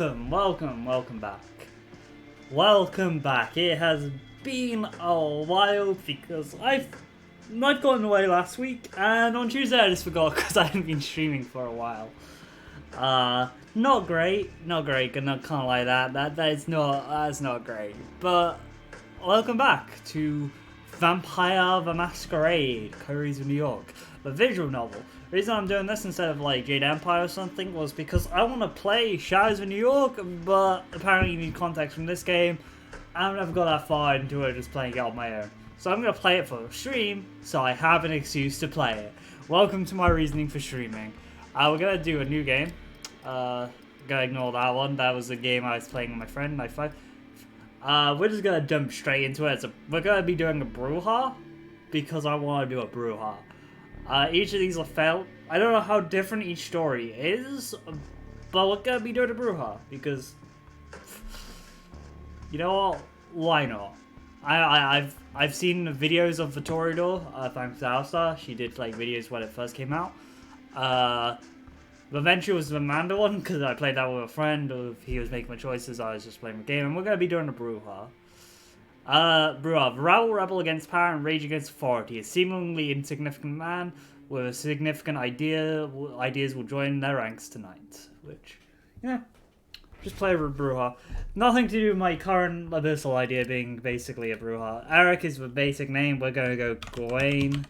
Welcome back. Welcome back. It has been a while because I've not gotten away last week, and on Tuesday I just forgot because I haven't been streaming for a while. Not great, gonna kinda like that's not great. But welcome back to Vampire the Masquerade, Coteries of New York, the visual novel. The reason I'm doing this instead of like Jade Empire or something was because I want to play Shadows of New York, but apparently you need context from this game. I've never got that far into it just playing it on my own. So I'm going to play it for the stream, so I have an excuse to play it. Welcome to my reasoning for streaming. We're going to do a new game. Gonna ignore that one. That was a game I was playing with my friend, Night 5. We're just going to jump straight into it. So we're going to be doing a brouhaha, because I want to do a brouhaha. Each of these are felt. I don't know how different each story is, but we're gonna be doing a brouhaha because you know what? Why not? I've seen videos of Vtuber, thanks to Alstar. She did like videos when it first came out. The Venture was the Amanda one because I played that with a friend. Or if he was making my choices, I was just playing the game, and we're gonna be doing a brouhaha. Rabble rebel against power and rage against authority. A seemingly insignificant man with a significant ideas will join their ranks tonight. Which, yeah, just play a brouhaha. Nothing to do with my current abyssal idea being basically a brouhaha. Eric is the basic name. We're gonna go Gawain.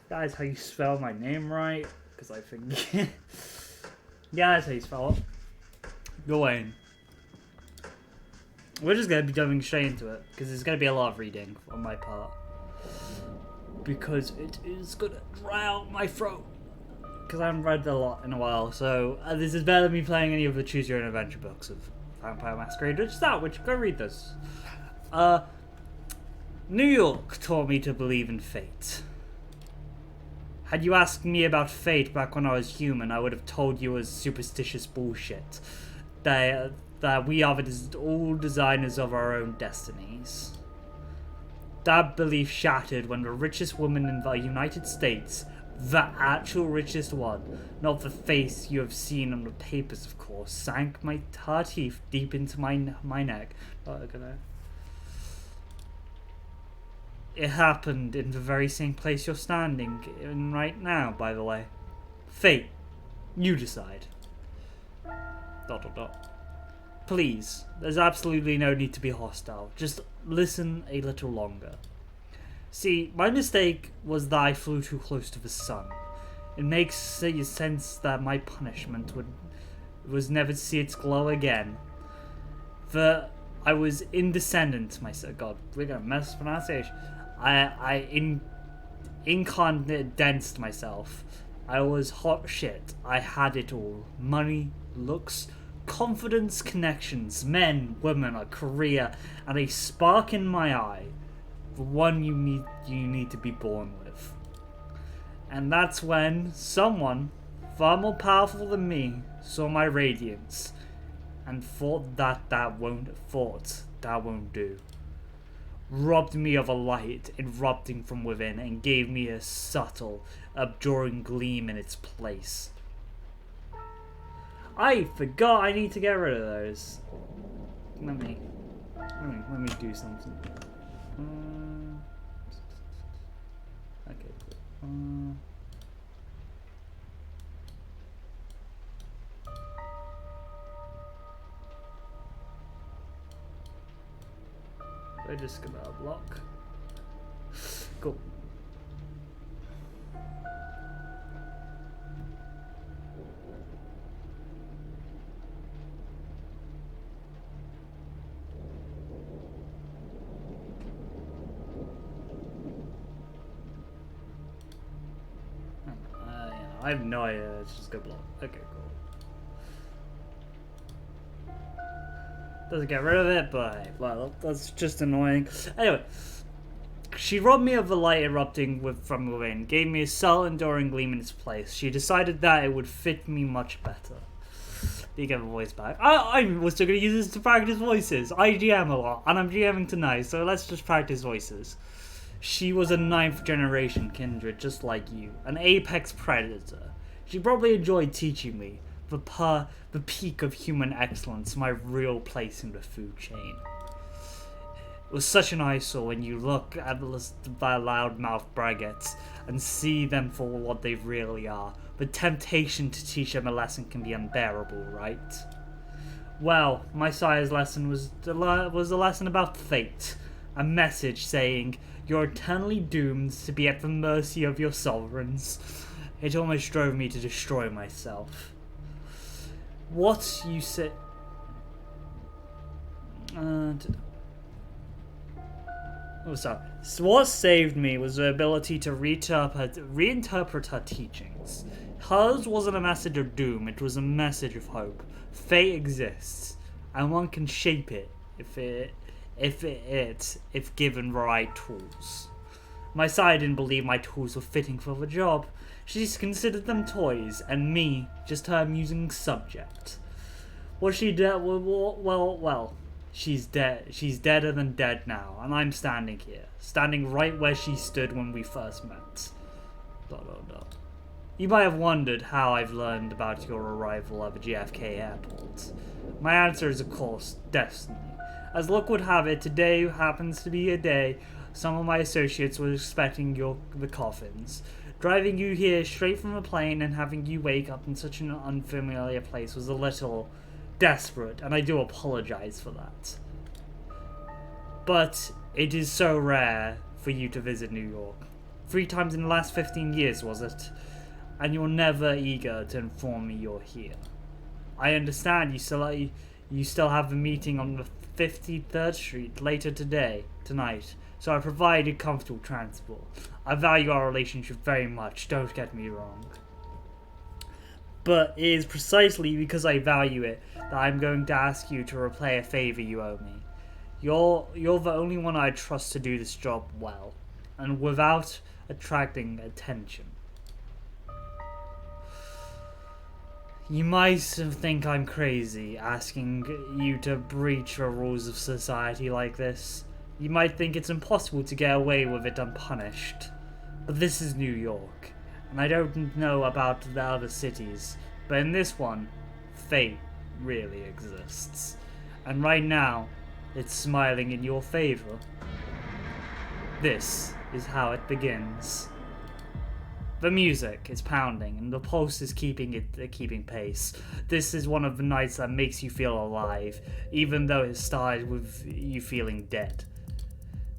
Guys, how you spell my name right? Because I forget. Yeah, that's how you spell it. Gawain. We're just going to be jumping straight into it, because there's going to be a lot of reading on my part. Because it is going to dry out my throat. Because I haven't read a lot in a while, so this is better than me playing any of the Choose Your Own Adventure books of Vampire Masquerade, go read this. New York taught me to believe in fate. Had you asked me about fate back when I was human, I would have told you it was superstitious bullshit. That we are all designers of our own destinies. That belief shattered when the richest woman in the United States, the actual richest one, not the face you have seen on the papers of course, sank her teeth deep into my neck. It happened in the very same place you're standing in right now, by the way. Fate. You decide. ... Please, there's absolutely no need to be hostile. Just listen a little longer. See, my mistake was that I flew too close to the sun. It makes sense that my punishment was never to see its glow again. I was indescendant myself. God, we're gonna mess with pronunciation. I incandesced myself. I was hot shit. I had it all. Money, looks, confidence, connections, men, women, a career, and a spark in my eye. The one you need to be born with. And that's when someone far more powerful than me saw my radiance and thought that won't do. Robbed me of a light erupting from within and gave me a subtle, abjuring gleam in its place. I forgot I need to get rid of those. Let me do something. Okay. We're just gonna block. Cool. I have no idea. Let's just go block. Okay, cool. Doesn't get rid of it, but hey, well, that's just annoying. Anyway, she robbed me of the light erupting from within, gave me a subtle, enduring gleam in its place. She decided that it would fit me much better. You get my voice back. I was still going to use this to practice voices. I GM a lot, and I'm GMing tonight, so let's just practice voices. She was a 9th generation kindred, just like you. An apex predator. She probably enjoyed teaching me the peak of human excellence, my real place in the food chain. It was such an eyesore when you look at the loudmouth braggarts and see them for what they really are. The temptation to teach them a lesson can be unbearable, right? Well, my sire's lesson was a lesson about fate. A message saying, you're eternally doomed to be at the mercy of your sovereigns. It almost drove me to destroy myself. What you said... So what saved me was the ability to reinterpret her teachings. Hers wasn't a message of doom, it was a message of hope. Fate exists, and one can shape it if given the right tools. My sire didn't believe my tools were fitting for the job. She considered them toys, and me just her amusing subject. Was she dead? Well. She's dead. She's deader than dead now, and I'm standing here, standing right where she stood when we first met. You might have wondered how I've learned about your arrival at the JFK airport. My answer is, of course, destiny. As luck would have it, today happens to be a day some of my associates were expecting the coffins. Driving you here straight from the plane and having you wake up in such an unfamiliar place was a little desperate, and I do apologize for that. But it is so rare for you to visit New York. 3 times in the last 15 years, was it? And you're never eager to inform me you're here. I understand you still have the meeting on the 53rd Street later tonight, so I provided comfortable transport. I value our relationship very much, don't get me wrong. But it is precisely because I value it that I'm going to ask you to repay a favor you owe me. You're the only one I trust to do this job well, and without attracting attention. You might think I'm crazy asking you to breach the rules of society like this. You might think it's impossible to get away with it unpunished. But this is New York, and I don't know about the other cities, but in this one, fate really exists. And right now, it's smiling in your favor. This is how it begins. The music is pounding, and the pulse is keeping pace. This is one of the nights that makes you feel alive, even though it started with you feeling dead.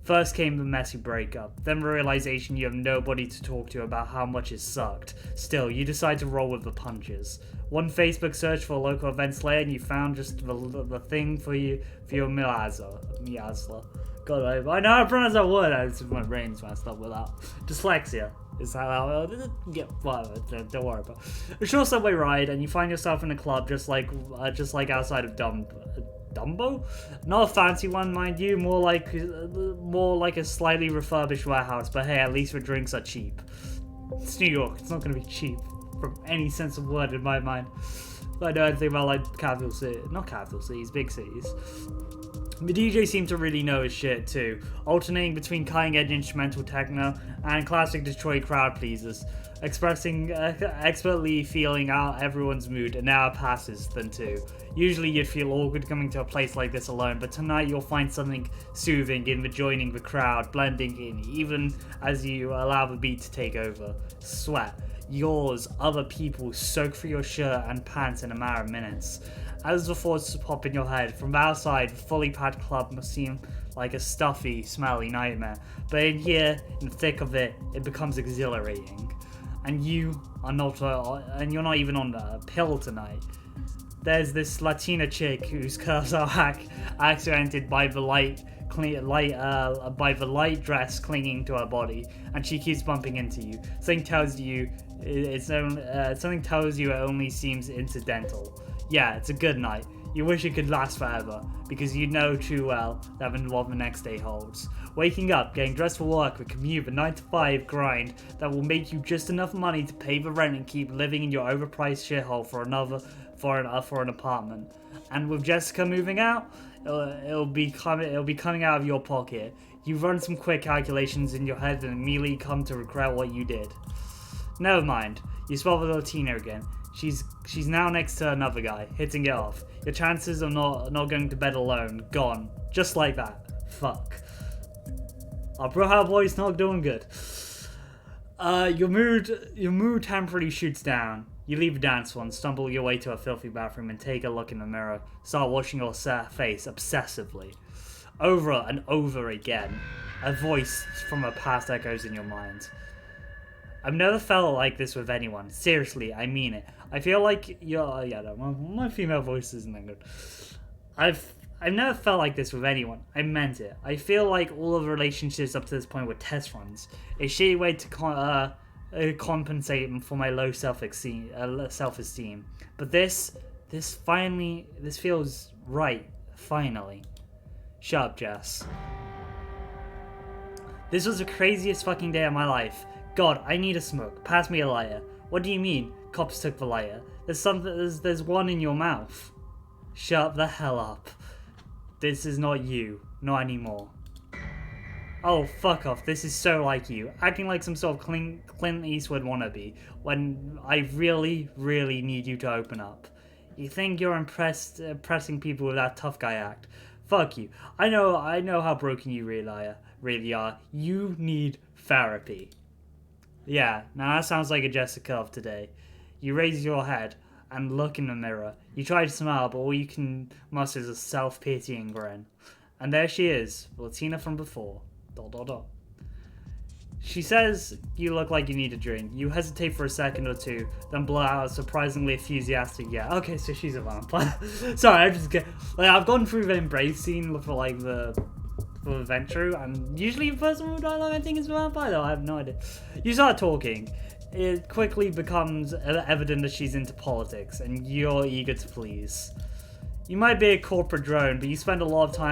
First came the messy breakup, then the realization you have nobody to talk to about how much it sucked. Still, you decide to roll with the punches. One Facebook search for local events later, and you found just the thing for your miasla. God, I know how to pronounce that word. My brain's messed up with that. Dyslexia. Is that how? Yeah, whatever. Don't worry about it. A short subway ride, and you find yourself in a club just like outside of Dumbo? Not a fancy one, mind you. More like a slightly refurbished warehouse. But hey, at least the drinks are cheap. It's New York. It's not going to be cheap from any sense of word in my mind. But I know anything about like capital cities, not capital cities, big cities. The DJ seemed to really know his shit too, alternating between cutting-edge instrumental techno and classic Detroit crowd pleasers, expertly feeling out everyone's mood. An hour passes, then 2. Usually you'd feel awkward coming to a place like this alone, but tonight you'll find something soothing in the joining the crowd, blending in, even as you allow the beat to take over. Sweat, yours, other people soak through your shirt and pants in a matter of minutes. As the thoughts pop in your head, from outside, the fully packed club must seem like a stuffy, smelly nightmare. But in here, in the thick of it, it becomes exhilarating. And you're not even on the pill tonight. There's this Latina chick whose curves are accented by the light dress clinging to her body, and she keeps bumping into you. Something tells you it only seems incidental. Yeah, it's a good night. You wish it could last forever, because you know too well that what the next day holds. Waking up, getting dressed for work, the commute, the 9-to-5 grind that will make you just enough money to pay the rent and keep living in your overpriced shithole for an apartment. And with Jessica moving out, it'll be coming out of your pocket. You run some quick calculations in your head and immediately come to regret what you did. Never mind. You spot the Latina again. She's now next to another guy, hitting it off. Your chances of not going to bed alone, gone. Just like that. Fuck. Our bro boy's not doing good. Your mood temporarily shoots down. You leave the dance floor and stumble your way to a filthy bathroom and take a look in the mirror. Start washing your face obsessively. Over and over again. A voice from a past echoes in your mind. I've never felt like this with anyone. Seriously, I mean it. I feel like you're... Yeah, no, my female voice isn't that good. I've never felt like this with anyone. I meant it. I feel like all of the relationships up to this point were test runs. A shitty way to compensate for my low self-esteem. But this feels right. Finally. Shut up, Jess. This was the craziest fucking day of my life. God, I need a smoke. Pass me a lighter. What do you mean? Cops took the lighter. There's one in your mouth. Shut the hell up. This is not you. Not anymore. Oh, fuck off. This is so like you. Acting like some sort of Clint Eastwood wannabe when I really, really need you to open up. You think you're impressing people with that tough guy act. Fuck you. I know how broken you really are. You need therapy. Yeah, now that sounds like a Jessica of today. You raise your head and look in the mirror. You try to smile, but all you can muster is a self-pitying grin. And there she is, Latina from before. ... She says you look like you need a drink. You hesitate for a second or two, then blow out a surprisingly enthusiastic yeah. Okay, so she's a vampire. Sorry, I've gone through the embrace scene for the Venture, and usually the person who dialogue I think is a vampire, though I have no idea. You start talking. It quickly becomes evident that she's into politics, and you're eager to please. You might be a corporate drone, but you spend a lot of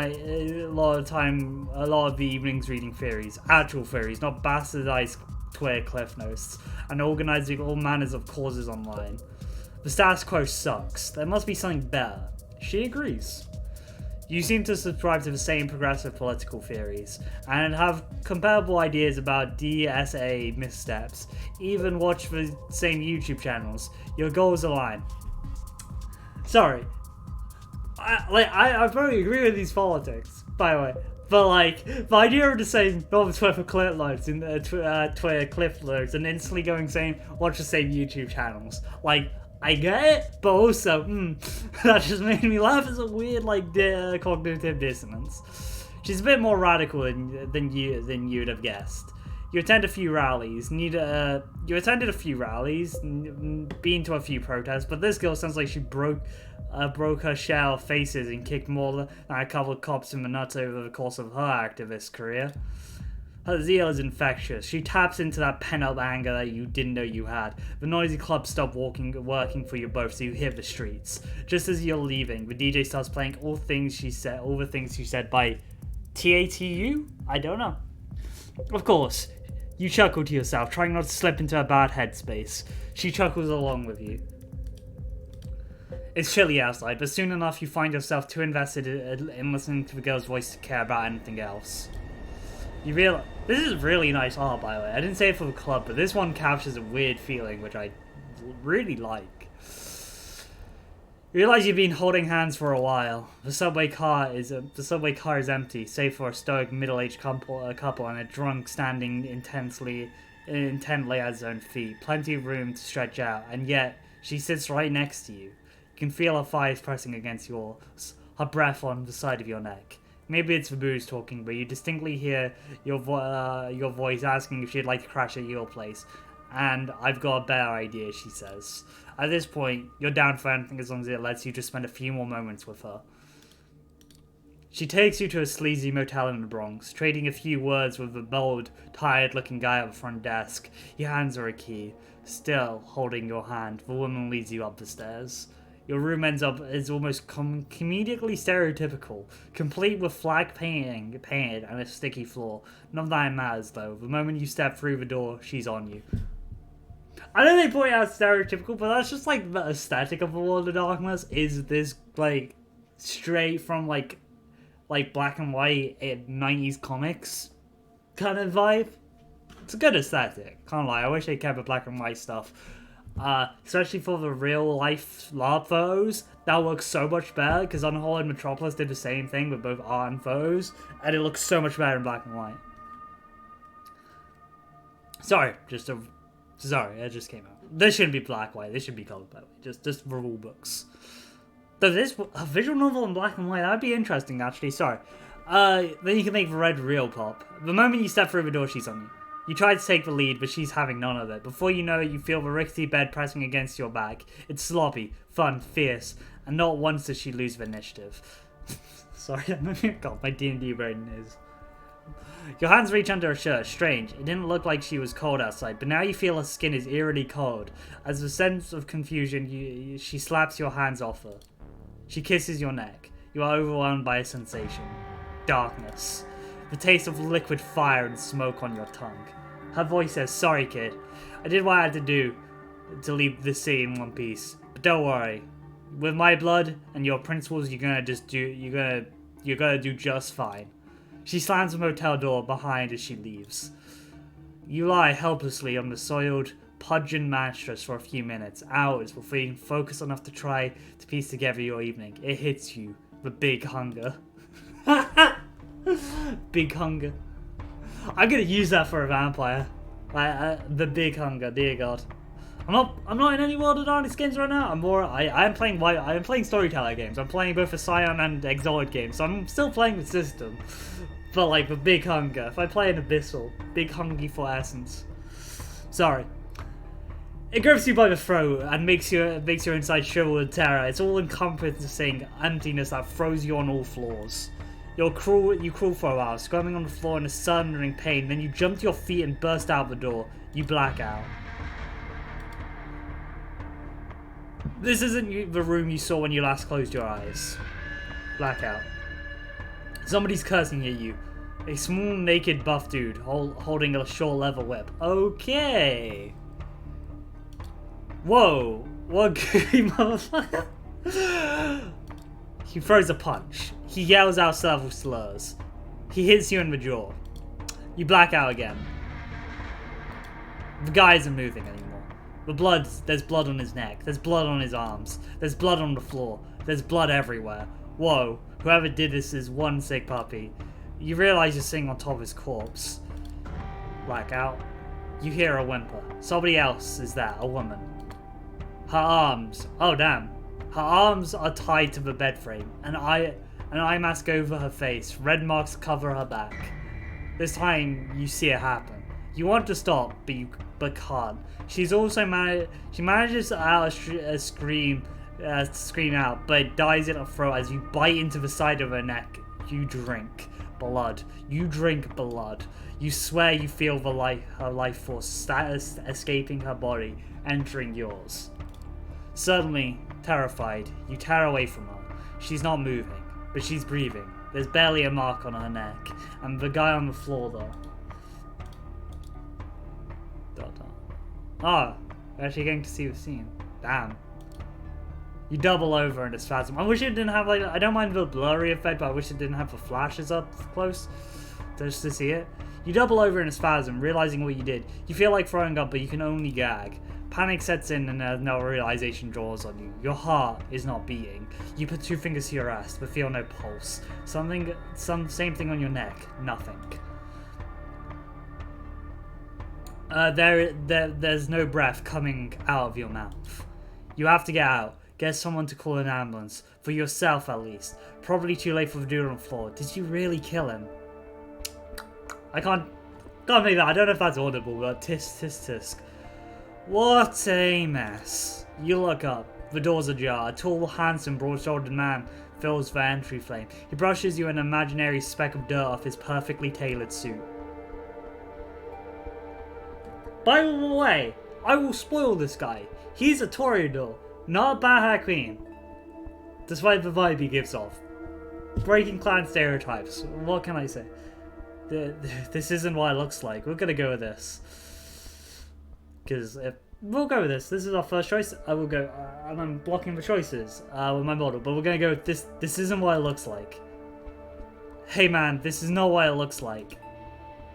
the evenings reading theories, actual theories, not bastardized Twitter cliff notes, and organizing all manners of causes online. The status quo sucks. There must be something better. She agrees. You seem to subscribe to the same progressive political theories, and have comparable ideas about DSA missteps, even watch the same YouTube channels. Your goals align. Sorry. I probably agree with these politics, by the way. But the idea of just saying the Twitter clip loads in Twitter clip loads and instantly going saying watch the same YouTube channels. I get it, but also, that just made me laugh. It's a weird, cognitive dissonance. She's a bit more radical than you'd have guessed. You attend a few rallies. You attended a few rallies, been to a few protests, but this girl sounds like she broke her share of faces and kicked more than a couple of cops in the nuts over the course of her activist career. Her zeal is infectious. She taps into that pent-up anger that you didn't know you had. The noisy clubs stop working for you both, so you hit the streets. Just as you're leaving, the DJ starts playing all the things she said by TATU? I don't know. Of course, you chuckle to yourself, trying not to slip into a bad headspace. She chuckles along with you. It's chilly outside, but soon enough you find yourself too invested in listening to the girl's voice to care about anything else. You realize this is really nice art, by the way. I didn't say it for the club, but this one captures a weird feeling which I really like. You realize you've been holding hands for a while. The subway car is empty, save for a stoic middle-aged couple and a drunk standing intently at his own feet. Plenty of room to stretch out, and yet she sits right next to you. You can feel her thighs pressing against yours, her breath on the side of your neck. Maybe it's the booze talking, but you distinctly hear your voice asking if she'd like to crash at your place. And I've got a better idea, she says. At this point, you're down for anything as long as it lets you just spend a few more moments with her. She takes you to a sleazy motel in the Bronx, trading a few words with the bold, tired-looking guy at the front desk. He hands her a key. Still holding your hand, the woman leads you up the stairs. Your room is almost comedically stereotypical, complete with flag painted and a sticky floor. None of that matters though. The moment you step through the door, she's on you. I know they point out stereotypical, but that's just the aesthetic of the World of Darkness. Is this straight from black and white 90s comics kind of vibe? It's a good aesthetic. Can't lie. I wish they kept the black and white stuff. Especially for the real life lab photos, that looks so much better because Unholy Metropolis did the same thing with both art and photos, and it looks so much better in black and white. Sorry, sorry, it just came out. This shouldn't be black and white. This should be colored by the way. Just for rule books. Though this a visual novel in black and white, that'd be interesting actually. Sorry. Then you can make the red real pop. The moment you step through the door, she's on you. You try to take the lead, but she's having none of it. Before you know it, you feel the rickety bed pressing against your back. It's sloppy, fun, fierce, and not once does she lose the initiative. Sorry, God, my D&D brain is. Your hands reach under her shirt. Strange. It didn't look like she was cold outside, but now you feel her skin is eerily cold. As a sense of confusion, she slaps your hands off her. She kisses your neck. You are overwhelmed by a sensation. Darkness. The taste of liquid fire and smoke on your tongue. Her voice says, "Sorry, kid. I did what I had to do to leave the city in one piece. But don't worry. With my blood and your principles, you're gonna do just fine." She slams the motel door behind as she leaves. You lie helplessly on the soiled, pungent mattress for a few minutes, hours, before you can focus enough to try to piece together your evening. It hits you. The big hunger. Big hunger. I'm gonna use that for a vampire. The big hunger, dear God. I'm not in any World of Darkness games right now. I am playing storyteller games. I'm playing both a Scion and Exalted games, so I'm still playing the system. But like the big hunger. If I play an Abyssal, big hungry for essence. Sorry. It grips you by the throat and makes your inside shrivel with terror. It's all encompassing emptiness that throws you on all floors. You crawl for a while, squirming on the floor in a sundering pain, then you jump to your feet and burst out the door. You black out. This isn't the room you saw when you last closed your eyes. Blackout. Somebody's cursing at you. A small, naked, buff dude holding a short leather whip. Okay. Whoa. What goofy motherfucker. He throws a punch. He yells out several slurs. He hits you in the jaw. You black out again. The guy isn't moving anymore. There's blood on his neck. There's blood on his arms. There's blood on the floor. There's blood everywhere. Whoa, whoever did this is one sick puppy. You realize you're sitting on top of his corpse. Black out. You hear a whimper. Somebody else is there, a woman. Her arms. Oh damn. Her arms are tied to the bed frame. An eye mask over her face. Red marks cover her back. This time you see it happen. You want to stop, but can't. She's also she manages to scream out, but it dies in her throat as you bite into the side of her neck. You drink blood. You drink blood. You swear you feel her life force escaping her body, entering yours. Suddenly, terrified, you tear away from her. She's not moving, but she's breathing. There's barely a mark on her neck, and the guy on the floor though. Ah, we're actually getting to see the scene. Damn. You double over in a spasm. I wish it didn't have I don't mind the blurry effect, but I wish it didn't have the flashes up close just to see it. You double over in a spasm, realizing what you did. You feel like throwing up, but you can only gag. Panic sets in and no realization draws on you. Your heart is not beating. You put 2 fingers to your ass, but feel no pulse. Same thing on your neck. Nothing. There's no breath coming out of your mouth. You have to get out. Get someone to call an ambulance. For yourself, at least. Probably too late for the dude on the floor. Did you really kill him? I can't make that. I don't know if that's audible, but tisk tisk tisk. What a mess. You look up. The door's ajar. A tall, handsome, broad-shouldered man fills the entry flame. He brushes you an imaginary speck of dirt off his perfectly tailored suit. By the way, I will spoil this guy. He's a Toreador, not a bad hair queen. Despite the vibe he gives off. Breaking clan stereotypes. What can I say? This isn't what it looks like. We're gonna go with this. Because if we'll go with this. This is our first choice. I will go, and I'm blocking the choices with my model. But we're gonna go with this. This isn't what it looks like. Hey man, this is not what it looks like.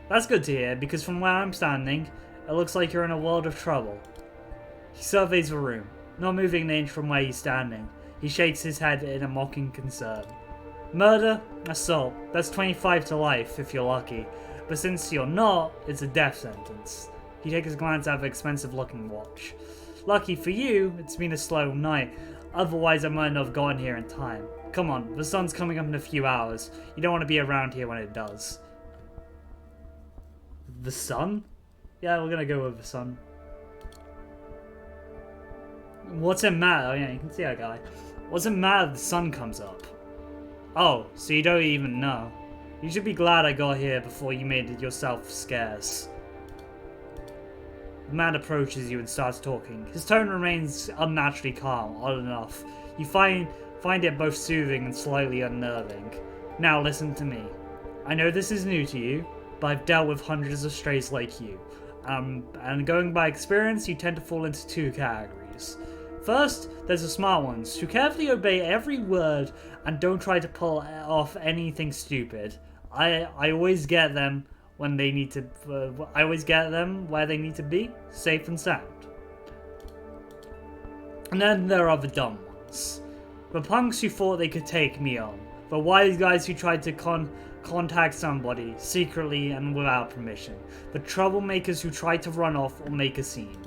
That's good to hear, because from where I'm standing, it looks like you're in a world of trouble. He surveys the room, not moving an inch from where he's standing. He shakes his head in a mocking concern. Murder? Assault. That's 25 to life, if you're lucky. But since you're not, it's a death sentence. He takes a glance at the expensive-looking watch. Lucky for you, it's been a slow night. Otherwise, I might not have gotten here in time. Come on, the sun's coming up in a few hours. You don't want to be around here when it does. The sun? Yeah, we're gonna go with the sun. What's it matter? Oh yeah, you can see that guy. What's it matter if the sun comes up? Oh, so you don't even know. You should be glad I got here before you made it yourself scarce. The man approaches you and starts talking. His tone remains unnaturally calm, odd enough. You find it both soothing and slightly unnerving. Now listen to me. I know this is new to you, but I've dealt with hundreds of strays like you. And going by experience, you tend to fall into two categories. First, there's the smart ones, who carefully obey every word and don't try to pull off anything stupid. I always get them when they need to. I always get them where they need to be, safe and sound. And then there are the dumb ones, the punks who thought they could take me on, the wise guys who tried to contact somebody secretly and without permission, the troublemakers who tried to run off or make a scene.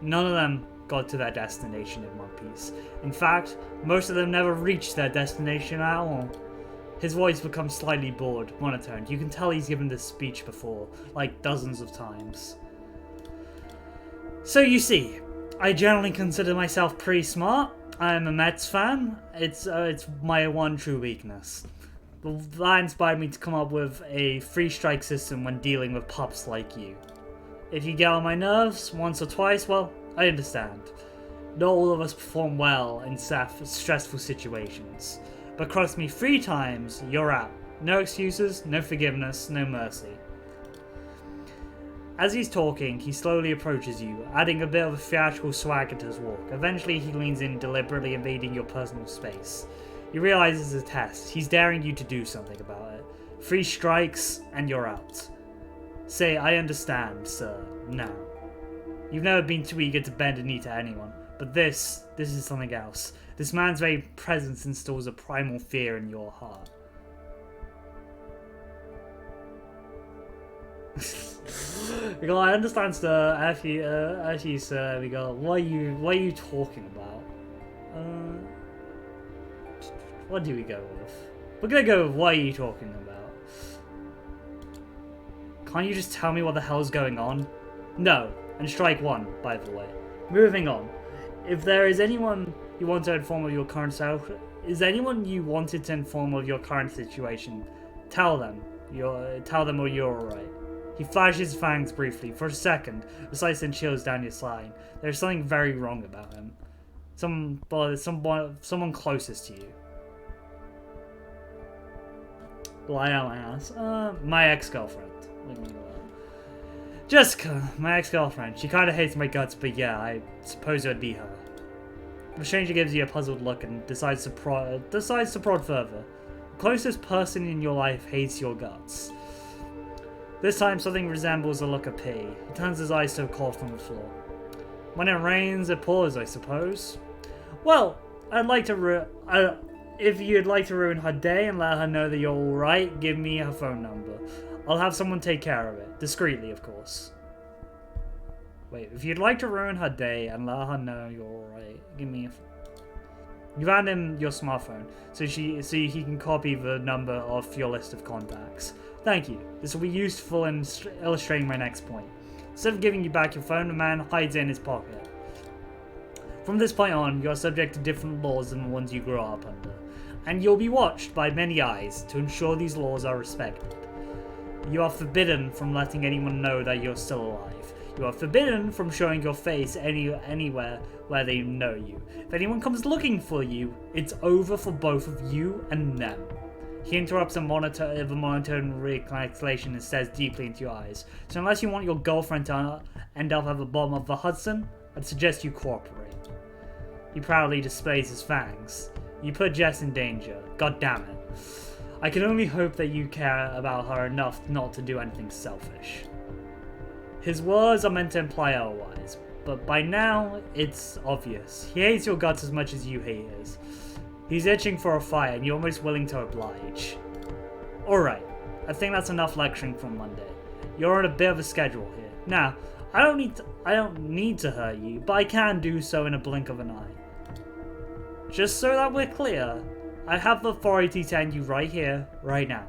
None of them got to their destination in one piece. In fact, most of them never reached their destination at all. His voice becomes slightly bored, monotoned. You can tell he's given this speech before, like dozens of times. So you see, I generally consider myself pretty smart. I am a Mets fan. It's my one true weakness. That inspired me to come up with a free strike system when dealing with pups like you. If you get on my nerves once or twice, well, I understand. Not all of us perform well in stressful situations. But cross me 3 times, you're out. No excuses, no forgiveness, no mercy. As he's talking, he slowly approaches you, adding a bit of a theatrical swagger to his walk. Eventually, he leans in, deliberately invading your personal space. You realize it's a test. He's daring you to do something about it. 3 strikes, and you're out. Say, I understand, sir, now. You've never been too eager to bend a knee to anyone, but this is something else. This man's very presence instills a primal fear in your heart. We go, I understand, sir. Actually, sir, we go, what are you talking about? What do we go with? We're gonna go with what are you talking about? Can't you just tell me what the hell's going on? No, and strike 1, by the way. Moving on. If there is anyone you want to inform of your current self, is anyone you wanted to inform of your current situation, tell them or you're alright. He flashes his fangs briefly. For a second, the sight sends chills down your spine. There's something very wrong about him. Someone closest to you. Lie out my ass. My ex-girlfriend. Jessica, my ex-girlfriend. She kinda hates my guts, but yeah, I suppose it would be her. The stranger gives you a puzzled look and decides to prod further. The closest person in your life hates your guts. This time something resembles a look of pity. He turns his eyes to a cloth on the floor. When it rains, it pours, I suppose. Well, if you'd like to ruin her day and let her know that you're alright, give me her phone number. I'll have someone take care of it. Discreetly, of course. Wait, if you'd like to ruin her day and let her know you're alright, give me a... You've handed him your smartphone, so he can copy the number off your list of contacts. Thank you. This will be useful in illustrating my next point. Instead of giving you back your phone, the man hides it in his pocket. From this point on, you are subject to different laws than the ones you grew up under, and you'll be watched by many eyes to ensure these laws are respected. You are forbidden from letting anyone know that you're still alive. You are forbidden from showing your face anywhere where they know you. If anyone comes looking for you, it's over for both of you and them. He interrupts the monotone recollection and stares deeply into your eyes. So unless you want your girlfriend to end up at the bottom of the Hudson, I'd suggest you cooperate. He proudly displays his fangs. You put Jess in danger. God damn it. I can only hope that you care about her enough not to do anything selfish. His words are meant to imply otherwise, but by now, it's obvious. He hates your guts as much as you hate his. He's itching for a fight and you're almost willing to oblige. Alright, I think that's enough lecturing from Monday. You're on a bit of a schedule here. Now, I don't need to hurt you, but I can do so in a blink of an eye. Just so that we're clear, I have the authority to end you right here, right now.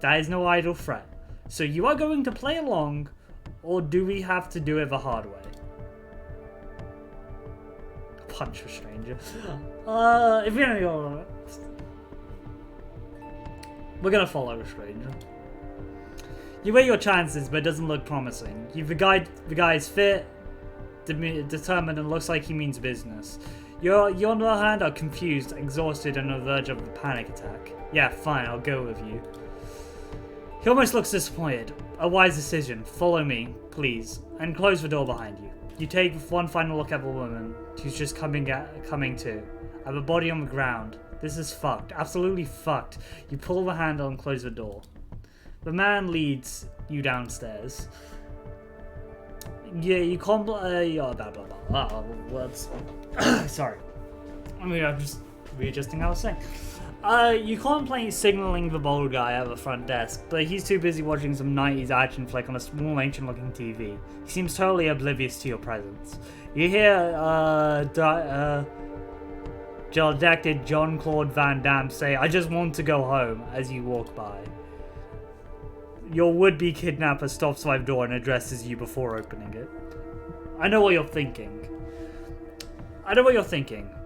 That is no idle threat. So you are going to play along, or do we have to do it the hard way? Punch a stranger. If you're gonna go, we're gonna follow a stranger. You weigh your chances, but it doesn't look promising. The guy is fit, determined, and looks like he means business. You on the other hand are confused, exhausted, and on the verge of a panic attack. Yeah, fine, I'll go with you. He almost looks disappointed. A wise decision. Follow me, please, and close the door behind you. You take one final look at the woman, who's just coming to, at the body on the ground. This is fucked, absolutely fucked. You pull the handle and close the door. The man leads you downstairs. Yeah, you can't. Blah blah blah. Words. Sorry. I mean, I'm just readjusting what I was saying. You contemplate signaling the bold guy at the front desk, but he's too busy watching some 90s action flick on a small ancient-looking TV. He seems totally oblivious to your presence. You hear dejected Jean-Claude Van Damme say, "I just want to go home," as you walk by. Your would-be kidnapper stops by the door and addresses you before opening it. I know what you're thinking.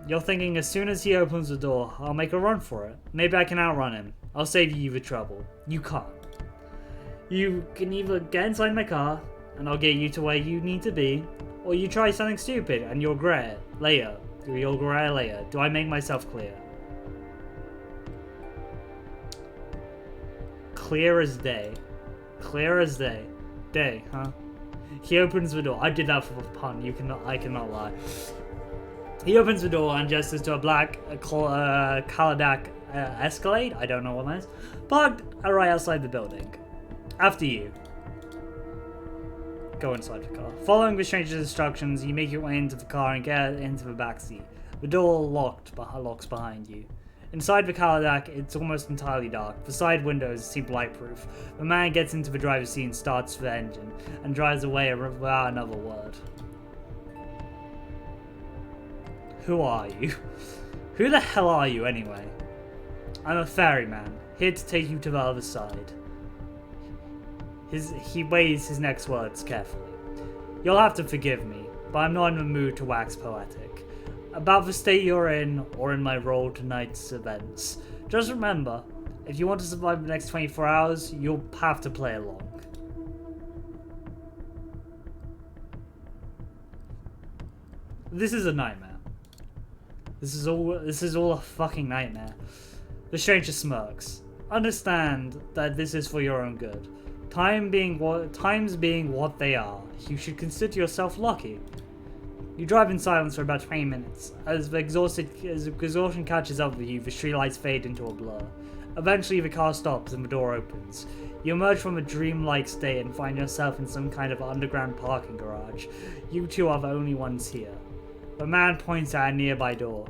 You're thinking as soon as he opens the door, I'll make a run for it. Maybe I can outrun him. I'll save you the trouble. You can't. You can either get inside my car, and I'll get you to where you need to be, or you try something stupid, and you'll regret it later. Do I make myself clear? Clear as day. Clear as day. Day, huh? He opens the door. I did that for the pun. I cannot lie. He opens the door and gestures to a black Cadillac Escalade. I don't know what that is. Parked right outside the building. After you. Go inside the car. Following the stranger's instructions, you make your way into the car and get into the back seat. The door locks behind you. Inside the Cadillac, it's almost entirely dark. The side windows seem lightproof. The man gets into the driver's seat and starts the engine, and drives away without another word. Who are you? Who the hell are you, anyway? I'm a ferryman, here to take you to the other side. He weighs his next words carefully. You'll have to forgive me, but I'm not in the mood to wax poetic about the state you're in, or in my role tonight's events. Just remember, if you want to survive the next 24 hours, you'll have to play along. This is a nightmare. This is all a fucking nightmare. The stranger smirks. Understand that this is for your own good. Times being what they are, you should consider yourself lucky. You drive in silence for about 20 minutes. As exhaustion catches up with you, the streetlights fade into a blur. Eventually, the car stops and the door opens. You emerge from a dreamlike state and find yourself in some kind of underground parking garage. You two are the only ones here. The man points at a nearby door.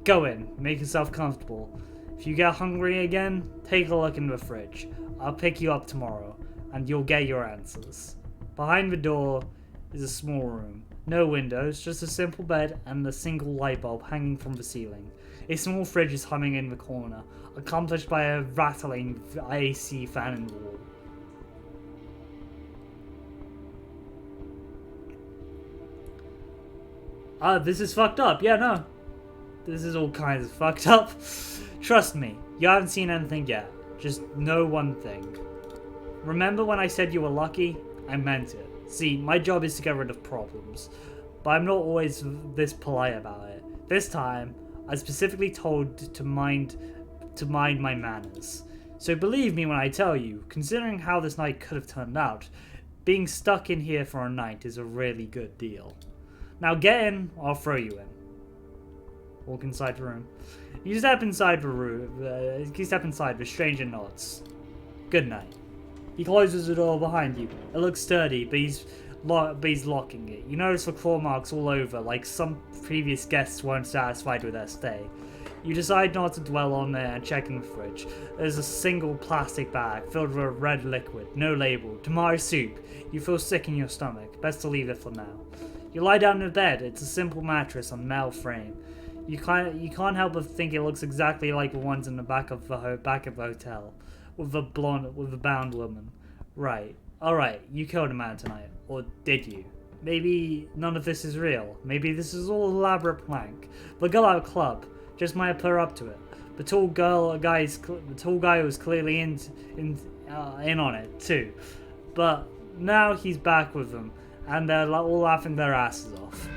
Go in, make yourself comfortable. If you get hungry again, take a look in the fridge. I'll pick you up tomorrow, and you'll get your answers. Behind the door is a small room. No windows, just a simple bed and a single light bulb hanging from the ceiling. A small fridge is humming in the corner, accompanied by a rattling AC fan in the wall. This is fucked up. Yeah, no. This is all kinds of fucked up. Trust me, you haven't seen anything yet. Just know one thing. Remember when I said you were lucky? I meant it. See, my job is to get rid of problems, but I'm not always this polite about it. This time, I specifically told to mind my manners. So believe me when I tell you, considering how this night could have turned out, being stuck in here for a night is a really good deal. Now get in, or I'll throw you in. Walk inside the room. You step inside the room. You step inside. The stranger nods. Good night. He closes the door behind you. It looks sturdy, but he's locking it. You notice the claw marks all over, like some previous guests weren't satisfied with their stay. You decide not to dwell on it and check in the fridge. There's a single plastic bag filled with red liquid, no label. Tomato soup. You feel sick in your stomach. Best to leave it for now. You lie down in bed. It's a simple mattress on metal frame. You can't help but think it looks exactly like the ones in the back of the hotel, with the bound woman. Right. Alright, you killed a man tonight. Or did you? Maybe none of this is real. Maybe this is all elaborate plank. The girl at the club just might have put her up to it. The tall guy was clearly in on it too. But now he's back with them, and they're all laughing their asses off.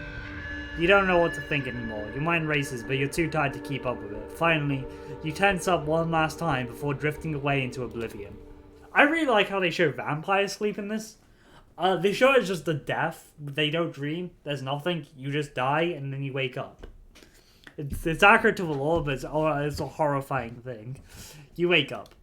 You don't know what to think anymore. Your mind races, but you're too tired to keep up with it. Finally, you tense up one last time before drifting away into oblivion. I really like how they show vampires sleep in this. They show it's just the death. They don't dream. There's nothing. You just die and then you wake up. It's accurate to the law, but it's a horrifying thing. You wake up.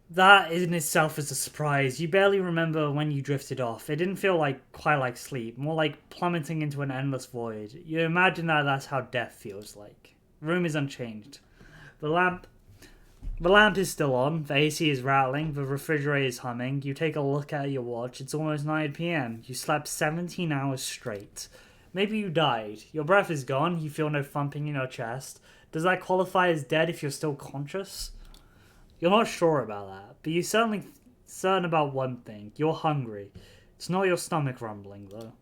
That in itself is a surprise. You barely remember when you drifted off. It didn't feel quite like sleep, more like plummeting into an endless void. You imagine that's how death feels like. The room is unchanged. The lamp is still on, the AC is rattling, the refrigerator is humming. You take a look at your watch, it's almost 9 PM. You slept 17 hours straight. Maybe you died. Your breath is gone, you feel no thumping in your chest. Does that qualify as dead if you're still conscious? You're not sure about that, but you're certainly certain about one thing. You're hungry. It's not your stomach rumbling, though.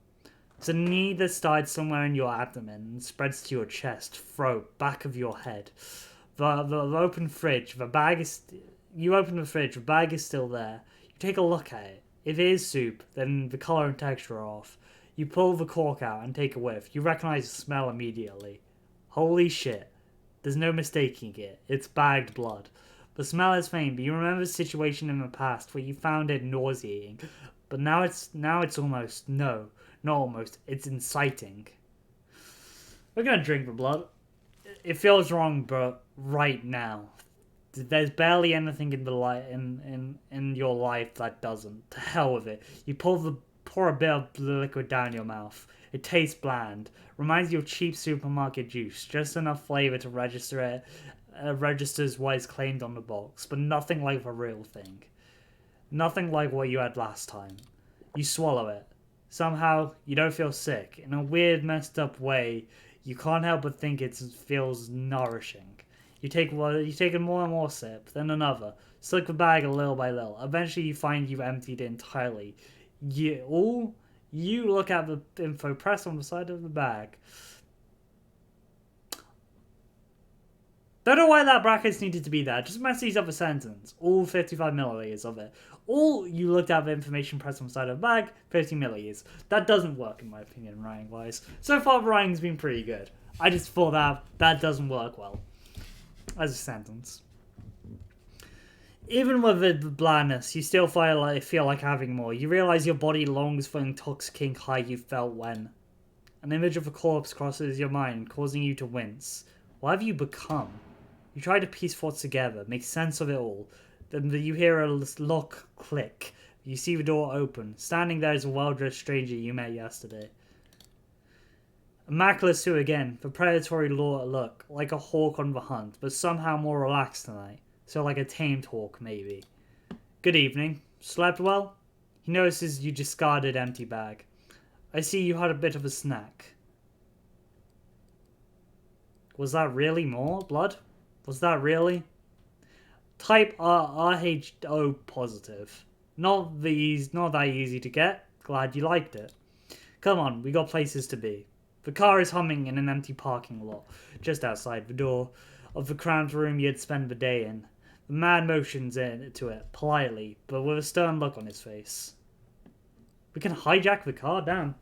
It's a need that starts somewhere in your abdomen and spreads to your chest, throat, back of your head. The open fridge, you open the fridge, the bag is still there. You take a look at it. If it is soup, then the colour and texture are off. You pull the cork out and take a whiff. You recognize the smell immediately. Holy shit. There's no mistaking it. It's bagged blood. The smell is faint, but you remember a situation in the past where you found it nauseating. But now it's almost, no, not almost, it's inciting. We're gonna drink the blood. It feels wrong, but right now. There's barely anything in your life that doesn't. To hell with it. You pour a bit of liquid down your mouth. It tastes bland. Reminds you of cheap supermarket juice. Just enough flavor to registers what is claimed on the box, but nothing like the real thing. Nothing like what you had last time. You swallow it. Somehow, you don't feel sick. In a weird, messed up way, you can't help but think it feels nourishing. You take a more and more sip, then another. Slick the bag a little by little. Eventually, you find you've emptied it entirely. You look at the info press on the side of the bag. Don't know why that brackets needed to be there. Just mess these up a sentence. All 55 milliliters of it. All you looked at the information press on the side of the bag, 50 milliliters. That doesn't work in my opinion, writing-wise. So far, the writing's been pretty good. I just thought that doesn't work well as a sentence. Even with the blandness, you still feel like having more. You realize your body longs for the intoxicating high you felt when. An image of a corpse crosses your mind, causing you to wince. What have you become? You try to piece thoughts together, make sense of it all. Then you hear a lock click. You see the door open. Standing there is a well-dressed stranger you met yesterday. Immaculate suit again, the predatory look, like a hawk on the hunt, but somehow more relaxed tonight. So like a tamed hawk, maybe. Good evening. Slept well? He notices you discarded empty bag. I see you had a bit of a snack. Was that really more blood? Was that really? Type RHO positive. Not that easy to get. Glad you liked it. Come on, we got places to be. The car is humming in an empty parking lot, just outside the door of the cramped room you'd spend the day in. The man motions into it, politely, but with a stern look on his face. We can hijack the car? Damn.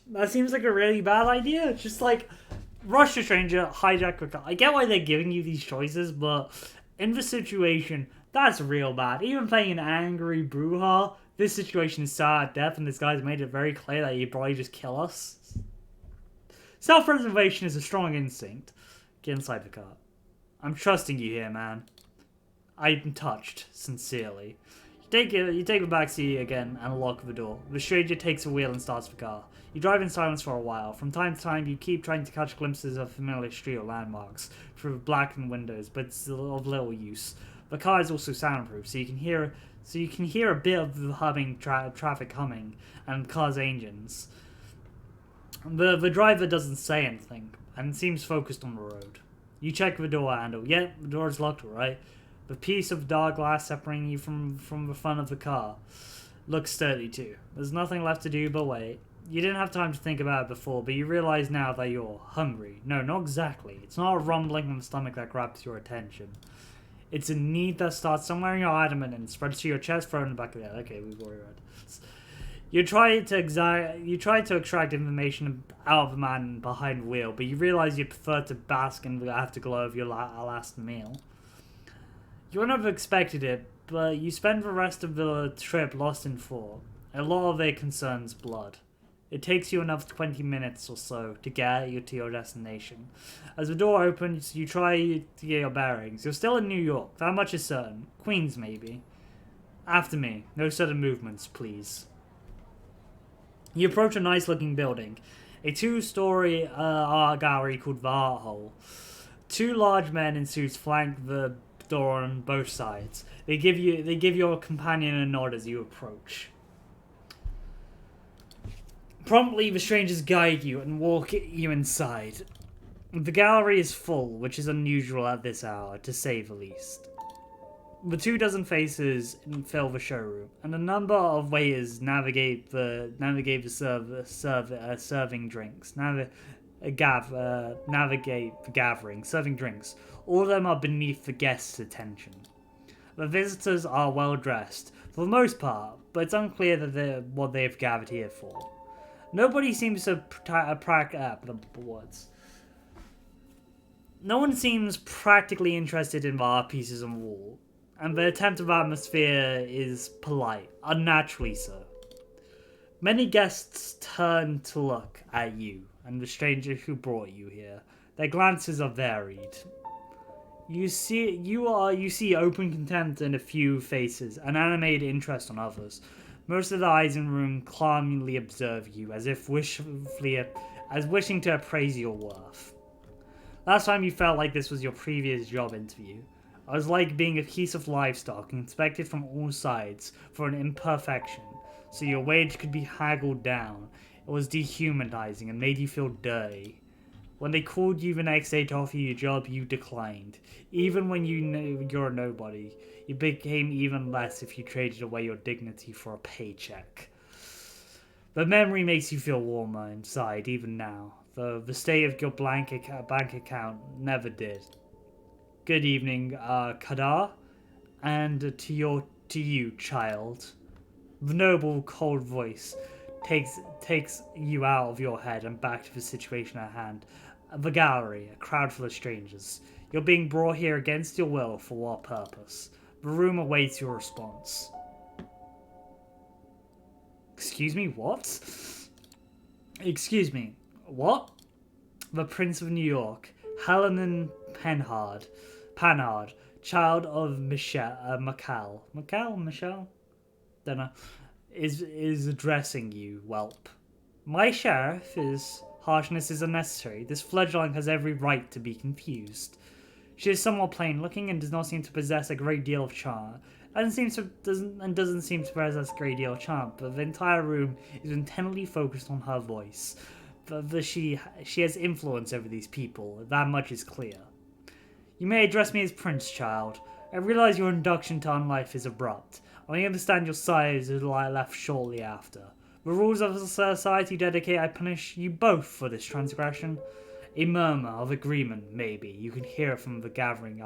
That seems like a really bad idea. It's just like, rush a stranger, hijack the car. I get why they're giving you these choices, but in the situation, that's real bad. Even playing an angry brouhaha, This situation is sad death, and this guy's made it very clear that he'd probably just kill us. Self-preservation is a strong instinct. Get inside the car. I'm trusting you here, man. I'm touched, sincerely. You take the back seat again and lock the door. The stranger takes the wheel and starts the car. You drive in silence for a while. From time to time, you keep trying to catch glimpses of familiar street or landmarks through blackened windows, but it's of little use. The car is also soundproof, so you can hear a bit of the humming traffic humming and cars' engines. The driver doesn't say anything and seems focused on the road. You check the door handle. Yeah, the door is locked, alright. The piece of dark glass separating you from the front of the car looks sturdy too. There's nothing left to do but wait. You didn't have time to think about it before, but you realize now that you're hungry. No, not exactly. It's not a rumbling in the stomach that grabs your attention. It's a need that starts somewhere in your abdomen and spreads to your chest, throat, and the back of the head. Okay, we've already read. You try to extract information out of the man behind the wheel, but you realize you prefer to bask in the afterglow of your last meal. You wouldn't have expected it, but you spend the rest of the trip lost in thought. A lot of it concerns blood. It takes you another 20 minutes or so to get you to your destination. As the door opens, you try to get your bearings. You're still in New York, that much is certain. Queens, maybe. After me. No sudden movements, please. You approach a nice-looking building. A two-story art gallery called the Art Hole. Two large men in suits flank the door on both sides. They give your companion a nod as you approach. Promptly, the strangers guide you and walk you inside. The gallery is full, which is unusual at this hour, to say the least. The 24 faces fill the showroom, and a number of waiters navigate the serving drinks. Navigate the gathering, serving drinks. All of them are beneath the guests' attention. The visitors are well dressed, for the most part, but it's unclear what they have gathered here for. Nobody seems to No one seems practically interested in the art pieces on the wall, and the attempt of atmosphere is polite, unnaturally so. Many guests turn to look at you and the stranger who brought you here. Their glances are varied. You see open contempt in a few faces and animated interest on others. Most of the eyes in the room calmly observe you, as wishing to appraise your worth. Last time you felt like this was your previous job interview. It was like being a piece of livestock inspected from all sides for an imperfection, so your wage could be haggled down. It was dehumanizing and made you feel dirty. When they called you the next day to offer you a job, you declined. Even when you knew you're a nobody, you became even less if you traded away your dignity for a paycheck. The memory makes you feel warmer inside, even now, though the state of your bank account never did. Good evening, Kadar, and to you, child. The noble, cold voice takes you out of your head and back to the situation at hand. The gallery, a crowd full of strangers. You're being brought here against your will. For what purpose? The room awaits your response. Excuse me, what? Excuse me, what? The Prince of New York, Helen Panhard, child of Michelle, dunno, is addressing you, whelp. My sheriff, his harshness is unnecessary. This fledgling has every right to be confused. She is somewhat plain looking and does not seem to possess a great deal of charm. Doesn't seem to possess a great deal of charm, but the entire room is intently focused on her voice. She has influence over these people, that much is clear. You may address me as Prince, child. I realize your induction to unlife is abrupt. I understand your sires is left shortly after. The rules of society dedicate I punish you both for this transgression. A murmur of agreement, maybe. You can hear it from the gathering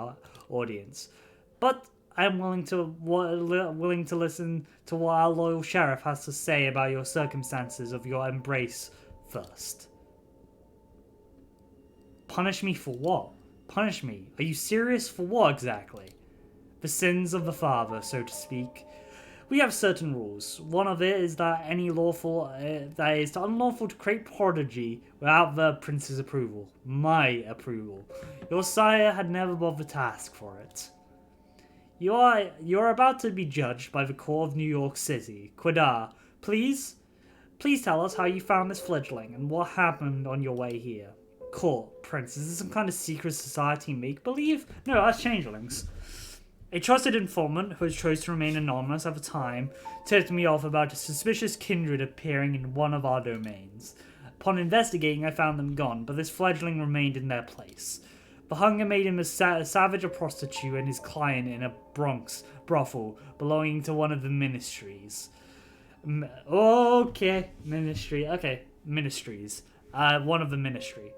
audience. But I am willing to listen to what our loyal sheriff has to say about your circumstances of your embrace first. Punish me for what? Punish me? Are you serious? For what exactly? The sins of the father, so to speak. We have certain rules. One of it is that that is unlawful to create prodigy without the prince's approval. My approval. Your sire had never bothered to ask for it. You're about to be judged by the court of New York City. Quadar, please tell us how you found this fledgling and what happened on your way here. Court, Prince, is this some kind of secret society make-believe? No, that's changelings. A trusted informant who has chose to remain anonymous at the time tipped me off about a suspicious kindred appearing in one of our domains. Upon investigating, I found them gone, but this fledgling remained in their place. The hunger made him as savage a prostitute and his client in a Bronx brothel belonging to one of the ministries. Ministries. One of the ministry.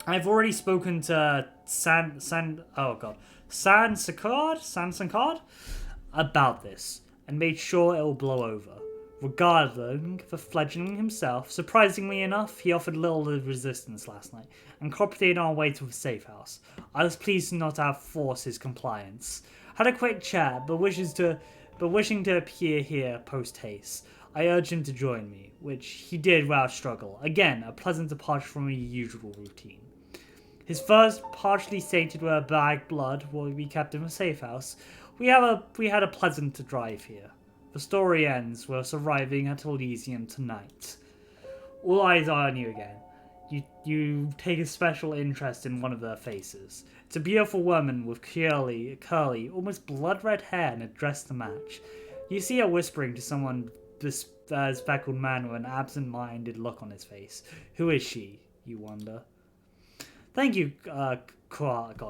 I've already spoken to San Sankard about this and made sure it will blow over. Regarding the fledgling himself, surprisingly enough, he offered little resistance last night and cooperated on our way to a safe house. I was pleased not to have forced his compliance. Had a quick chat, but wishing to appear here post haste. I urged him to join me, which he did without struggle. Again, a pleasant departure from a usual routine. His first partially sated with a bag blood while we kept in a safe house. We had a pleasant drive here. The story ends with us arriving at Elysium tonight. All eyes are on you again. You take a special interest in one of their faces. It's a beautiful woman with curly, almost blood-red hair and a dress to match. You see her whispering to someone, this speckled man with an absent-minded look on his face. Who is she, you wonder? Thank you, Quad.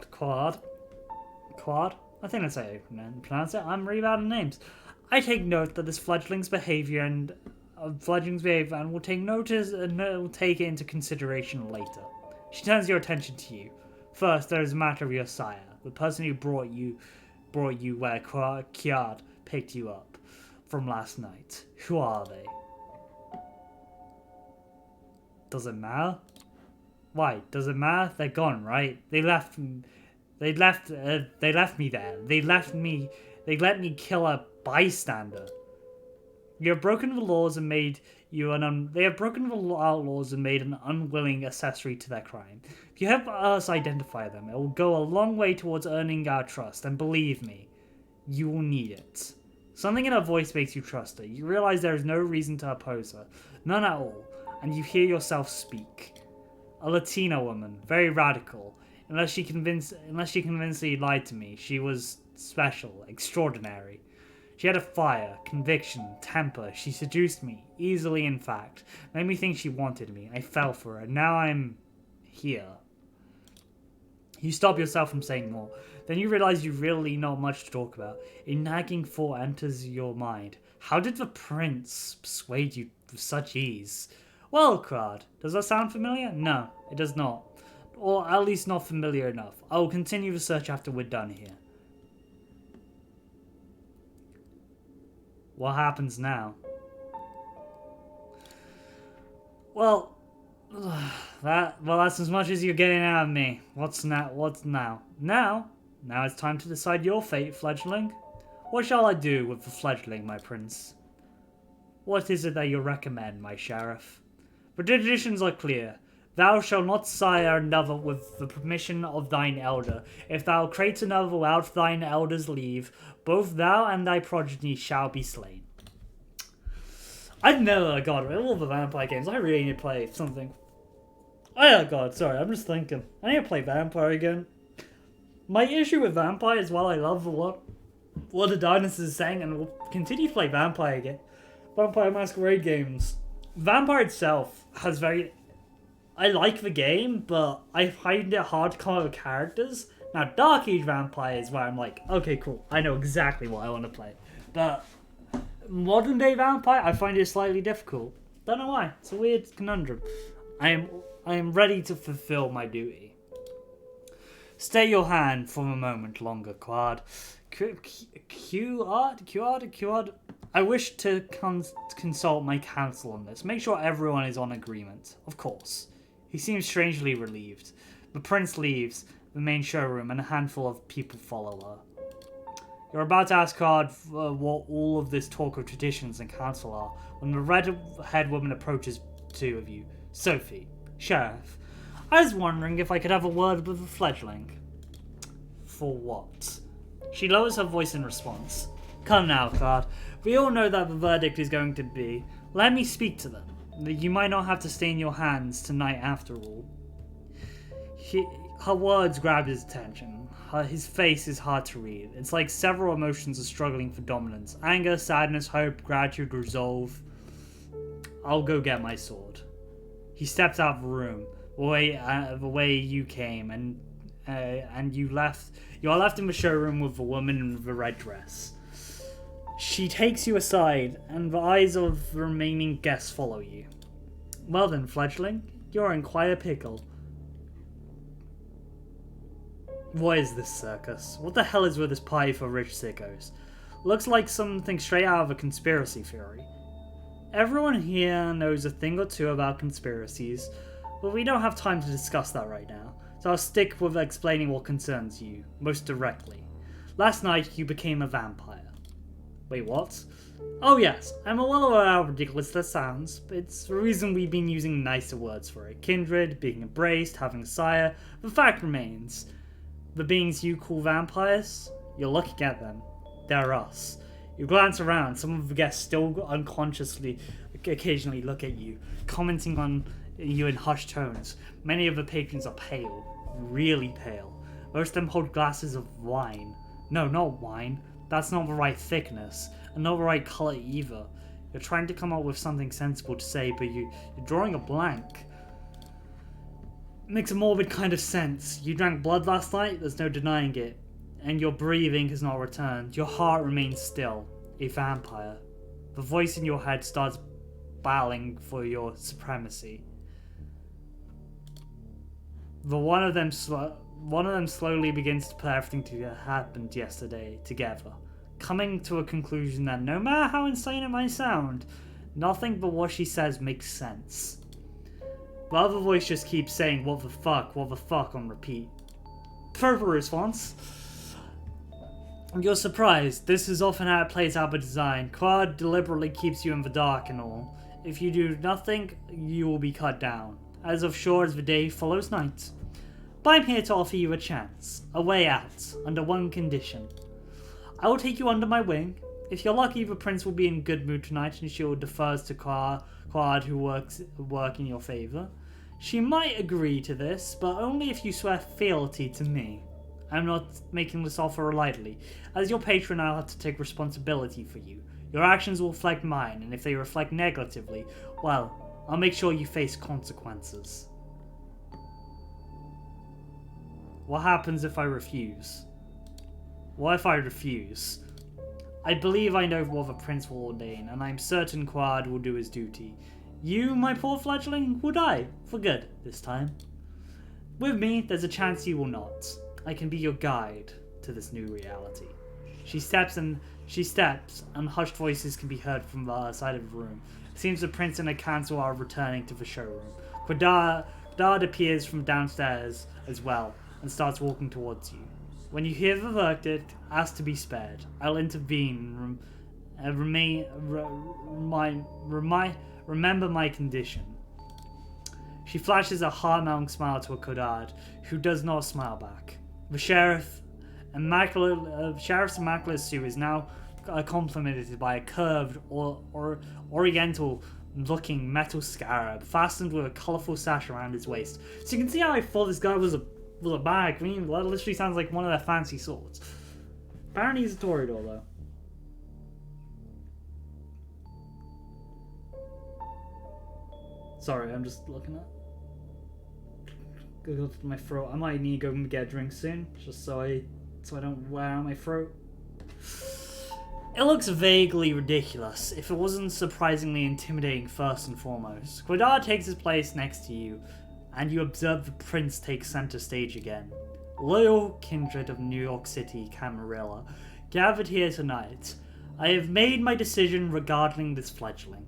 I think that's how you pronounce it. I'm really bad at names. I take note that this fledgling's behavior and will take notice and will take it into consideration later. She turns your attention to you. First, there is the matter of your sire, the person who brought you where Kiad picked you up from last night. Who are they? Does it matter? Why? Does it matter? They're gone, right? They left me there. They let me kill a bystander. You have broken the laws and made they have broken the laws and made an unwilling accessory to their crime. If you help us identify them, it will go a long way towards earning our trust, and believe me, you will need it. Something in her voice makes you trust her. You realize there is no reason to oppose her, none at all, and you hear yourself speak. A Latina woman, very radical. Unless she convincingly lied to me, she was special, extraordinary. She had a fire, conviction, temper. She seduced me, easily in fact. Made me think she wanted me. I fell for her. Now I'm here. You stop yourself from saying more. Then you realize you've really not much to talk about. A nagging thought enters your mind. How did the prince persuade you with such ease? Well, Crad, does that sound familiar? No, it does not. Or at least not familiar enough. I will continue the search after we're done here. What happens now? Well, that's as much as you're getting out of me. What's now? Now it's time to decide your fate, fledgling. What shall I do with the fledgling, my prince? What is it that you recommend, my sheriff? The traditions are clear. Thou shalt not sire another with the permission of thine elder. If thou create another without thine elder's leave, both thou and thy progeny shall be slain. I've never got all the vampire games. I really need to play something. Oh god, sorry, I'm just thinking. I need to play Vampire again. My issue with Vampire is while I love what the Dynasty is saying, and will continue to play Vampire again. Vampire Masquerade games. Vampire itself has I like the game, but I find it hard to come up with characters. Now, Dark Age Vampire is where I'm like, okay, cool, I know exactly what I want to play. But modern day Vampire, I find it slightly difficult. Don't know why. It's a weird conundrum. I am ready to fulfill my duty. Stay your hand for a moment longer, Quad. Quad. I wish to consult my counsel on this. Make sure everyone is on agreement. Of course. He seems strangely relieved. The prince leaves the main showroom and a handful of people follow her. You're about to ask God what all of this talk of traditions and council are when the red-haired woman approaches two of you. Sophie, Sheriff, I was wondering if I could have a word with the fledgling. For what? She lowers her voice in response. Come now, Claude. We all know that the verdict is going to be, let me speak to them. You might not have to stay in your hands tonight after all. Her words grab his attention. His face is hard to read. It's like several emotions are struggling for dominance. Anger, sadness, hope, gratitude, resolve. I'll go get my sword. He steps out of the room, the way you came, and you are left in the showroom with the woman in the red dress. She takes you aside, and the eyes of the remaining guests follow you. Well then, fledgling, you're in quite a pickle. What is this circus? What the hell is with this party for rich sickos? Looks like something straight out of a conspiracy theory. Everyone here knows a thing or two about conspiracies, but we don't have time to discuss that right now, so I'll stick with explaining what concerns you, most directly. Last night, you became a vampire. Wait, what? Oh yes, I'm well aware how ridiculous that sounds, but it's the reason we've been using nicer words for it. Kindred, being embraced, having a sire. The fact remains, the beings you call vampires, you're looking at them. They're us. You glance around, some of the guests still unconsciously occasionally look at you, commenting on you in hushed tones. Many of the patrons are pale, really pale. Most of them hold glasses of wine. No, not wine. That's not the right thickness, and not the right color either. You're trying to come up with something sensible to say, but you're drawing a blank. It makes a morbid kind of sense. You drank blood last night, there's no denying it. And your breathing has not returned. Your heart remains still. A vampire. The voice in your head starts battling for your supremacy. One of them slowly begins to put everything that happened yesterday together, coming to a conclusion that no matter how insane it might sound, nothing but what she says makes sense. The other voice just keeps saying, what the fuck on repeat. Proper response. You're surprised. This is often how it plays out by design. Quad deliberately keeps you in the dark and all. If you do nothing, you will be cut down. As of sure as the day follows night. But I'm here to offer you a chance. A way out. Under one condition. I will take you under my wing. If you're lucky, the prince will be in good mood tonight and she will defer to Quad who work in your favour. She might agree to this, but only if you swear fealty to me. I'm not making this offer lightly. As your patron, I'll have to take responsibility for you. Your actions will reflect mine, and if they reflect negatively, well, I'll make sure you face consequences. What happens if I refuse? What if I refuse? I believe I know what the prince will ordain, and I'm certain Quad will do his duty. You, my poor fledgling, will die, for good, this time. With me, there's a chance you will not. I can be your guide to this new reality. She steps, and hushed voices can be heard from the other side of the room. It seems the prince and the council are returning to the showroom. Quadard appears from downstairs as well, and starts walking towards you. When you hear the verdict, ask to be spared. I'll intervene and remember my condition. She flashes a heart-melting smile to a Coteries, who does not smile back. The sheriff's immaculate suit is now complemented by a curved or oriental-looking metal scarab fastened with a colourful sash around his waist. So you can see how I thought this guy was a bag. I mean, that literally sounds like one of their fancy swords. Apparently he's a Toreador, though. Sorry, I'm just looking at. Go to my throat. I might need to go get a drink soon, just so I don't wear out my throat. It looks vaguely ridiculous, if it wasn't surprisingly intimidating first and foremost. Quadard takes his place next to you, and you observe the prince take center stage again. Loyal kindred of New York City, Camarilla, gathered here tonight. I have made my decision regarding this fledgling.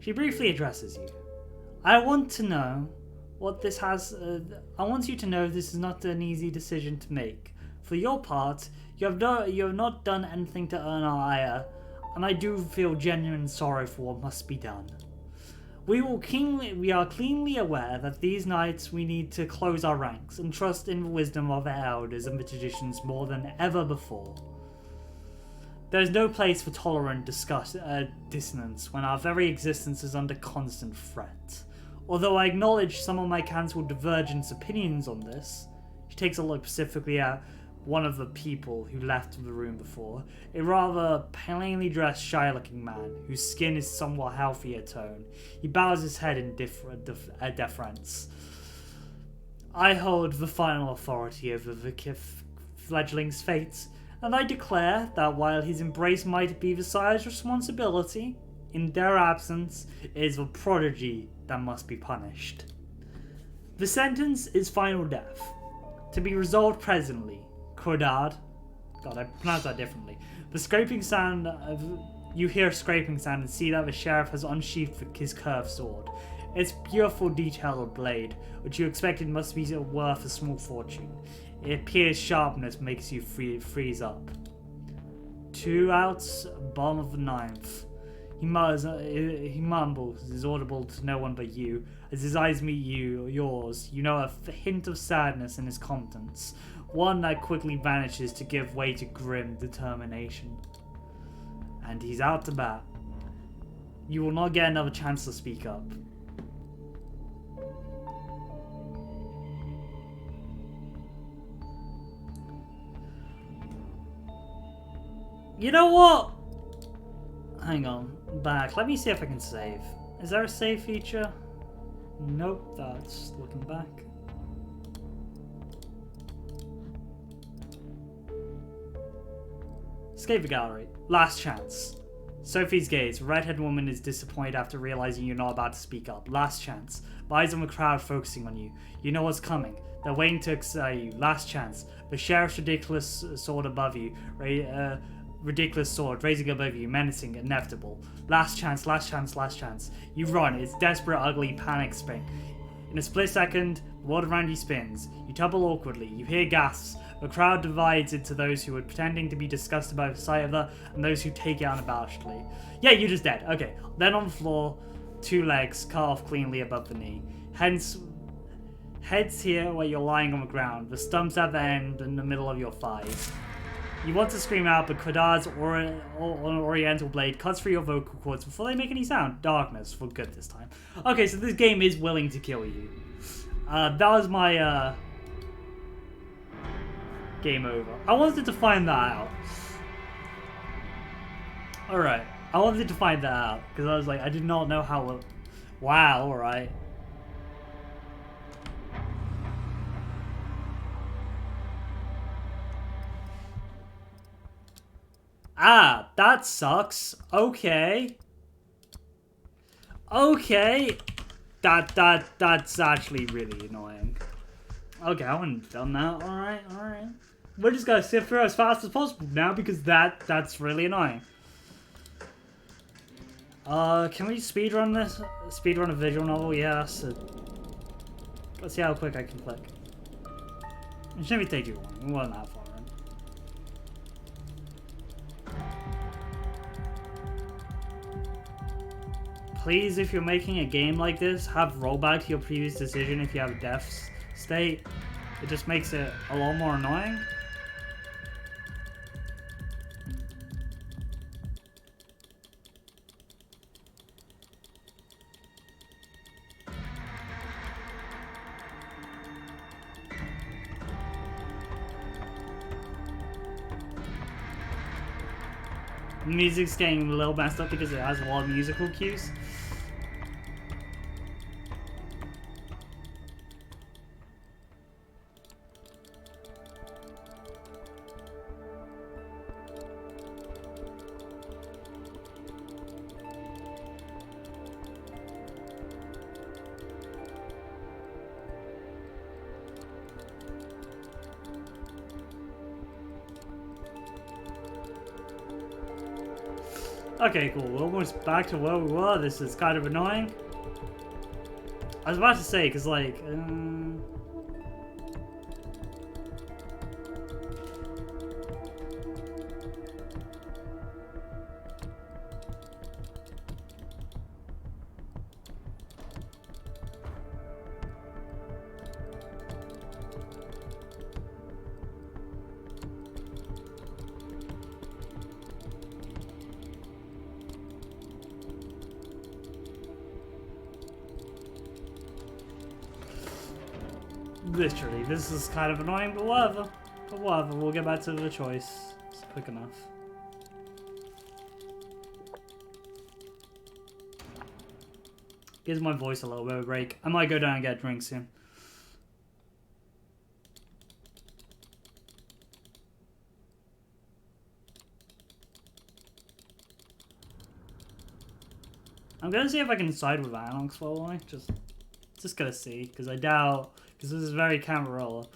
She briefly addresses you. I want you to know this is not an easy decision to make. For your part, You have not done anything to earn our ire, and I do feel genuine sorrow for what must be done. We are keenly aware that these nights we need to close our ranks and trust in the wisdom of our elders and the traditions more than ever before. There is no place for tolerant dissonance when our very existence is under constant threat. Although I acknowledge some of my council divergent opinions on this, she takes a look specifically at one of the people who left the room before, a rather plainly dressed, shy-looking man, whose skin is somewhat healthier tone. He bows his head in deference. I hold the final authority over the fledgling's fate, and I declare that while his embrace might be the sire's responsibility, in their absence, it is the prodigy that must be punished. The sentence is final death, to be resolved presently. Cordard. God, I pronounced that differently. The scraping sound you hear a scraping sound and see that the sheriff has unsheathed his curved sword. Its beautiful detailed blade, which you expected must be worth a small fortune. It appears sharpness makes you freeze up. 2 outs, bottom of the 9th. He mumbles, is audible to no one but you. As his eyes meet yours, you know a hint of sadness in his countenance. One that quickly vanishes to give way to grim determination. And he's out to bat. You will not get another chance to speak up. You know what? Hang on. Back. Let me see if I can save. Is there a save feature? Nope, that's looking back. Escape the gallery. Last chance. Sophie's gaze. Redhead woman is disappointed after realizing you're not about to speak up. Last chance. The eyes of the crowd focusing on you. You know what's coming. They're waiting to excite you. Last chance. The sheriff's ridiculous sword above you. Ridiculous sword raising above you, menacing, inevitable. Last chance, last chance, last chance. You run. It's desperate, ugly, panic spring. In a split second, the world around you spins. You tumble awkwardly. You hear gasps. The crowd divides into those who are pretending to be disgusted by the sight of her and those who take it unabashedly. Yeah, you're just dead. Okay. Then on the floor, 2 legs cut off cleanly above the knee. Heads here where you're lying on the ground. The stumps at the end in the middle of your thighs. You want to scream out, but Kodard's oriental blade cuts through your vocal cords before they make any sound. Darkness, for good this time. Okay, so this game is willing to kill you. That was my, game over. I wanted to find that out. Alright, I wanted to find that out, because I was like, I did not know how... Wow, alright. Ah, that sucks. Okay. Okay. That's actually really annoying. Okay, I wouldn't have done that. Alright. We're just gonna sift through as fast as possible now because that's really annoying. Can we speedrun this? Speedrun a visual novel? Yes. Let's see how quick I can click. It shouldn't take you long. It wasn't that far. Please, if you're making a game like this, have rollback to your previous decision if you have a death state. It just makes it a lot more annoying. The music's getting a little messed up because it has a lot of musical cues. Okay, cool. We're almost back to where we were. This is kind of annoying. I was about to say, because, like... Literally, this is kind of annoying, but whatever. But whatever, we'll get back to the choice. It's quick enough. Gives my voice a little bit of a break. I might go down and get a drink soon. I'm gonna see if I can side with Avalon slowly. Just gonna see, because I doubt, because this is very Camarilla.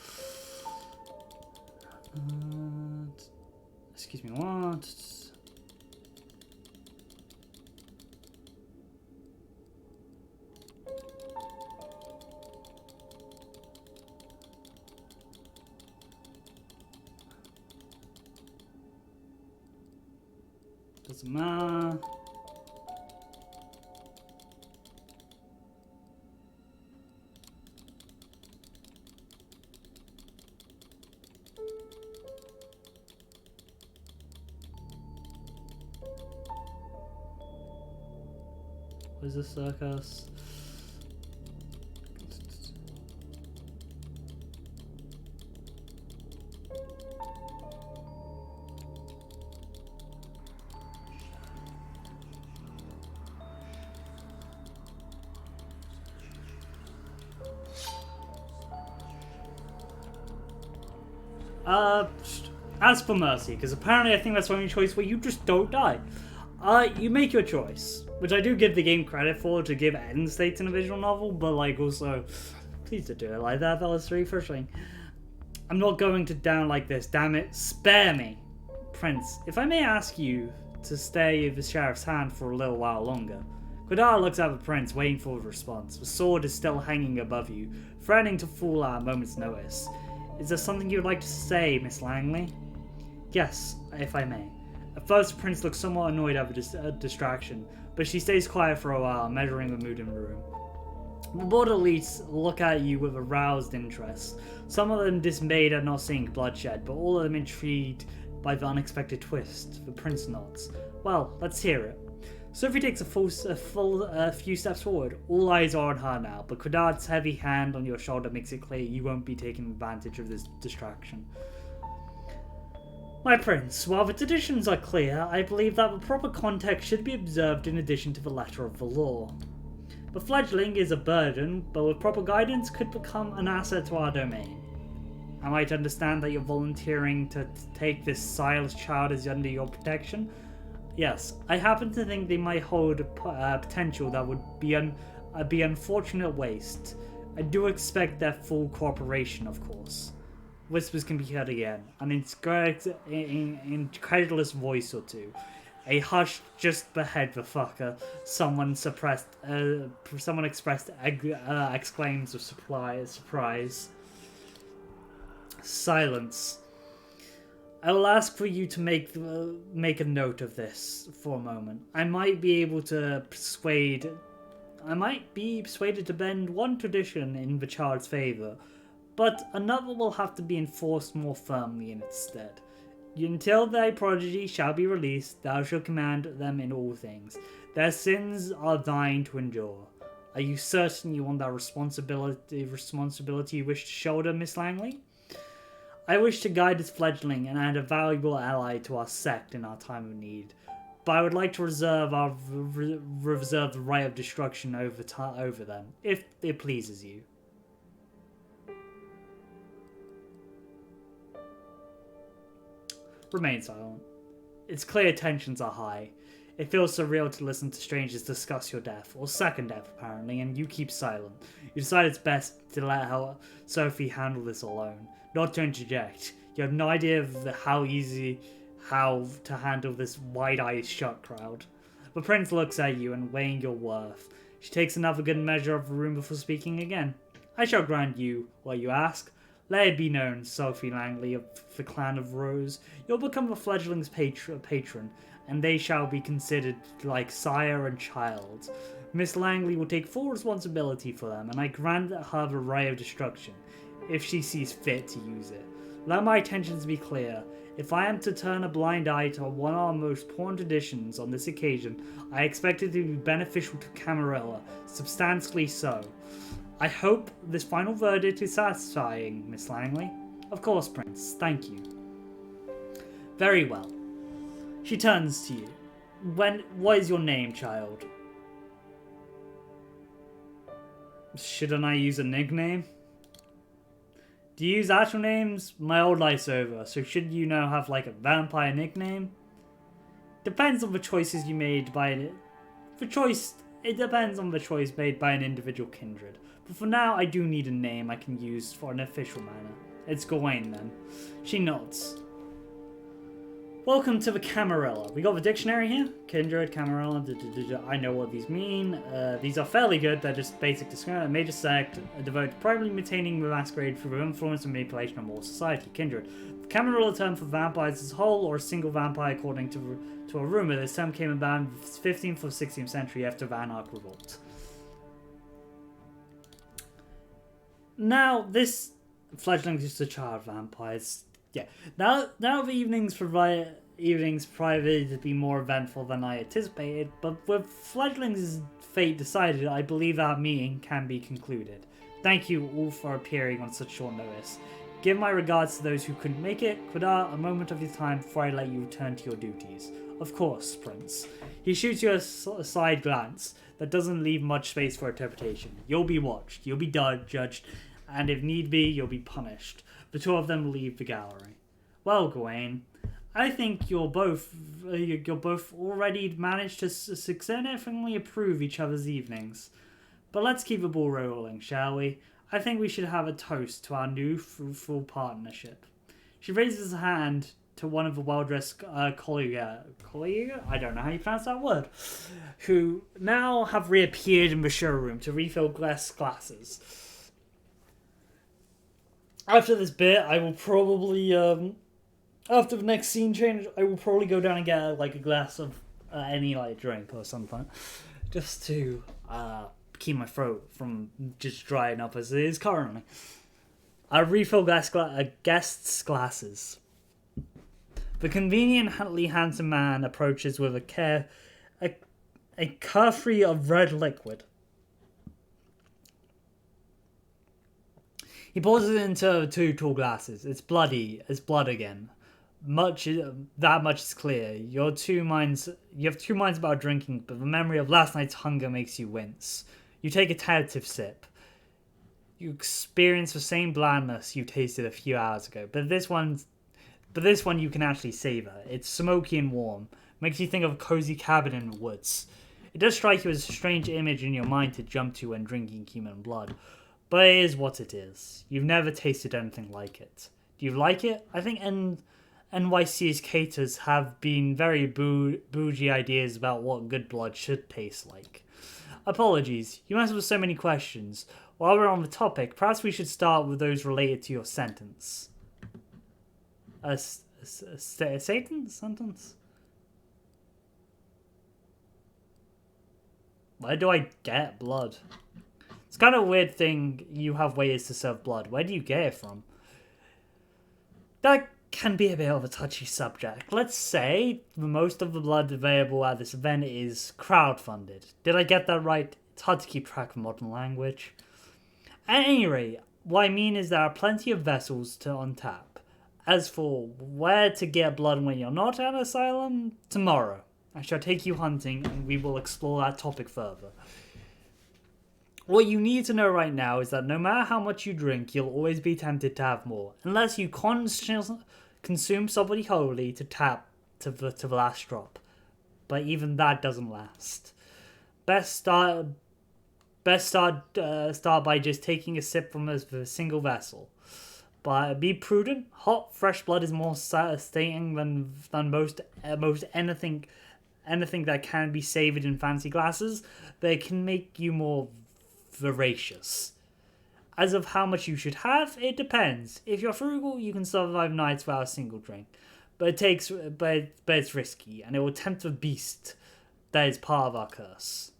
Excuse me, what? Doesn't matter. Where's the circus? As for mercy, because apparently I think that's the only choice where you just don't die. You make your choice, which I do give the game credit for, to give end states in a visual novel, but like also, please don't do it like that, was very frustrating. I'm not going to down like this, damn it, spare me. Prince, if I may ask you to stay with the sheriff's hand for a little while longer. Godard looks at the prince, waiting for a response. The sword is still hanging above you, threatening to fall at a moment's notice. Is there something you would like to say, Miss Langley? Yes, if I may. At first, the prince looks somewhat annoyed at the distraction, but she stays quiet for a while, measuring the mood in the room. The border elites look at you with aroused interest, some of them dismayed at not seeing bloodshed, but all of them intrigued by the unexpected twist. The prince nods. Well, let's hear it. Sophie takes a few steps forward. All eyes are on her now, but Godard's heavy hand on your shoulder makes it clear you won't be taking advantage of this distraction. My prince, while the traditions are clear, I believe that the proper context should be observed in addition to the letter of the law. The fledgling is a burden, but with proper guidance could become an asset to our domain. Am I to understand that you're volunteering to take this silent child as under your protection? Yes, I happen to think they might hold potential that would be unfortunate waste. I do expect their full cooperation, of course. Whispers can be heard again, an incredulous voice or two. A hush just behead the fucker. Someone expressed exclaims of surprise. Silence. I will ask for you to make a note of this for a moment. I might be persuaded to bend one tradition in the child's favor, but another will have to be enforced more firmly in its stead. Until thy prodigy shall be released, thou shalt command them in all things. Their sins are thine to endure. Are you certain you want that responsibility you wish to shoulder, Miss Langley? I wish to guide this fledgling and add a valuable ally to our sect in our time of need, but I would like to reserve the right of destruction over them, if it pleases you. Remain silent. It's clear tensions are high. It feels surreal to listen to strangers discuss your death, or second death apparently, and you keep silent. You decide it's best to let Sophie handle this alone, not to interject. You have no idea of how to handle this wide-eyed shut crowd. The prince looks at you and weighing your worth. She takes another good measure of the room before speaking again. I shall grant you what you ask. Let it be known, Sophie Langley of the Clan of Rose, you'll become the fledgling's patron, and they shall be considered like sire and child. Miss Langley will take full responsibility for them, and I grant her the right of destruction, if she sees fit to use it. Let my intentions be clear. If I am to turn a blind eye to one of our most important traditions on this occasion, I expect it to be beneficial to Camarilla, substantially so. I hope this final verdict is satisfying, Miss Langley. Of course, Prince. Thank you. Very well. She turns to you. What is your name, child? Shouldn't I use a nickname? Do you use actual names? My old life's over, so should you now have like a vampire nickname? Depends on the choices you made by it. It depends on the choice made by an individual kindred. But for now, I do need a name I can use for an official manner. It's Gawain then. She nods. Welcome to the Camarilla. We got the dictionary here. Kindred, Camarilla, I know what these mean. These are fairly good. They're just basic description. A major sect devoted to primarily maintaining the Masquerade through the influence and manipulation of more society. Kindred. The Camarilla term for vampires as a whole, or a single vampire according to a rumor. This term came about in the 15th or 16th century after the Anarch Revolt. Now, this fledglings is to child vampires. Yeah. Now the evenings proved to be more eventful than I anticipated, but with fledglings' fate decided, I believe our meeting can be concluded. Thank you all for appearing on such short notice. Give my regards to those who couldn't make it. Could a moment of your time before I let you return to your duties. Of course, Prince. He shoots you a side glance that doesn't leave much space for interpretation. You'll be watched, you'll be judged, and if need be, you'll be punished. The two of them leave the gallery. Well, Gawain, I think you'll both already managed to significantly improve each other's evenings. But let's keep the ball rolling, shall we? I think we should have a toast to our new fruitful partnership. She raises her hand to one of the well-dressed colleagues, I don't know how you pronounce that word, who now have reappeared in the showroom to refill glasses. After this bit, I will probably, after the next scene change, I will probably go down and get, like, a glass of any, like, drink or something. Just to, keep my throat from just drying up as it is currently. I refill guests' glasses. The conveniently handsome man approaches with a carefree of red liquid. He pours it into two tall glasses. It's bloody. It's blood again. That much is clear. You have two minds about drinking, but the memory of last night's hunger makes you wince. You take a tentative sip. You experience the same blandness you tasted a few hours ago, but this one you can actually savor. It's smoky and warm. Makes you think of a cozy cabin in the woods. It does strike you as a strange image in your mind to jump to when drinking human blood. But it is what it is. You've never tasted anything like it. Do you like it? I think NYC's caterers have been very bougie ideas about what good blood should taste like. Apologies, you answered with so many questions. While we're on the topic, perhaps we should start with those related to your sentence. Sentence? Where do I get blood? It's kind of a weird thing you have ways to serve blood. Where do you get it from? That can be a bit of a touchy subject. Let's say most of the blood available at this event is crowdfunded. Did I get that right? It's hard to keep track of modern language. At any rate, what I mean is there are plenty of vessels to untap. As for where to get blood when you're not at an asylum, tomorrow I shall take you hunting and we will explore that topic further. What you need to know right now is that no matter how much you drink, you'll always be tempted to have more, unless you consume somebody holy to tap to the last drop. But even that doesn't last. Best start by just taking a sip from a single vessel. But be prudent. Hot, fresh blood is more sustaining than most anything that can be savored in fancy glasses. But it can make you more voracious. As of how much you should have, it depends. If you're frugal, you can survive nights without a single drink. But it's risky, and it will tempt the beast that is part of our curse.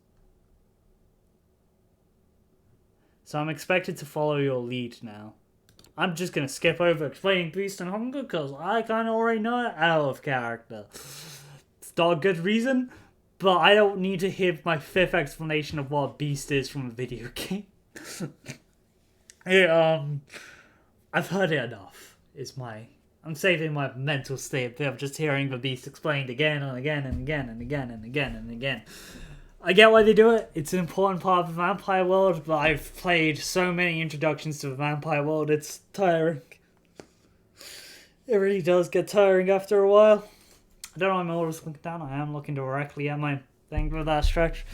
So I'm expected to follow your lead now. I'm just going to skip over explaining beast and hunger because I kind of already know it out of character. It's not a good reason, but I don't need to hear my fifth explanation of what a beast is from a video game. it, I've heard it enough. I'm saving my mental state of just hearing the beast explained again and again and again and again and again and again. I get why they do it. It's an important part of the vampire world, but I've played so many introductions to the vampire world, it's tiring. It really does get tiring after a while. I don't know why my order's looking down. I am looking directly at my thing for that stretch.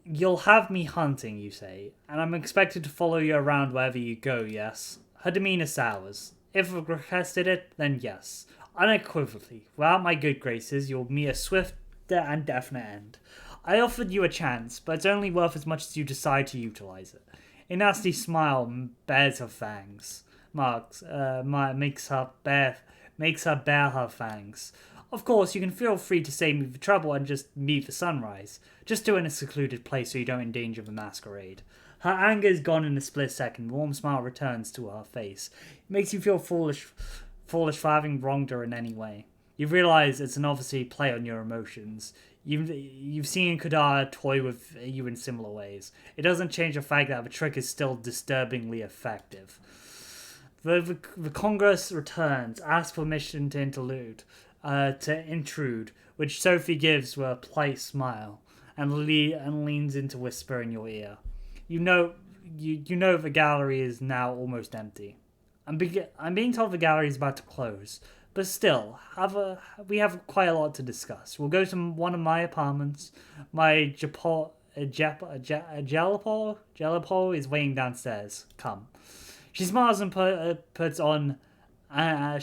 You'll have me hunting, you say, and I'm expected to follow you around wherever you go, yes? Her demeanor sours. If I've requested it, then yes. Unequivocally, without my good graces, you'll meet a swift and definite end. I offered you a chance, but it's only worth as much as you decide to utilize it. A nasty smile bares her fangs. Makes her bare her fangs. Of course, you can feel free to save me the trouble and just meet the sunrise. Just do it in a secluded place so you don't endanger the masquerade. Her anger is gone in a split second. The warm smile returns to her face. It makes you feel foolish for having wronged her in any way. You realise it's an obviously play on your emotions. You've seen Kadar toy with you in similar ways. It doesn't change the fact that the trick is still disturbingly effective. The Congress returns, asks permission to intrude, which Sophie gives with a polite smile, and leans in to whisper in your ear. You know the gallery is now almost empty. I'm being told the gallery is about to close, but still, we have quite a lot to discuss. We'll go to one of my apartments. My Jalapol is waiting downstairs. Come. She smiles and puts on. The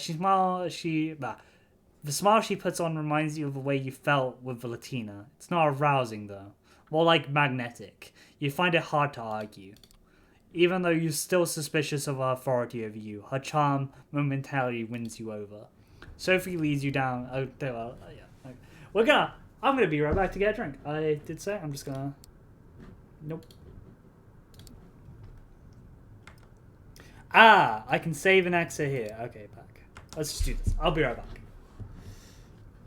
smile she puts on reminds you of the way you felt with the Latina. It's not arousing though, more like magnetic. You find it hard to argue. Even though you're still suspicious of her authority over you, her charm momentarily wins you over. Sophie leads you down. I'm gonna be right back to get a drink. I did say I'm just gonna. Nope. I can save and exit here. Okay, back. Let's just do this. I'll be right back.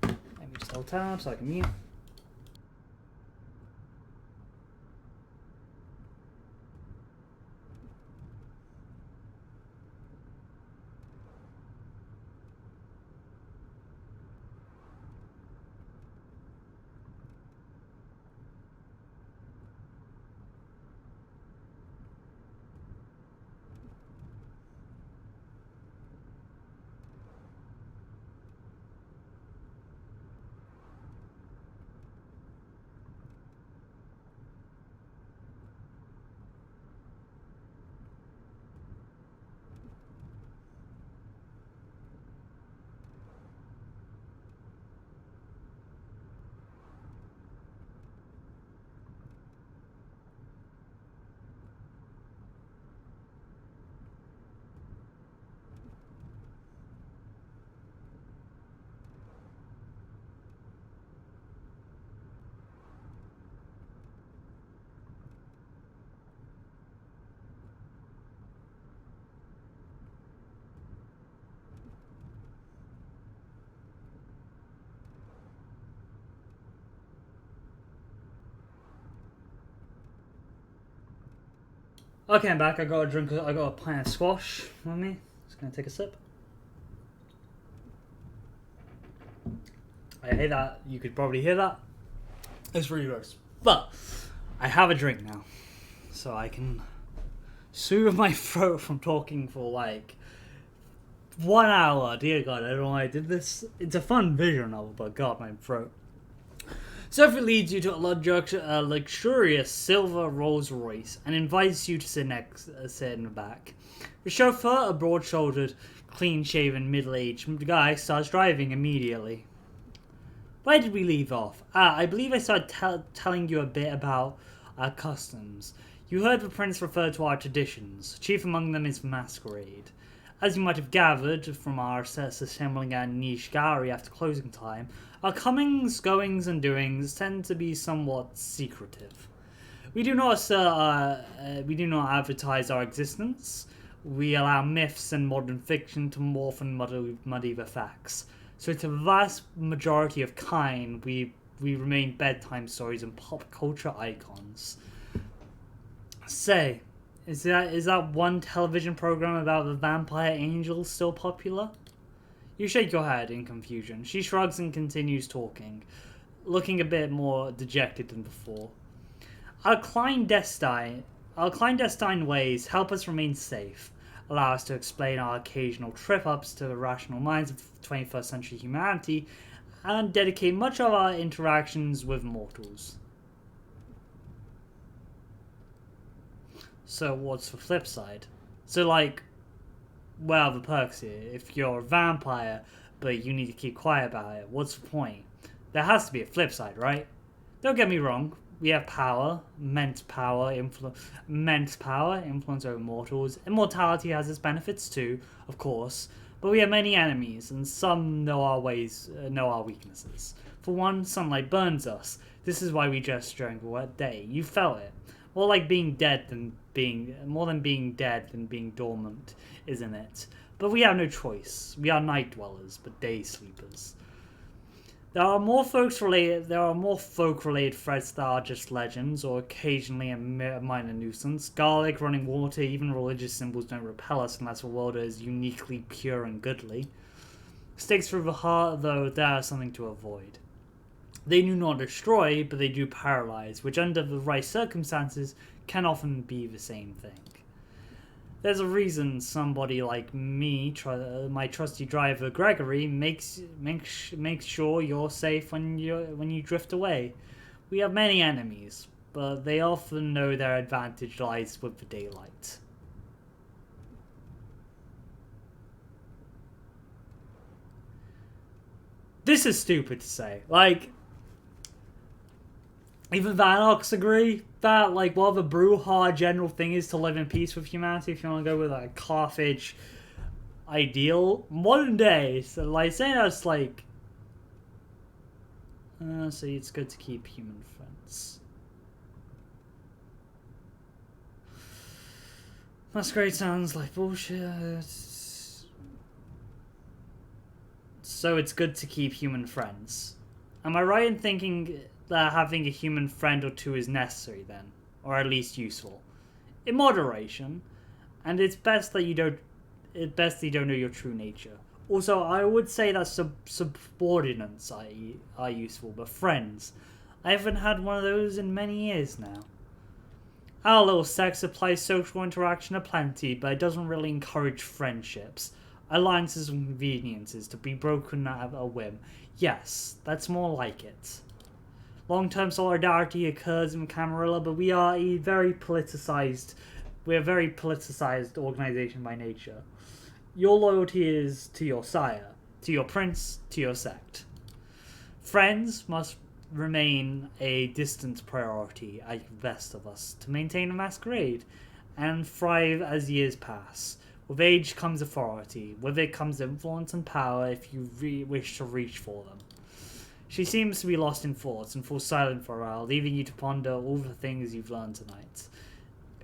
Let me just hold tab so I can mute. Okay, I'm back. I got a pint of squash with me. Just gonna take a sip. I hate that. You could probably hear that. It's really gross. But I have a drink now, so I can soothe my throat from talking for like 1 hour. Dear God, I don't know why I did this. It's a fun visual novel, but God, my throat. Sophie leads you to a luxurious silver Rolls Royce and invites you to sit in the back. The chauffeur, a broad-shouldered, clean-shaven, middle-aged guy, starts driving immediately. Where did we leave off? I believe I started telling you a bit about our customs. You heard the prince refer to our traditions. Chief among them is Masquerade. As you might have gathered from our assembling our niche gallery after closing time, our comings, goings, and doings tend to be somewhat secretive. We do not advertise our existence. We allow myths and modern fiction to morph and muddy the facts. So to the vast majority of kind, we we remain bedtime stories and pop culture icons. Say, is that one television program about the vampire angel still popular? You shake your head in confusion. She shrugs and continues talking, looking a bit more dejected than before. Our clandestine ways help us remain safe, allow us to explain our occasional trip-ups to the rational minds of 21st century humanity, and dedicate much of our interactions with mortals. So what's the flip side? So like, well, the perks here. If you're a vampire, but you need to keep quiet about it, what's the point? There has to be a flip side, right? Don't get me wrong. We have power, immense power, influence over mortals. Immortality has its benefits too, of course. But we have many enemies, and some know our ways, know our weaknesses. For one, sunlight burns us. This is why we dress during the wet day. You felt it. More than being dead than being dormant, isn't it? But we have no choice. We are night dwellers, but day sleepers. There are more folk-related threats that are just legends, or occasionally a minor nuisance. Garlic, running water, even religious symbols don't repel us unless the world is uniquely pure and goodly. Stakes through the heart, though, there are something to avoid. They do not destroy, but they do paralyze, which under the right circumstances can often be the same thing. There's a reason somebody like me, my trusty driver Gregory, makes sure you're safe when you drift away. We have many enemies, but they often know their advantage lies with the daylight. This is stupid to say. Like, even Vanox agree that, like, while the Brujah general thing is to live in peace with humanity, if you want to go with a Carthage ideal, modern day, so, like, saying that's, like, so it's good to keep human friends. Masquerade sounds like bullshit. So it's good to keep human friends. Am I right in thinking that having a human friend or two is necessary then, or at least useful, in moderation, and it's best that you don't know your true nature. Also, I would say that subordinates are useful, but friends, I haven't had one of those in many years now. Our little sex applies social interaction aplenty, but it doesn't really encourage friendships. Alliances and conveniences to be broken at a whim. Yes, that's more like it. Long-term solidarity occurs in Camarilla, but we are a very politicized organization by nature. Your loyalty is to your sire, to your prince, to your sect. Friends must remain a distant priority at the best of us to maintain a masquerade and thrive as years pass. With age comes authority. With it comes influence and power if you wish to reach for them. She seems to be lost in thoughts and falls silent for a while, leaving you to ponder all the things you've learned tonight.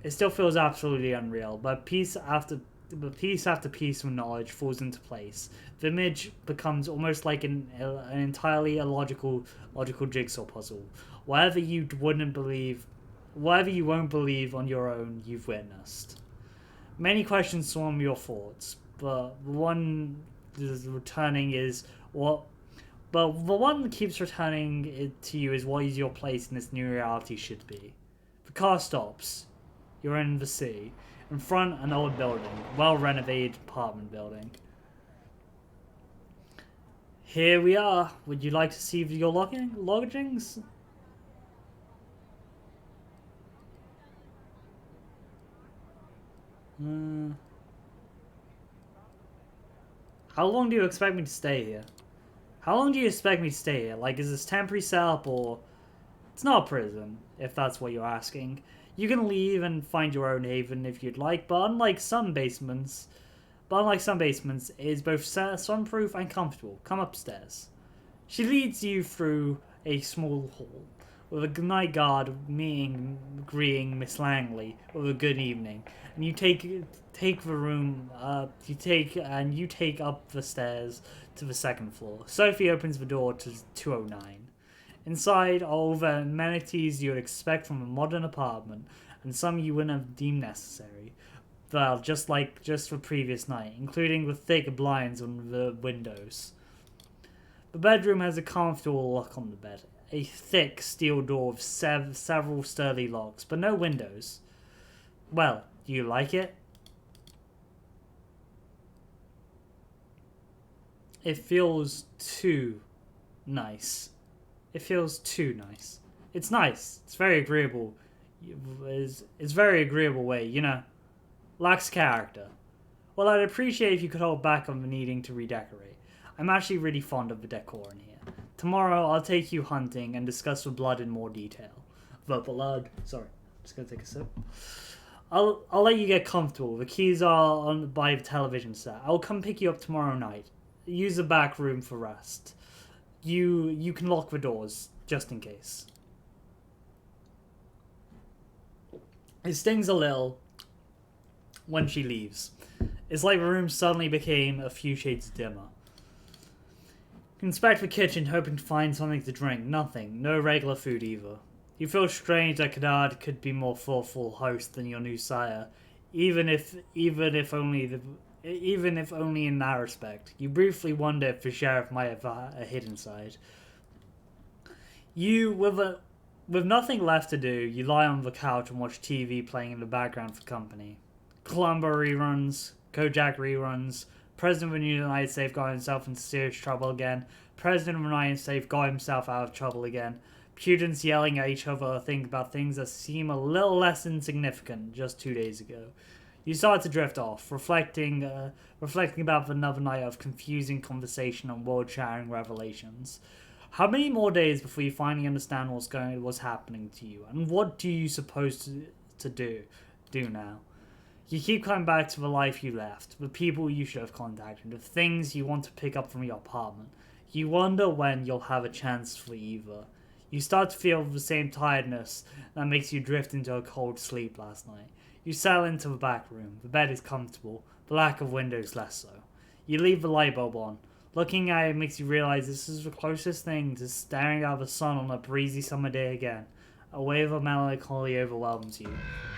It still feels absolutely unreal, but piece after piece of knowledge falls into place. The image becomes almost like an entirely illogical jigsaw puzzle. Whatever you won't believe on your own, you've witnessed. Many questions swarm your thoughts, but the one that keeps returning to you is what is your place in this new reality should be. The car stops. You're in the sea. In front, an old building, well-renovated apartment building. Here we are. Would you like to see your lodgings? How long do you expect me to stay here? Like, is this temporary setup or... It's not a prison, if that's what you're asking. You can leave and find your own haven if you'd like, but unlike some basements, it is both sunproof and comfortable. Come upstairs. She leads you through a small hall, with a night guard greeting Miss Langley with a good evening, and you take the room. You take up the stairs to the second floor. Sophie opens the door to 209. Inside are all the amenities you would expect from a modern apartment, and some you wouldn't have deemed necessary. Well, just the previous night, including the thick blinds on the windows. The bedroom has a comfortable lock on the bed, a thick steel door with several sturdy locks, but no windows. Well, do you like it? It feels too nice. It feels too nice. It's nice. It's very agreeable. It's very agreeable way, you know. Lacks character. Well, I'd appreciate if you could hold back on the needing to redecorate. I'm actually really fond of the decor in here. Tomorrow, I'll take you hunting and discuss the blood in more detail. The blood. Sorry, just gonna take a sip. I'll let you get comfortable. The keys are by the television set. I'll come pick you up tomorrow night. Use the back room for rest. You can lock the doors just in case. It stings a little when she leaves. It's like the room suddenly became a few shades dimmer. You inspect the kitchen, hoping to find something to drink. Nothing. No regular food either. You feel strange that Kindred could be more thoughtful host than your new sire, even if only in that respect. You briefly wonder if the sheriff might have a hidden side. With nothing left to do, you lie on the couch and watch TV playing in the background for company. Columbo reruns, Kojak reruns, President of the United States got himself in serious trouble again, President of the United States got himself out of trouble again, Putins yelling at each other about things that seem a little less insignificant just 2 days ago. You start to drift off, reflecting about another night of confusing conversation and world-shattering revelations. How many more days before you finally understand what's happening to you, and what do you suppose to do now? You keep coming back to the life you left, the people you should have contacted, the things you want to pick up from your apartment. You wonder when you'll have a chance for either. You start to feel the same tiredness that makes you drift into a cold sleep last night. You settle into the back room. The bed is comfortable, the lack of windows less so. You leave the light bulb on. Looking at it makes you realize this is the closest thing to staring out the sun on a breezy summer day again. A wave of melancholy overwhelms you.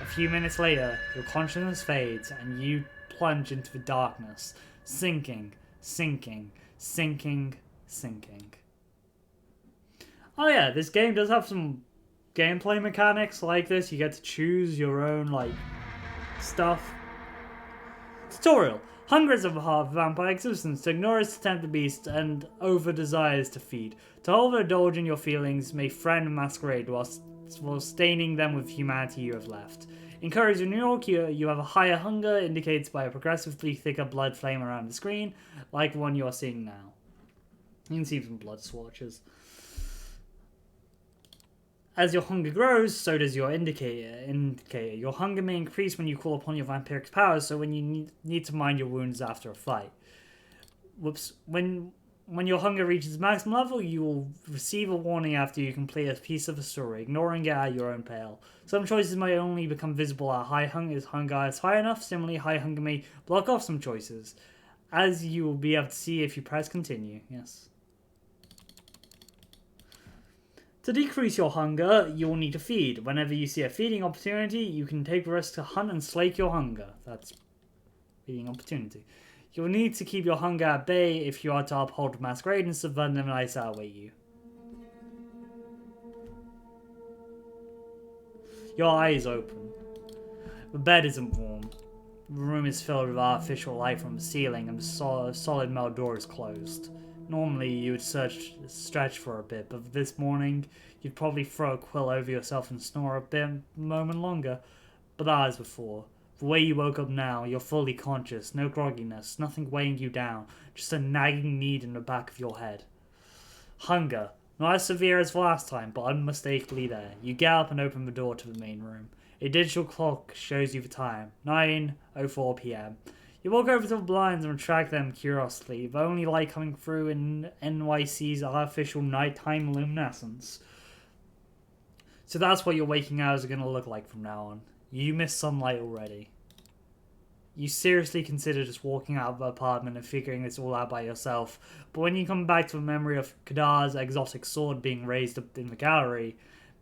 A few minutes later, your consciousness fades and you plunge into the darkness, sinking. Oh yeah, this game does have some gameplay mechanics like this. You get to choose your own, stuff. Tutorial. Hunger is a hard vampire existence. To ignore is to tempt the beast, and over desires to feed. To overindulge in your feelings may friend Masquerade while staining them with humanity you have left. Encourage renewal, you have a higher hunger, indicated by a progressively thicker blood flame around the screen, like the one you are seeing now. You can see some blood swatches. As your hunger grows, so does your indicator. Your hunger may increase when you call upon your vampiric powers, so when you need to mind your wounds after a fight. When your hunger reaches maximum level, you will receive a warning after you complete a piece of a story, ignoring it at your own peril. Some choices might only become visible at high hunger. If hunger is high enough, similarly, high hunger may block off some choices, as you will be able to see if you press continue. Yes. To decrease your hunger, you will need to feed. Whenever you see a feeding opportunity, you can take the risk to hunt and slake your hunger. That's feeding opportunity. You will need to keep your hunger at bay if you are to uphold Masquerade and subvert the nights that await you. Your eyes open. The bed isn't warm. The room is filled with artificial light from the ceiling and the solid metal door is closed. Normally, you would stretch for a bit, but this morning, you'd probably throw a quill over yourself and snore a moment longer. But as before, the way you woke up now, you're fully conscious, no grogginess, nothing weighing you down, just a nagging need in the back of your head. Hunger. Not as severe as the last time, but unmistakably there. You get up and open the door to the main room. A digital clock shows you the time, 9:04 p.m. You walk over to the blinds and retract them curiously, the only light coming through in NYC's artificial nighttime luminescence. So that's what your waking hours are going to look like from now on. You miss sunlight already. You seriously consider just walking out of the apartment and figuring this all out by yourself, but when you come back to the memory of Kadar's exotic sword being raised up in the gallery,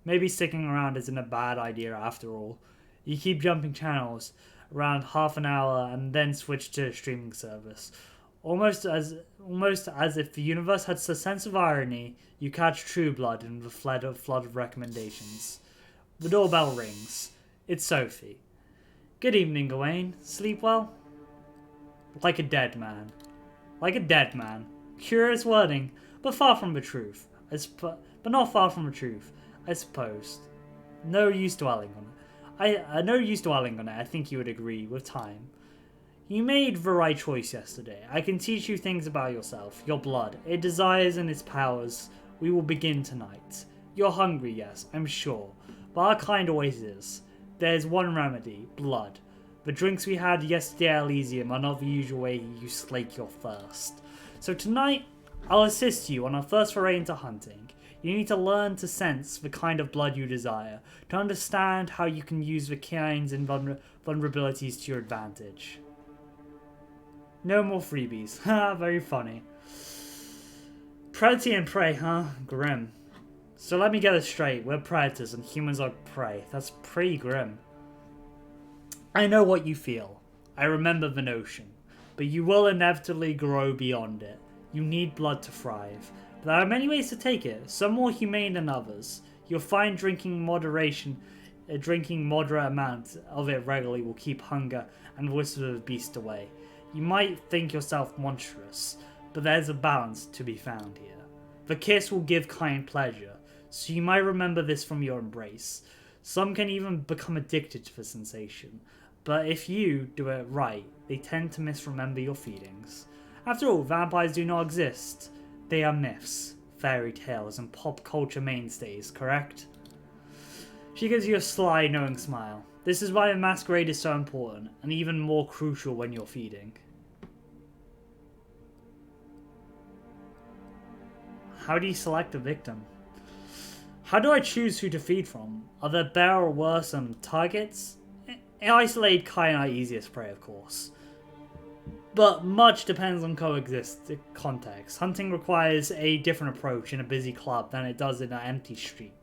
maybe sticking around isn't a bad idea after all. You keep jumping channels around half an hour and then switch to a streaming service. Almost as if the universe had a sense of irony, you catch True Blood in the flood of recommendations. The doorbell rings. It's Sophie. Good evening, Gawain. Sleep well? Like a dead man. Like a dead man. Curious wording, but far from the truth. But not far from the truth, I suppose. No use dwelling on it. No use dwelling on it, I think you would agree, with time. You made the right choice yesterday. I can teach you things about yourself, your blood, its desires and its powers. We will begin tonight. You're hungry, yes, I'm sure, but our kind always is. There's one remedy, blood. The drinks we had yesterday at Elysium are not the usual way you slake your thirst. So tonight, I'll assist you on our first foray into hunting. You need to learn to sense the kind of blood you desire, to understand how you can use the kinds and vulnerabilities to your advantage. No more freebies. Ha, very funny. Predator and prey, huh? Grim. So let me get it straight. We're predators and humans are prey. That's pretty grim. I know what you feel. I remember the notion. But you will inevitably grow beyond it. You need blood to thrive. But there are many ways to take it, some more humane than others. You'll find drinking moderate amount of it regularly will keep hunger and whispers of the beast away. You might think yourself monstrous, but there's a balance to be found here. The kiss will give kind pleasure, so you might remember this from your embrace. Some can even become addicted to the sensation, but if you do it right, they tend to misremember your feelings. After all, vampires do not exist. They are myths, fairy tales, and pop culture mainstays, correct? She gives you a sly, knowing smile. This is why the masquerade is so important, and even more crucial when you're feeding. How do you select a victim? How do I choose who to feed from? Are there better or worse targets? In isolated kind are easiest prey, of course. But much depends on context. Hunting requires a different approach in a busy club than it does in an empty street.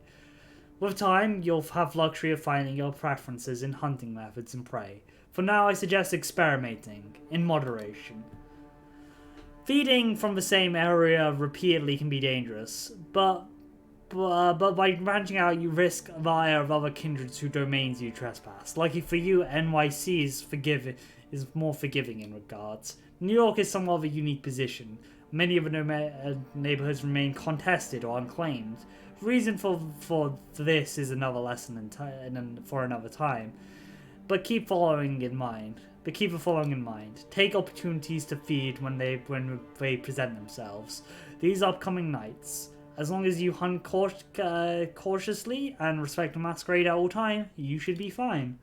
With time, you'll have luxury of finding your preferences in hunting methods and prey. For now, I suggest experimenting, in moderation. Feeding from the same area repeatedly can be dangerous, but by branching out, you risk the ire of other kindreds whose domains you trespass. Lucky for you, NYC is more forgiving in regards. New York is somewhat of a unique position. Many of the neighborhoods remain contested or unclaimed. The reason for this is another lesson for another time. But keep the following in mind. Take opportunities to feed when they present themselves. These upcoming nights, as long as you hunt cautiously and respect the masquerade at all time, you should be fine.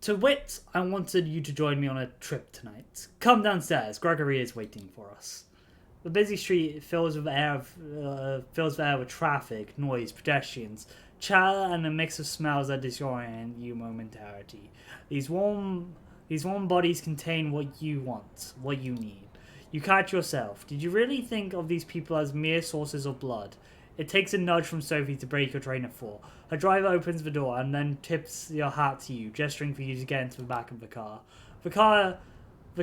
To wit, I wanted you to join me on a trip tonight. Come downstairs. Gregory is waiting for us. The busy street fills the air with traffic, noise, pedestrians, chatter, and a mix of smells that disorient you momentarily. These warm bodies contain what you want, what you need. You catch yourself. Did you really think of these people as mere sources of blood? It takes a nudge from Sophie to break your train of thought. Her driver opens the door and then tips your hat to you, gesturing for you to get into the back of the car. The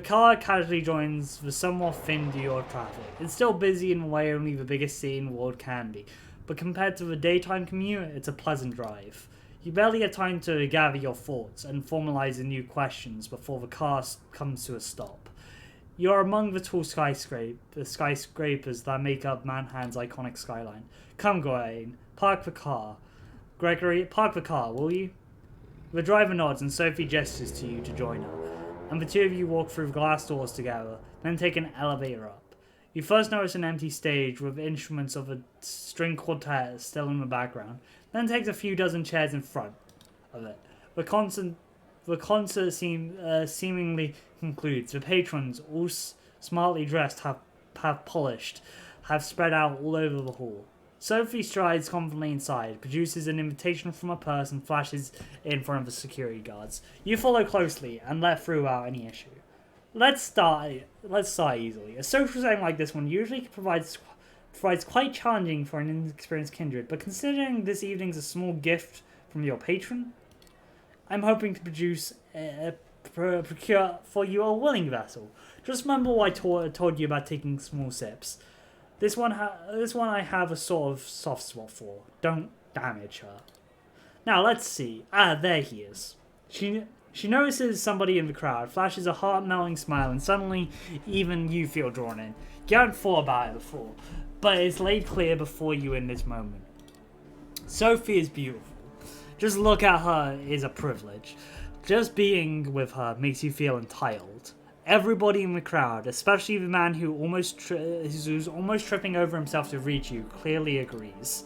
car casually joins the somewhat thin New York traffic. It's still busy in a way only the biggest city in the world can be, but compared to the daytime commute, it's a pleasant drive. You barely have time to gather your thoughts and formalize the new questions before the car comes to a stop. You are among the tall skyscrapers that make up Manhattan's iconic skyline. Come, Gawain, park the car. Gregory, park the car, will you? The driver nods and Sophie gestures to you to join her, and the two of you walk through glass doors together, then take an elevator up. You first notice an empty stage with instruments of a string quartet still in the background, then takes a few dozen chairs in front of it. The concert seemingly concludes. The patrons, all smartly dressed, have polished, have spread out all over the hall. Sophie strides confidently inside, produces an invitation from her purse and flashes in front of the security guards. You follow closely and let through without any issue. Let's start easily. A social setting like this one usually provides quite challenging for an inexperienced kindred, but considering this evening's a small gift from your patron, I'm hoping to procure for you a willing vessel. Just remember what I told you about taking small sips. This one I have a sort of soft spot for. Don't damage her. Now let's see. There he is. She notices somebody in the crowd, flashes a heart-melting smile, and suddenly even you feel drawn in. You haven't thought about it before, but it's laid clear before you in this moment. Sophie is beautiful. Just look at her is a privilege. Just being with her makes you feel entitled. Everybody in the crowd, especially the man who's almost tripping over himself to reach you, clearly agrees.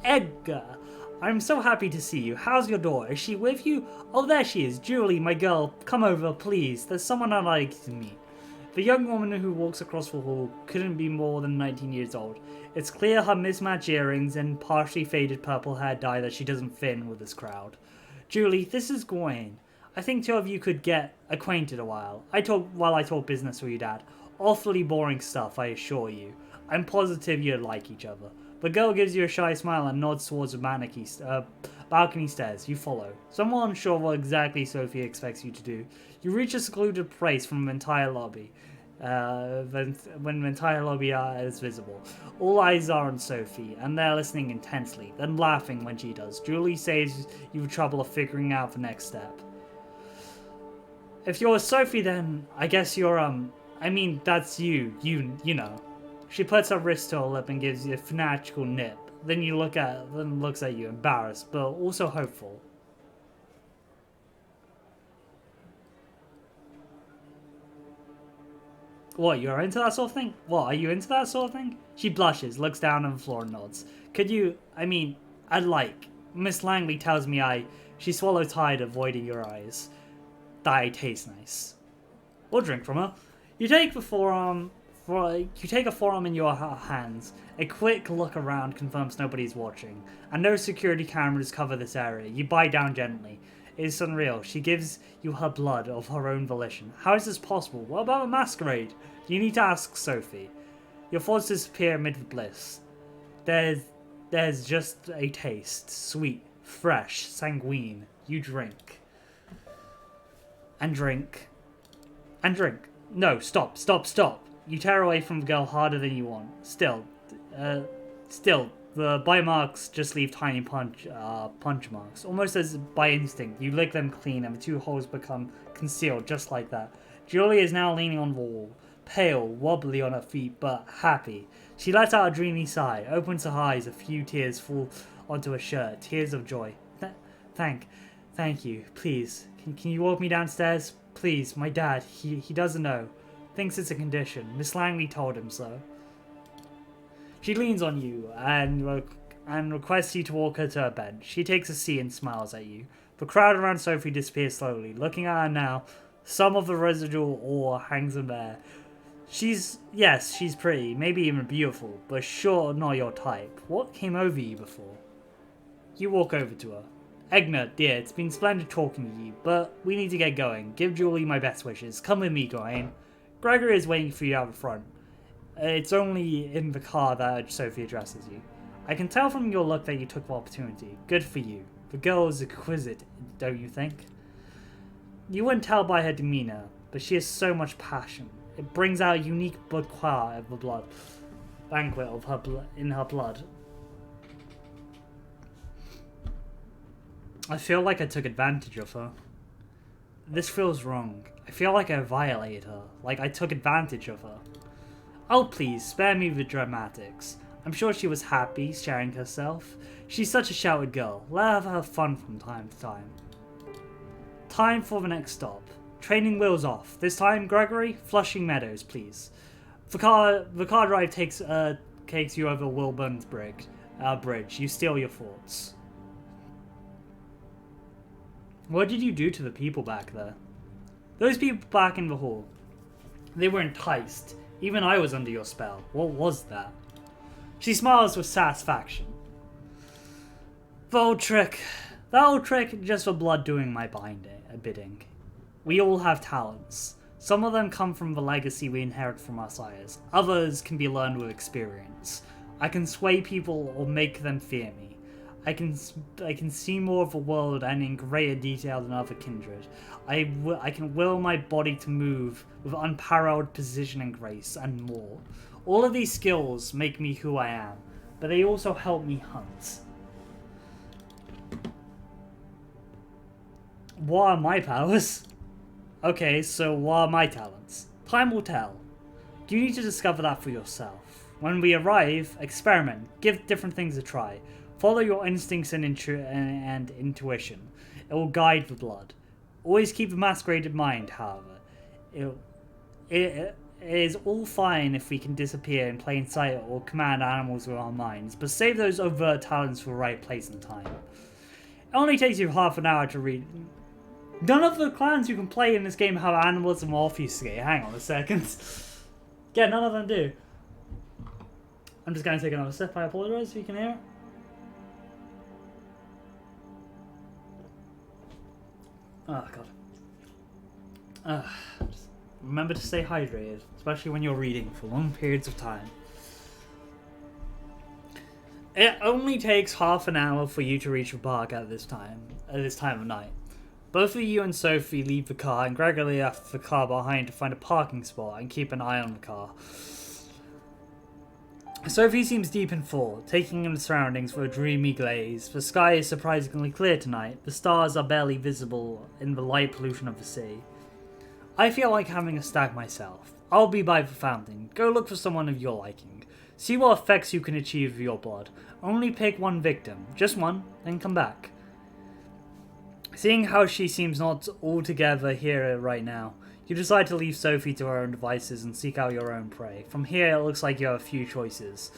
Edgar, I'm so happy to see you. How's your daughter? Is she with you? Oh, there she is. Julie, my girl, come over, please. There's someone I'd like to meet. The young woman who walks across the hall couldn't be more than 19 years old. It's clear her mismatched earrings and partially faded purple hair dye that she doesn't fit in with this crowd. Julie, this is Gawain. I think two of you could get acquainted while I talk business with your dad. Awfully boring stuff, I assure you. I'm positive you'd like each other. The girl gives you a shy smile and nods towards the balcony stairs. You follow. Somewhat unsure what exactly Sophie expects you to do. You reach a secluded place from the entire lobby. When the entire lobby is visible. All eyes are on Sophie, and they're listening intensely, then laughing when she does. Julie saves you the trouble of figuring out the next step. If you're Sophie, then I guess you're, that's you. You know. She puts her wrist to her lip and gives you a fanatical nip. Then looks at you, embarrassed, but also hopeful. What, you're into that sort of thing? What, are you into that sort of thing? She blushes, looks down on the floor and nods. I'd like. Miss Langley tells me she swallows hard, avoiding your eyes. That I taste nice. We'll drink from her. You take a forearm in your hands. A quick look around confirms nobody's watching, and no security cameras cover this area. You bite down gently. It is unreal. She gives you her blood of her own volition. How is this possible? What about a masquerade? You need to ask Sophie. Your thoughts disappear amid the bliss. There's just a taste. Sweet, fresh, sanguine. You drink. And drink. And drink. No, stop. You tear away from the girl harder than you want. Still, the bite marks just leave tiny punch marks. Almost as by instinct, you lick them clean and the two holes become concealed just like that. Julie is now leaning on the wall, pale, wobbly on her feet, but happy. She lets out a dreamy sigh, opens her eyes, a few tears fall onto her shirt, tears of joy. Thank you, please. Can you walk me downstairs? Please, my dad, he doesn't know. Thinks it's a condition. Miss Langley told him so. She leans on you and requests you to walk her to her bed. She takes a seat and smiles at you. The crowd around Sophie disappears slowly. Looking at her now, some of the residual awe hangs in there. She's pretty, maybe even beautiful, but sure not your type. What came over you before? You walk over to her. Egna, dear, it's been splendid talking to you, but we need to get going. Give Julie my best wishes. Come with me, Gawain. Gregory is waiting for you out the front. It's only in the car that Sophie addresses you. I can tell from your look that you took the opportunity. Good for you. The girl is exquisite, don't you think? You wouldn't tell by her demeanor, but she has so much passion. It brings out a unique boudoir of the blood, banquet of her in her blood. I feel like I took advantage of her. This feels wrong. I feel like I violated her, like I took advantage of her. Oh please, spare me the dramatics. I'm sure she was happy, sharing herself. She's such a shouted girl. Let her have fun from time to time. Time for the next stop. Training wheels off. This time, Gregory, Flushing Meadows, please. The car drive takes you over Wilburn's bridge. You steal your thoughts. What did you do to the people back there? Those people back in the hall. They were enticed. Even I was under your spell. What was that? She smiles with satisfaction. The old trick. That old trick, just for blood doing my bidding. We all have talents. Some of them come from the legacy we inherit from our sires. Others can be learned with experience. I can sway people or make them fear me. I can see more of the world and in greater detail than other kindred. I can will my body to move with unparalleled precision and grace, and more. All of these skills make me who I am, but they also help me hunt. What are my powers? Okay, so what are my talents? Time will tell. You need to discover that for yourself. When we arrive, experiment. Give different things a try. Follow your instincts and intuition. It will guide the blood. Always keep the masquerade in mind, however. It is all fine if we can disappear in plain sight or command animals with our minds, but save those overt talents for the right place and time. It only takes you half an hour to read. None of the clans you can play in this game have animals and obfuscate. Hang on a second. Yeah, none of them do. I'm just going to take another sip. I apologize if you can hear it. Oh, God. Just remember to stay hydrated, especially when you're reading for long periods of time. It only takes half an hour for you to reach the park at this time of night. Both of you and Sophie leave the car and Gregory left the car behind to find a parking spot and keep an eye on the car. Sophie seems deep in thought, taking in the surroundings with a dreamy glaze. The sky is surprisingly clear tonight. The stars are barely visible in the light pollution of the sea. I feel like having a stag myself. I'll be by the fountain. Go look for someone of your liking. See what effects you can achieve with your blood. Only pick one victim. Just one, then come back. Seeing how she seems not altogether here right now, you decide to leave Sophie to her own devices and seek out your own prey. From here, it looks like you have a few choices.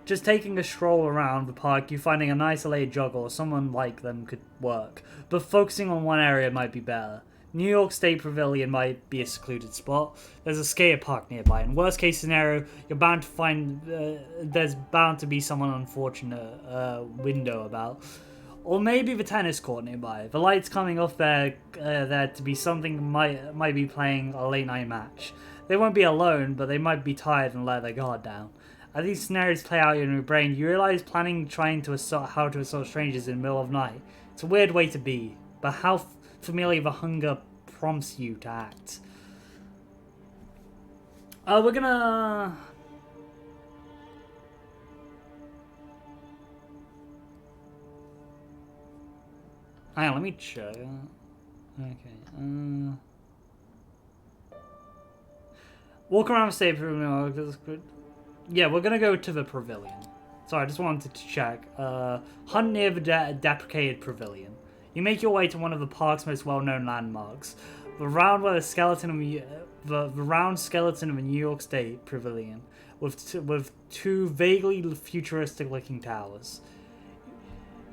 Just taking a stroll around the park, you finding an isolated jogger or someone like them could work, but focusing on one area might be better. New York State Pavilion might be a secluded spot. There's a skate park nearby. In worst case scenario, you're bound to find there's bound to be someone unfortunate window about. Or maybe the tennis court nearby. The lights coming off there to be something might be playing a late night match. They won't be alone, but they might be tired and let their guard down. As these scenarios play out in your brain, you realize trying to assault strangers in the middle of night. It's a weird way to be, but how familiar the hunger prompts you to act. We're gonna. Hang on, let me check. Okay. Walk around the state pavilion. Yeah, we're gonna go to the pavilion. Sorry, I just wanted to check. Hunt near the deprecated pavilion. You make your way to one of the park's most well-known landmarks, the round skeleton of a New York State Pavilion, with two vaguely futuristic-looking towers.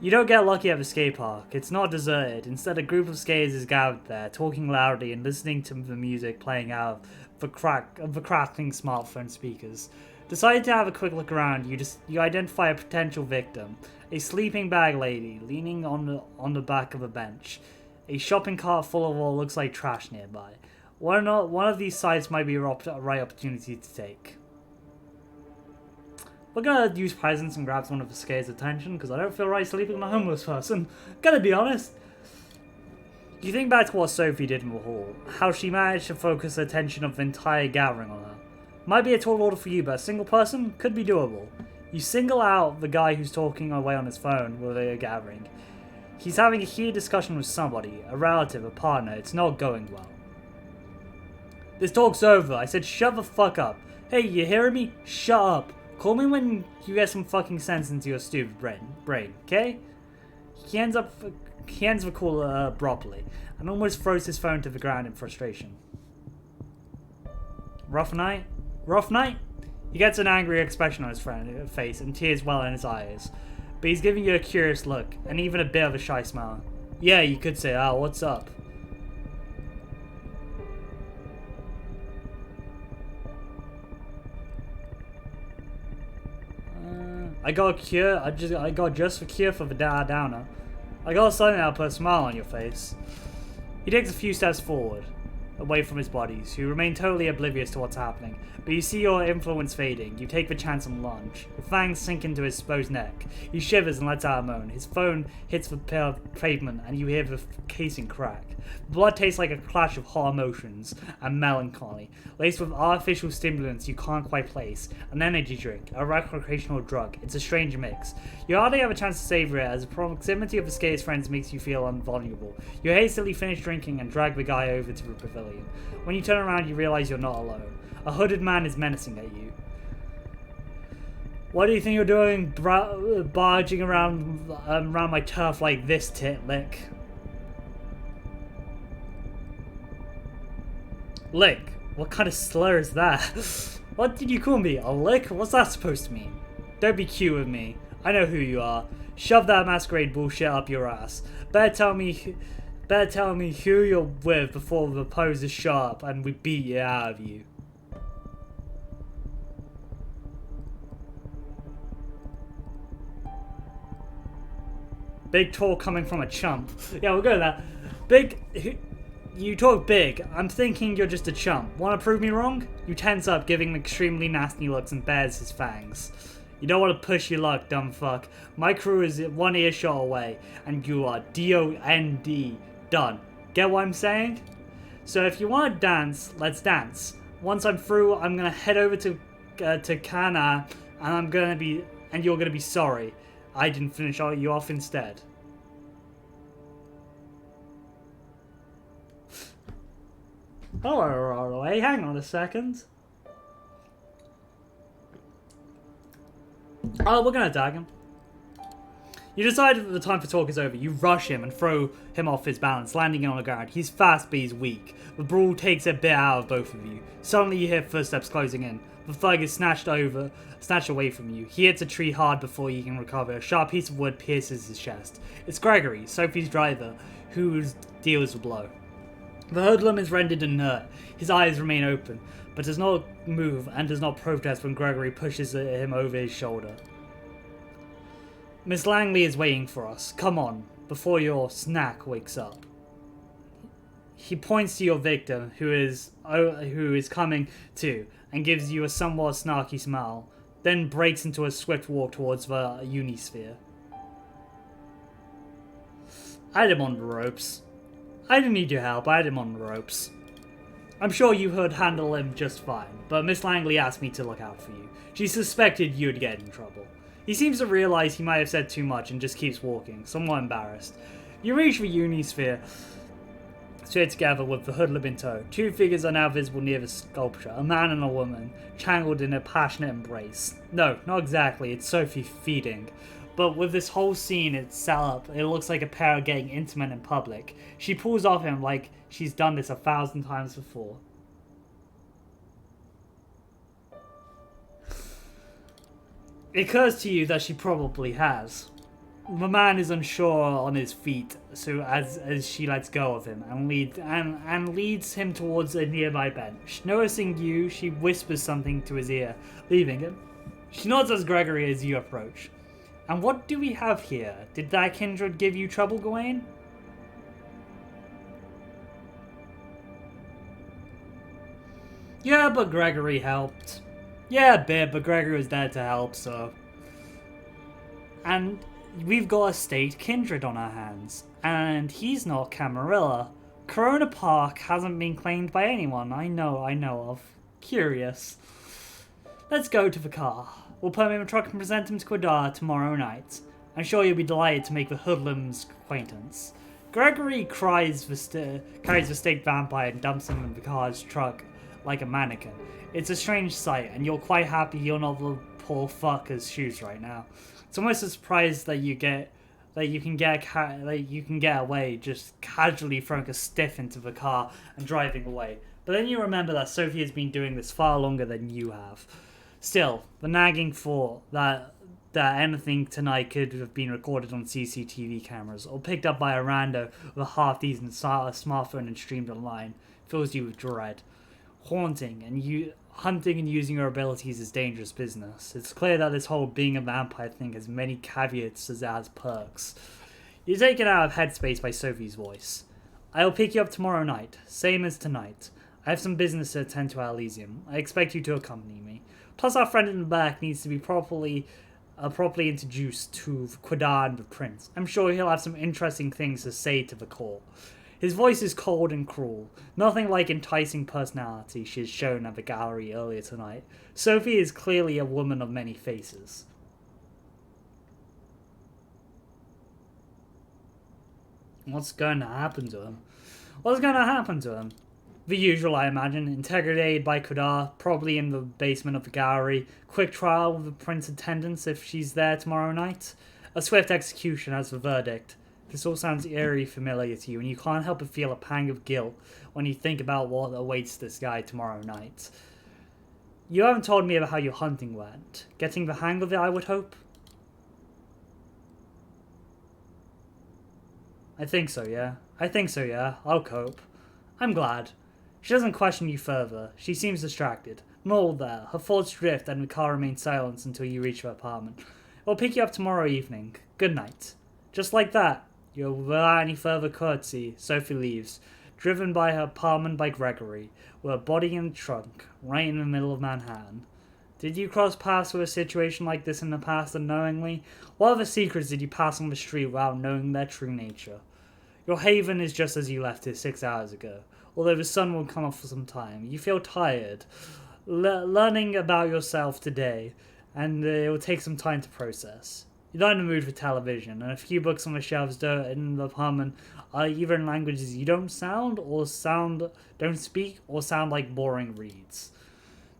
You don't get lucky at the skate park. It's not deserted. Instead, a group of skaters is gathered there, talking loudly and listening to the music playing out of the crackling smartphone speakers. Deciding to have a quick look around, you identify a potential victim. A sleeping bag lady leaning on the back of a bench. A shopping cart full of what looks like trash nearby. One of these sites might be a right opportunity to take. We're gonna use presents and grab one of the skaters' attention because I don't feel right sleeping on a homeless person. Gotta be honest. You think back to what Sophie did in the hall, how she managed to focus the attention of the entire gathering on her. Might be a tall order for you, but a single person could be doable. You single out the guy who's talking away on his phone with a gathering. He's having a heated discussion with somebody, a relative, a partner. It's not going well. This talk's over. I said shut the fuck up. Hey, you hearing me? Shut up. Call me when you get some fucking sense into your stupid brain, okay? He ends the call abruptly and almost throws his phone to the ground in frustration. Rough night? Rough night? He gets an angry expression on his face and tears well in his eyes. But he's giving you a curious look and even a bit of a shy smile. Yeah, you could say, oh, what's up? I got a cure. I got just a cure for the downer. I got something that'll put a smile on your face. He takes a few steps forward, away from his buddies, who remain totally oblivious to what's happening. But you see your influence fading. You take the chance and lunge. The fangs sink into his exposed neck. He shivers and lets out a moan. His phone hits the pavement and you hear the casing crack. The blood tastes like a clash of hot emotions and melancholy, laced with artificial stimulants you can't quite place. An energy drink, a recreational drug. It's a strange mix. You hardly have a chance to savor it as the proximity of the scarce friends makes you feel invulnerable. You hastily finish drinking and drag the guy over to the pavilion. When you turn around, you realize you're not alone. A hooded man is menacing at you. What do you think you're doing, barging around my turf like this, tit lick? Lick? What kind of slur is that? What did you call me? A lick? What's that supposed to mean? Don't be cute with me. I know who you are. Shove that masquerade bullshit up your ass. Better tell me who you're with before the pose is sharp and we beat it out of you. Big talk coming from a chump. Yeah, we'll go to that. You talk big. I'm thinking you're just a chump. Want to prove me wrong? You tense up, giving extremely nasty looks and bares his fangs. You don't want to push your luck, dumb fuck. My crew is one earshot away, and you are D-O-N-D. Done. Get what I'm saying? So if you want to dance, let's dance. Once I'm through, I'm gonna head over to Kana, and you're gonna be sorry I didn't finish you off instead. Oh, hey, hang on a second. Oh, we're gonna tag him. You decide that the time for talk is over. You rush him and throw him off his balance, landing on the ground. He's fast, but he's weak. The brawl takes a bit out of both of you. Suddenly you hear footsteps closing in. The thug is snatched away from you. He hits a tree hard before you can recover. A sharp piece of wood pierces his chest. It's Gregory, Sophie's driver, who deals the blow. The hoodlum is rendered inert. His eyes remain open, but does not move and does not protest when Gregory pushes him over his shoulder. Miss Langley is waiting for us. Come on, before your snack wakes up. He points to your victim, who is coming to, and gives you a somewhat snarky smile, then breaks into a swift walk towards the Unisphere. I had him on the ropes. I didn't need your help, I had him on the ropes. I'm sure you could handle him just fine, but Miss Langley asked me to look out for you. She suspected you'd get in trouble. He seems to realize he might have said too much and just keeps walking, somewhat embarrassed. You reach the Unisphere together with the hoodlum in tow. Two figures are now visible near the sculpture, a man and a woman, tangled in a passionate embrace. No, not exactly, it's Sophie feeding. But with this whole scene it's set up, it looks like a pair are getting intimate in public. She pulls off him like she's done this 1,000 times before. It occurs to you that she probably has. The man is unsure on his feet, so as she lets go of him and leads him towards a nearby bench. Noticing you, she whispers something to his ear, leaving him. She nods as Gregory as you approach. And what do we have here? Did that kindred give you trouble, Gawain? Yeah, but Gregory helped. Yeah, a bit, but Gregory was there to help, so... And we've got a state kindred on our hands. And he's not Camarilla. Corona Park hasn't been claimed by anyone I know of. Curious. Let's go to the car. We'll put him in a truck and present him to Quadar tomorrow night. I'm sure you'll be delighted to make the hoodlum's acquaintance. Gregory carries the state vampire and dumps him in the car's truck like a mannequin. It's a strange sight, and you're quite happy you're not the poor fucker's shoes right now. It's almost a surprise that you can get away just casually throwing a stiff into the car and driving away. But then you remember that Sophie has been doing this far longer than you have. Still, the nagging thought that anything tonight could have been recorded on CCTV cameras or picked up by a rando with a half-decent smartphone and streamed online fills you with dread. Haunting hunting and using your abilities is dangerous business. It's clear that this whole being a vampire thing has many caveats as it has perks. You're taken out of headspace by Sophie's voice. I'll pick you up tomorrow night, same as tonight. I have some business to attend to at Elysium. I expect you to accompany me. Plus our friend in the back needs to be properly introduced to Quidar and the Prince. I'm sure he'll have some interesting things to say to the court. His voice is cold and cruel, nothing like enticing personality she has shown at the gallery earlier tonight. Sophie is clearly a woman of many faces. What's going to happen to him? What's going to happen to him? The usual, I imagine. Interrogated by Quidar, probably in the basement of the gallery. Quick trial with the Prince's attendants if she's there tomorrow night. A swift execution as the verdict. This all sounds eerie familiar to you, and you can't help but feel a pang of guilt when you think about what awaits this guy tomorrow night. You haven't told me about how your hunting went. Getting the hang of it, I would hope? I think so, yeah. I'll cope. I'm glad. She doesn't question you further. She seems distracted. Nor there. Her thoughts drift and the car remains silent until you reach her apartment. I'll pick you up tomorrow evening. Good night. Just like that, without any further courtesy, Sophie leaves, driven by her apartment by Gregory, with her body in the trunk, right in the middle of Manhattan. Did you cross paths with a situation like this in the past unknowingly? What other secrets did you pass on the street without knowing their true nature? Your haven is just as you left it 6 hours ago. Although the sun will come up for some time. You feel tired. Learning about yourself today, and it will take some time to process. You're not in the mood for television, and a few books on the shelves in the apartment are either in languages you don't speak, or sound like boring reads.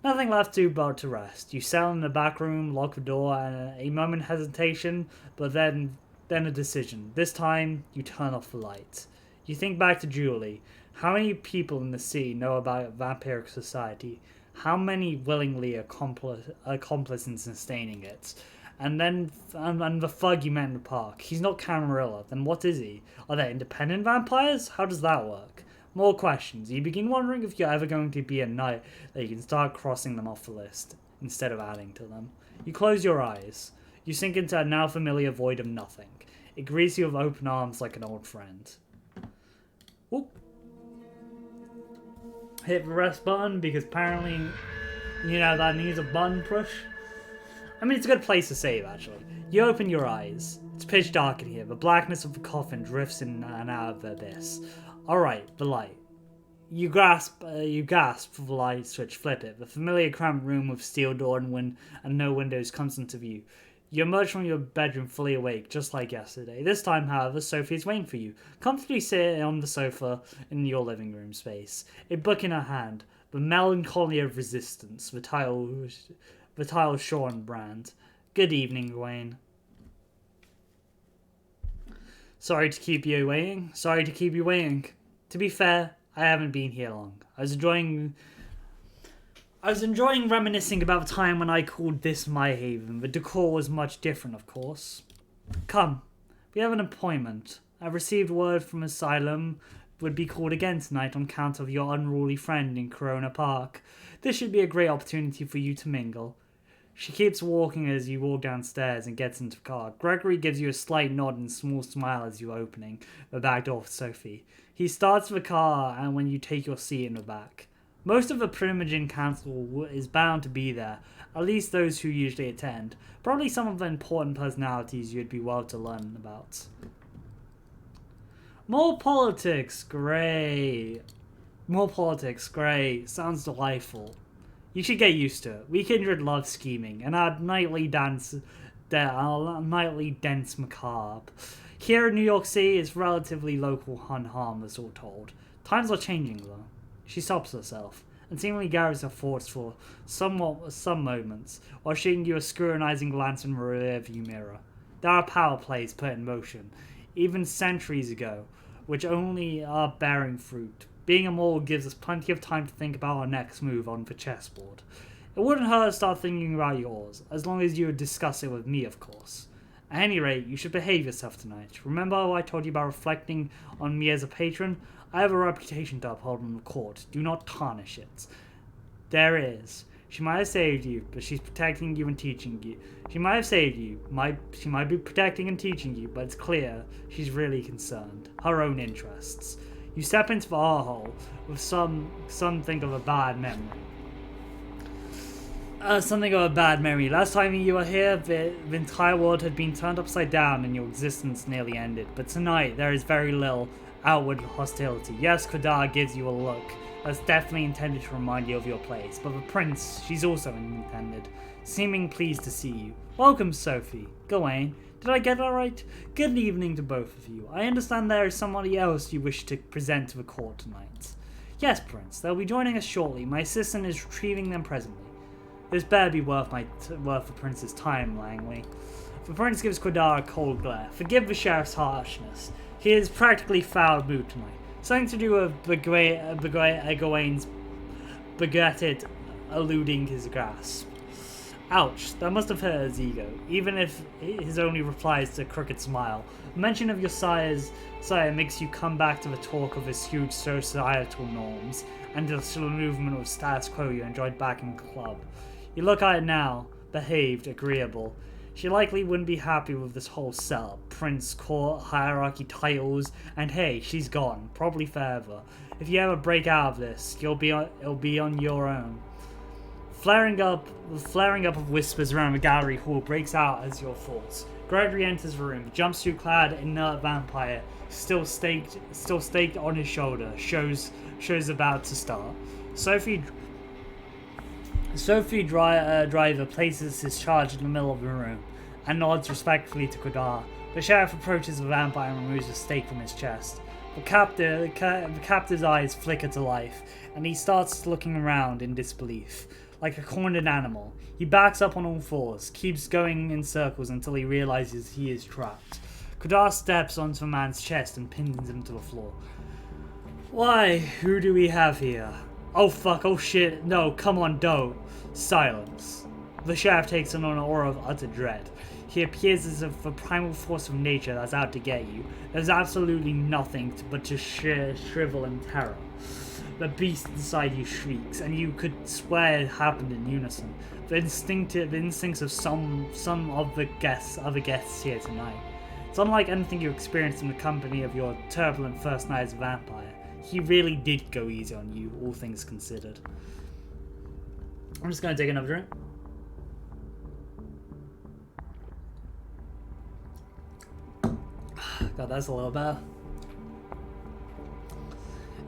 Nothing left to but to rest. You settle in the back room, lock the door, and a moment hesitation, but then a decision. This time, you turn off the light. You think back to Julie. How many people in the city know about vampiric society? How many willingly accomplice in sustaining it? And then and the thug you met in the park. He's not Camarilla. Then what is he? Are they independent vampires? How does that work? More questions. You begin wondering if you're ever going to be a knight that you can start crossing them off the list instead of adding to them. You close your eyes. You sink into a now familiar void of nothing. It greets you with open arms like an old friend. Oop. Hit the rest button because apparently, that needs a button push. I mean, it's a good place to save, actually. You open your eyes. It's pitch dark in here. The blackness of the coffin drifts in and out of the abyss. Alright, the light. You gasp for the light switch, flip it. The familiar cramped room with steel door and no windows comes into view. You emerge from your bedroom fully awake, just like yesterday. This time, however, Sophie is waiting for you, comfortably sitting on the sofa in your living room space. A book in her hand, The Melancholy of Resistance, the title Sean brand. Good evening, Gawain. Sorry to keep you waiting. To be fair, I haven't been here long. I was enjoying reminiscing about the time when I called this my haven. The decor was much different, of course. Come, we have an appointment. I've received word from Asylum would be called again tonight on account of your unruly friend in Corona Park. This should be a great opportunity for you to mingle. She keeps walking as you walk downstairs and gets into the car. Gregory gives you a slight nod and a small smile as you opening the back door for Sophie. He starts the car and when you take your seat in the back. Most of the Primogen Council is bound to be there, at least those who usually attend. Probably some of the important personalities you'd be well to learn about. More politics, great. Sounds delightful. You should get used to it. We kindred love scheming, and our nightly dense macabre. Here in New York City, it's relatively local and harmless, all told. Times are changing, though. She stops herself, and seemingly gathers her thoughts for some moments, while shooting you a scrutinizing glance in the rearview mirror. There are power plays put in motion, even centuries ago, which only are bearing fruit. Being immortal gives us plenty of time to think about our next move on the chessboard. It wouldn't hurt to start thinking about yours, as long as you would discuss it with me, of course. At any rate, you should behave yourself tonight. Remember how I told you about reflecting on me as a patron? I have a reputation to uphold in the court. Do not tarnish it. There is. She might have saved you, but she's protecting you and teaching you. She might have saved you, she might be protecting and teaching you, but it's clear she's really concerned. Her own interests. You step into the R-hole with something of a bad memory. Something of a bad memory. Last time you were here, the entire world had been turned upside down and your existence nearly ended. But tonight, there is very little outward hostility. Yes, Kodar gives you a look that's definitely intended to remind you of your place. But the prince, she's also intended, seeming pleased to see you. Welcome, Sophie. Gawain, did I get that right? Good evening to both of you. I understand there is somebody else you wish to present to the court tonight. Yes, Prince. They'll be joining us shortly. My assistant is retrieving them presently. This better be worth the prince's time, Langley. The prince gives Kodar a cold glare. Forgive the sheriff's harshness. He is practically foul mood tonight. Something to do with Gawain's baguette eluding his grasp. Ouch, that must have hurt his ego, even if his only reply is a crooked smile. Mention of your sire makes you come back to the talk of his huge societal norms and the slow movement of status quo you enjoyed back in the club. You look at it now, behaved, agreeable. She likely wouldn't be happy with this whole setup. Prince, court, hierarchy, titles, and hey, she's gone, probably forever. If you ever break out of this, it'll be on your own. Flaring up of whispers around the gallery hall breaks out as your thoughts. Gregory enters the room, jumpsuit-clad, inert vampire, still staked on his shoulder, shows about to start. Sophie Driver places his charge in the middle of the room and nods respectfully to Kodar. The sheriff approaches the vampire and removes a stake from his chest. The captive's eyes flicker to life, and he starts looking around in disbelief. Like a cornered animal, he backs up on all fours, keeps going in circles until he realizes he is trapped. Kodar steps onto the man's chest and pins him to the floor. Why, who do we have here? Oh fuck, oh shit, no, come on, don't. Silence. The sheriff takes on an aura of utter dread. He appears as if the primal force of nature that's out to get you. There's absolutely nothing but to shrivel in terror. The beast inside you shrieks, and you could swear it happened in unison. The instincts of some of the other guests here tonight. It's unlike anything you experienced in the company of your turbulent first night as a vampire. He really did go easy on you, all things considered. I'm just going to take another drink. God, that's a little better.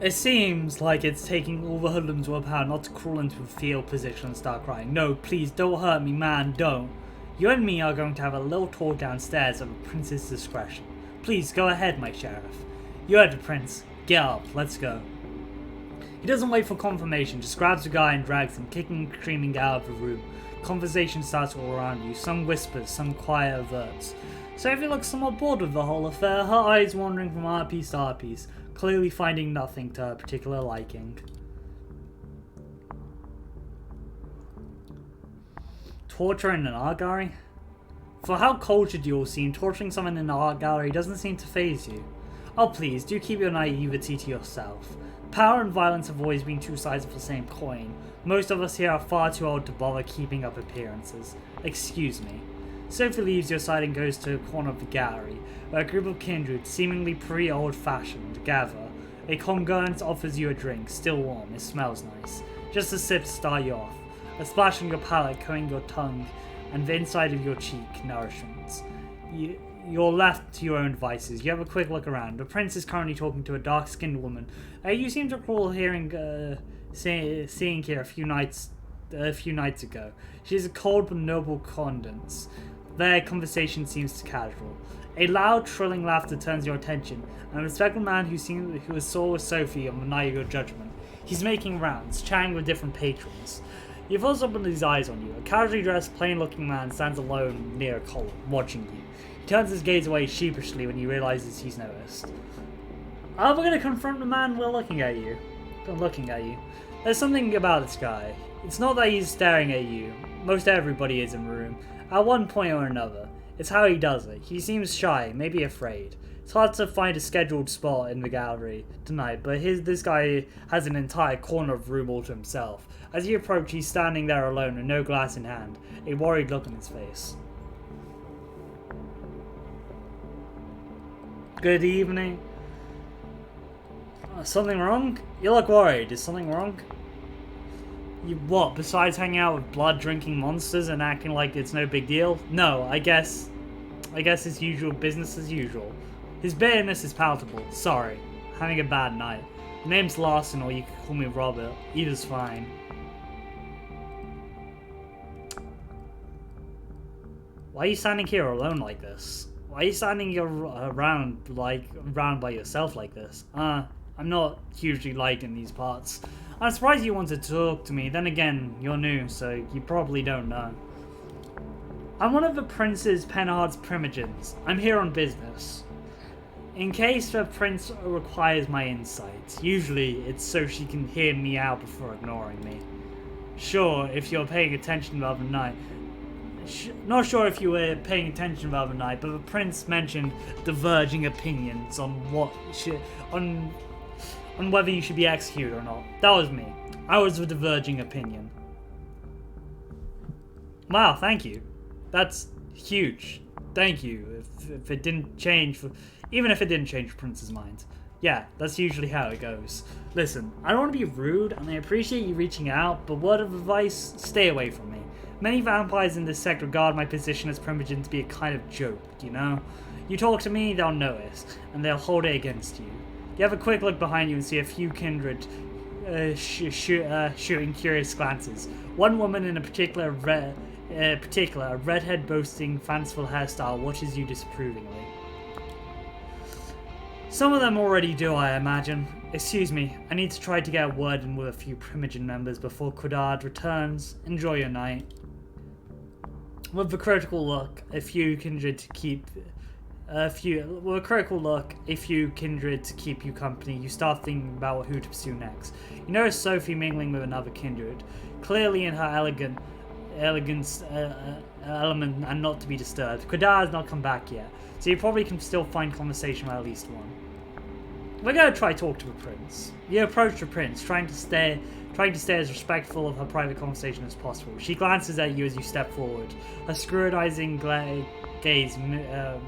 It seems like it's taking all the hoodlums willpower not to crawl into a fetal position and start crying. No, please, don't hurt me, man, don't. You and me are going to have a little talk downstairs at the prince's discretion. Please, go ahead, my sheriff. You heard the prince. Get up, let's go. He doesn't wait for confirmation, just grabs the guy and drags him, kicking and screaming out of the room. Conversation starts all around you, some whispers, some quiet averts. Sophie looks somewhat bored with the whole affair, her eyes wandering from art piece to art piece, clearly finding nothing to her particular liking. Torture in an art gallery? For how cultured you all seem, torturing someone in an art gallery doesn't seem to faze you. Oh please, do keep your naivety to yourself. Power and violence have always been two sides of the same coin. Most of us here are far too old to bother keeping up appearances. Excuse me. Sophie leaves your side and goes to a corner of the gallery, where a group of kindred, seemingly pretty old-fashioned, gather. A congruence offers you a drink, still warm, it smells nice. Just a sip to start you off. A splash on your palate, coating your tongue, and the inside of your cheek, nourishment. You're left to your own devices. You have a quick look around. The prince is currently talking to a dark-skinned woman. You seem to recall seeing here a few nights ago. She is a cold but noble countenance. Their conversation seems casual. A loud, trilling laughter turns your attention, and a respectable man who saw with Sophie on the night of your judgment. He's making rounds, chatting with different patrons. He falls opened his eyes on you. A casually dressed, plain-looking man stands alone near a column, watching you. He turns his gaze away sheepishly when he realizes he's noticed. Are we going to confront the man while looking at you? There's something about this guy. It's not that he's staring at you. Most everybody is in the room, at one point or another. It's how he does it. He seems shy, maybe afraid. It's hard to find a scheduled spot in the gallery tonight, but this guy has an entire corner of room all to himself. As you approach, he's standing there alone with no glass in hand, a worried look on his face. Good evening. Something wrong? You look worried. Is something wrong? You what, besides hanging out with blood-drinking monsters and acting like it's no big deal? No, I guess it's usual business as usual. His bitterness is palatable. Sorry. Having a bad night. My name's Larson, or you can call me Robert. Either's fine. Why are you standing here alone like this? Why are you standing around by yourself like this? I'm not hugely liked in these parts. I'm surprised you wanted to talk to me. Then again, you're new, so you probably don't know. I'm one of the Prince's Penhard's primogens. I'm here on business. In case the Prince requires my insights, usually it's so she can hear me out before ignoring me. Sure, if you're paying attention the other night. Not sure if you were paying attention the other night, but the Prince mentioned diverging opinions on whether you should be executed or not. That was me. I was the diverging opinion. Wow, thank you. That's huge. Thank you. If it didn't change, even if it didn't change the Prince's mind. Yeah, that's usually how it goes. Listen, I don't want to be rude, and I appreciate you reaching out, but word of advice, stay away from me. Many vampires in this sect regard my position as primogen to be a kind of joke, you know? You talk to me, they'll notice, and they'll hold it against you. You have a quick look behind you and see a few kindred shooting curious glances. One woman in a particular, a redhead boasting fanciful hairstyle, watches you disapprovingly. Some of them already do, I imagine. Excuse me, I need to try to get a word in with a few primogen members before Quidard returns. Enjoy your night. With a critical look, a few kindred to keep you company, you start thinking about who to pursue next. You notice Sophie mingling with another kindred, clearly in her elegance element and not to be disturbed. Quidard has not come back yet, so you probably can still find conversation with at least one. We're going to try to talk to the Prince. You approach the Prince, trying to stay as respectful of her private conversation as possible. She glances at you as you step forward, her scrutinizing gaze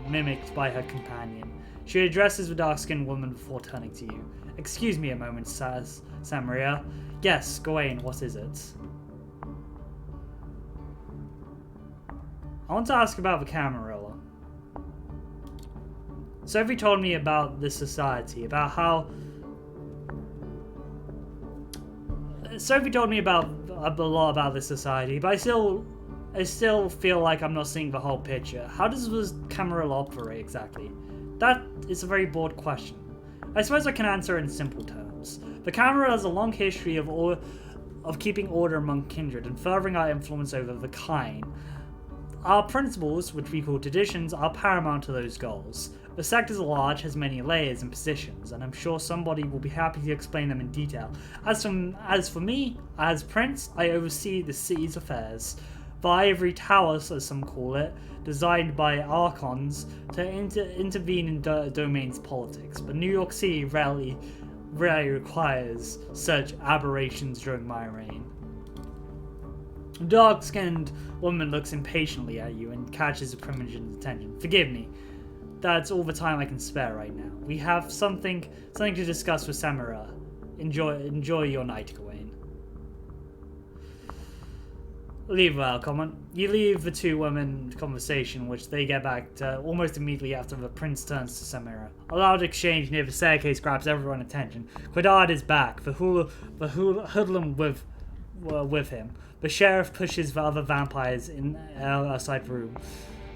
mimicked by her companion. She addresses the dark-skinned woman before turning to you. Excuse me a moment, Samaria. Yes, Gawain, what is it? I want to ask about the Camarilla. Sophie told me about this society, Sophie told me a lot about this society, but I still feel like I'm not seeing the whole picture. How does this Camarilla operate exactly? That is a very broad question. I suppose I can answer in simple terms. The Camarilla has a long history of keeping order among kindred and furthering our influence over the kind. Our principles, which we call traditions, are paramount to those goals. The sect is large, has many layers and positions, and I'm sure somebody will be happy to explain them in detail. As for me, as Prince, I oversee the city's affairs. The Ivory Towers, as some call it, designed by Archons to intervene in domains politics, but New York City rarely requires such aberrations during my reign. A dark-skinned woman looks impatiently at you and catches the primogen's attention. Forgive me. That's all the time I can spare right now. We have something to discuss with Samara. Enjoy your night, Gawain. Leave without comment. You leave the two women conversation, which they get back to almost immediately after the Prince turns to Samara. A loud exchange near the staircase grabs everyone's attention. Quidard is back, the hoodlum with him. The sheriff pushes the other vampires in outside the room.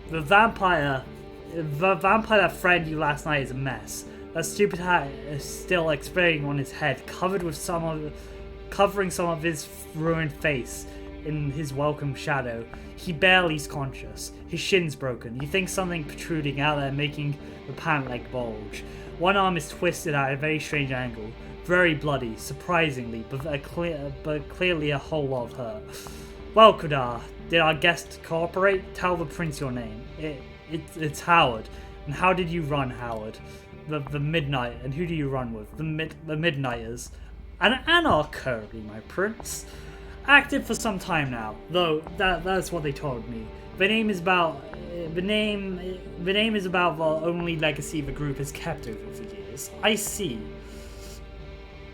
The vampire that frightened you last night is a mess. That stupid hat is still exploding on his head, covering some of his ruined face in his welcome shadow. He barely's conscious. His shin's broken. You think something protruding out there, making the pant leg bulge. One arm is twisted at a very strange angle. Very bloody, surprisingly, but clearly a whole lot of hurt. Well, Kudar, did our guest cooperate? Tell the Prince your name. It's Howard. And how did you run, Howard? The midnight, and who do you run with? The Midnighters. An anarchy, my prince. Active for some time now, though that's what they told me. The name is about the only legacy the group has kept over the years. I see.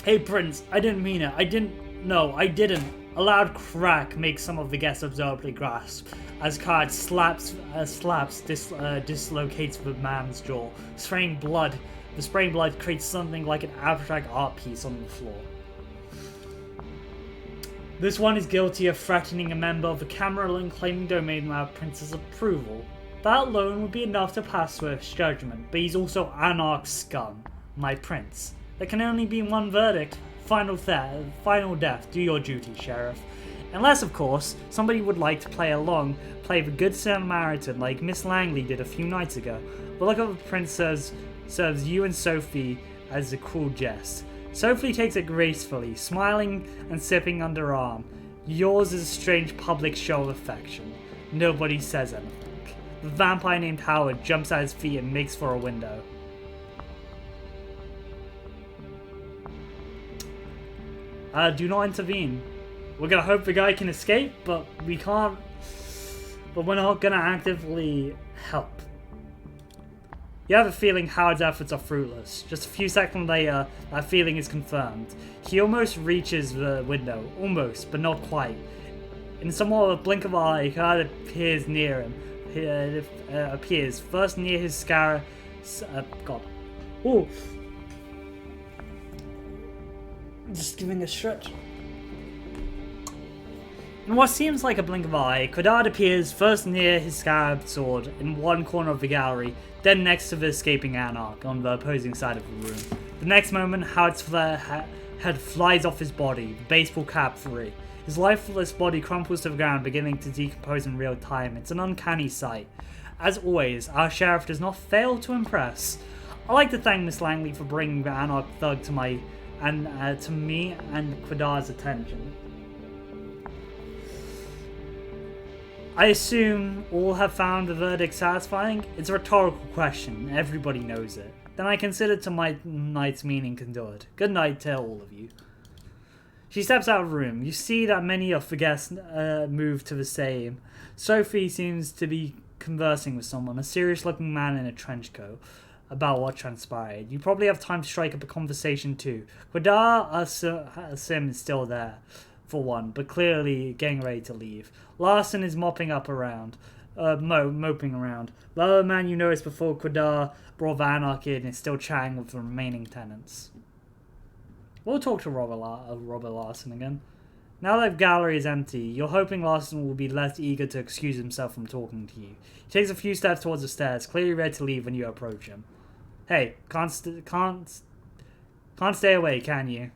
Hey Prince, I didn't mean it. I didn't. A loud crack makes some of the guests observably grasp as Card dislocates the man's jaw, spraying blood. The spraying blood creates something like an abstract art piece on the floor. This one is guilty of threatening a member of the Camerlin claiming domain without Prince's approval. That alone would be enough to pass Swift's judgment, but he's also Anarch scum, my prince. There can only be one verdict. Final death. Do your duty, Sheriff. Unless, of course, somebody would like to play the good Samaritan like Miss Langley did a few nights ago. The look of the prince serves you and Sophie as a cruel jest. Sophie takes it gracefully, smiling and sipping underarm. Yours is a strange public show of affection. Nobody says anything. The vampire named Howard jumps at his feet and makes for a window. Do not intervene. We're gonna hope the guy can escape, but we can't. But we're not gonna actively help. You have a feeling Howard's efforts are fruitless. Just a few seconds later, that feeling is confirmed. He almost reaches the window. Almost, but not quite. In somewhat of a blink of an eye, Howard appears near him. He appears first near his scar. God. Ooh. Just giving a stretch. In what seems like a blink of an eye, Quidard appears first near his scabbed sword in one corner of the gallery, then next to the escaping Anarch on the opposing side of the room. The next moment, Howard's head flies off his body, the baseball cap free. His lifeless body crumples to the ground, beginning to decompose in real time. It's an uncanny sight. As always, our sheriff does not fail to impress. I'd like to thank Miss Langley for bringing the Anarch thug to me and Quidard's attention. I assume all have found the verdict satisfying? It's a rhetorical question. Everybody knows it. Then I consider to my night's meaning condured. Good night to all of you. She steps out of the room. You see that many of the guests move to the same. Sophie seems to be conversing with someone, a serious-looking man in a trench coat, about what transpired. You probably have time to strike up a conversation too. Quidard Sim is still there, for one, but clearly getting ready to leave. Larson is moping around. The other man you noticed before Quidard brought the Anarch in is still chatting with the remaining tenants. We'll talk to Robert Larson again. Now that the gallery is empty, you're hoping Larson will be less eager to excuse himself from talking to you. He takes a few steps towards the stairs, clearly ready to leave when you approach him. Hey, can't stay away, can you?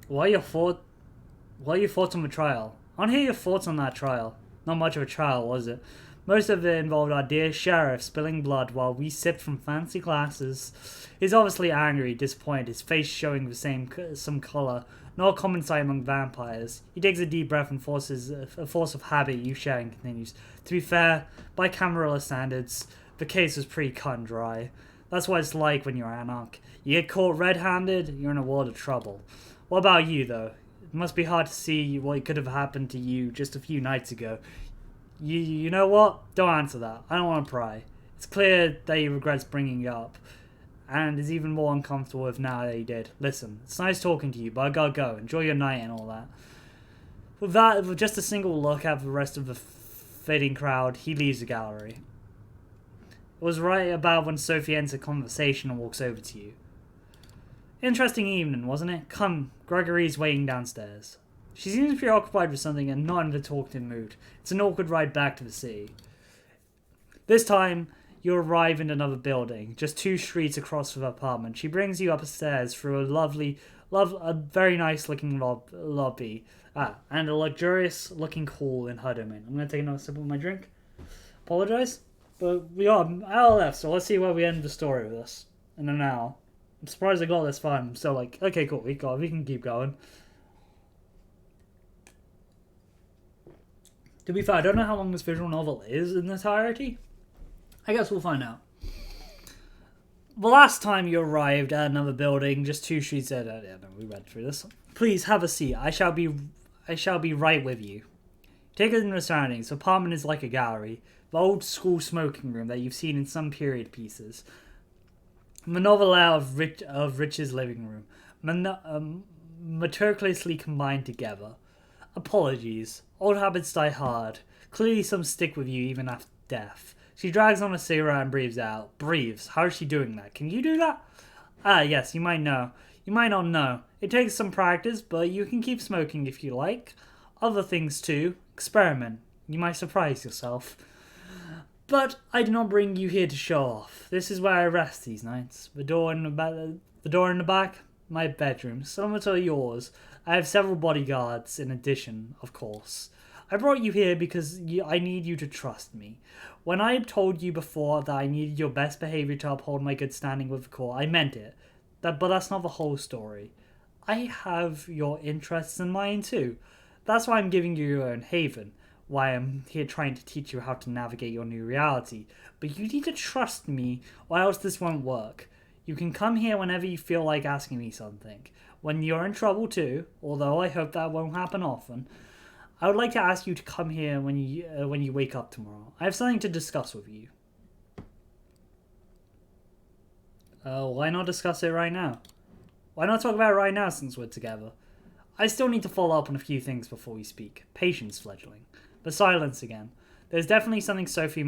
What are your thoughts on the trial? I want to hear your thoughts on that trial. Not much of a trial, was it? Most of it involved our dear sheriff spilling blood while we sipped from fancy glasses. He's obviously angry, disappointed, his face showing some colour, not a common sight among vampires. He takes a deep breath and a force of habit you share and continues. To be fair, by Camarilla standards, the case was pretty cut and dry. That's what it's like when you're Anarch. You get caught red-handed, you're in a world of trouble. What about you, though? It must be hard to see what could have happened to you just a few nights ago. You know what? Don't answer that. I don't want to pry. It's clear that he regrets bringing you up, and is even more uncomfortable with now that he did. Listen, it's nice talking to you, but I gotta go. Enjoy your night and all that. With just a single look at the rest of the fading crowd, he leaves the gallery. It was right about when Sophie enters a conversation and walks over to you. Interesting evening, wasn't it? Come, Gregory's waiting downstairs. She seems preoccupied with something and not in the talkative mood. It's an awkward ride back to the city. This time, you arrive in another building, just 2 streets across from her apartment. She brings you upstairs through a very nice-looking lobby, and a luxurious-looking hall in her domain. I'm going to take another sip of my drink. Apologise, but we are out left, so let's see where we end the story with this in an hour. I'm surprised I got this far. I'm still like, okay, cool, we can keep going. To be fair, I don't know how long this visual novel is in entirety. I guess we'll find out. The last time you arrived at another building, just 2 streets we read through this. Please have a seat. I shall be right with you. Take it in the surroundings. The apartment is like a gallery, the old school smoking room that you've seen in some period pieces. The novel layout of Rich's living room, meticulously combined together. Apologies. Old habits die hard. Clearly some stick with you even after death. She drags on a cigarette and breathes out. Breathes. How is she doing that? Can you do that? Ah, yes, you might know. You might not know. It takes some practice, but you can keep smoking if you like. Other things too. Experiment. You might surprise yourself. But I do not bring you here to show off. This is where I rest these nights. The door in the back, my bedroom, similar to yours. I have several bodyguards in addition, of course. I brought you here because I need you to trust me. When I had told you before that I needed your best behavior to uphold my good standing with the court, I meant it. But that's not the whole story. I have your interests in mind too. That's why I'm giving you your own haven. Why I'm here trying to teach you how to navigate your new reality. But you need to trust me or else this won't work. You can come here whenever you feel like asking me something. When you're in trouble too, although I hope that won't happen often. I would like to ask you to come here when you wake up tomorrow. I have something to discuss with you. Why not discuss it right now? Why not talk about it right now since we're together? I still need to follow up on a few things before we speak. Patience, fledgling. But silence again. There's definitely something Sophie's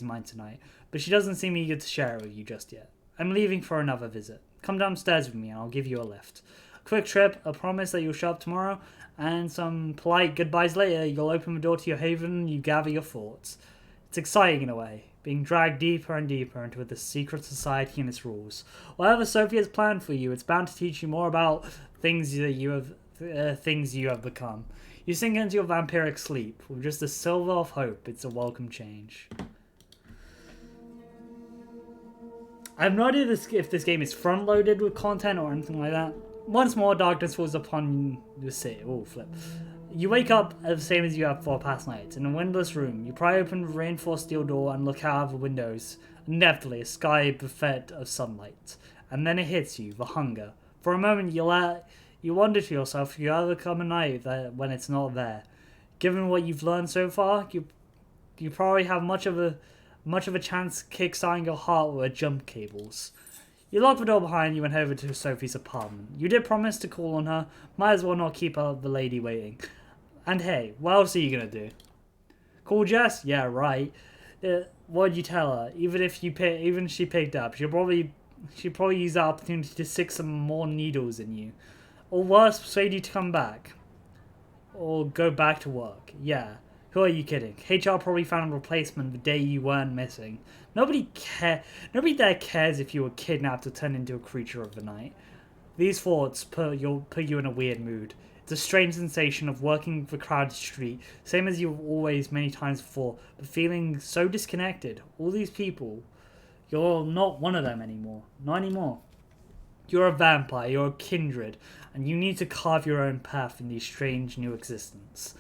mind tonight, but she doesn't seem eager to share it with you just yet. I'm leaving for another visit. Come downstairs with me and I'll give you a lift. A quick trip, a promise that you'll show up tomorrow, and some polite goodbyes later. You'll open the door to your haven and you gather your thoughts. It's exciting in a way, being dragged deeper and deeper into the secret society and its rules. Whatever Sophie has planned for you, it's bound to teach you more about things you have become. You sink into your vampiric sleep with just a silver of hope. It's a welcome change. I have no idea if this game is front-loaded with content or anything like that. Once more, darkness falls upon the city. Oh, flip. You wake up the same as you have for past nights, in a windowless room. You pry open the reinforced steel door and look out of the windows. Inevitably, a sky buffet of sunlight. And then it hits you, the hunger. For a moment, you wonder to yourself if you ever come a night when it's not there. Given what you've learned so far, you probably have much of a chance kickstarting your heart with jump cables. You lock the door behind you and head over to Sophie's apartment. You did promise to call on her. Might as well not keep the lady waiting. And hey, what else are you gonna do? Call Jess? Yeah, right. What'd you tell her? Even if she picked up, she'll probably use that opportunity to stick some more needles in you. Or worse, persuade you to come back. Or go back to work. Yeah. Who are you kidding? HR probably found a replacement the day you weren't missing. Nobody there cares if you were kidnapped or turned into a creature of the night. These thoughts put you in a weird mood. It's a strange sensation of working the crowded street, same as you've always many times before, but feeling so disconnected. All these people, you're not one of them anymore. Not anymore. You're a vampire, you're a kindred, and you need to carve your own path in this strange new existence.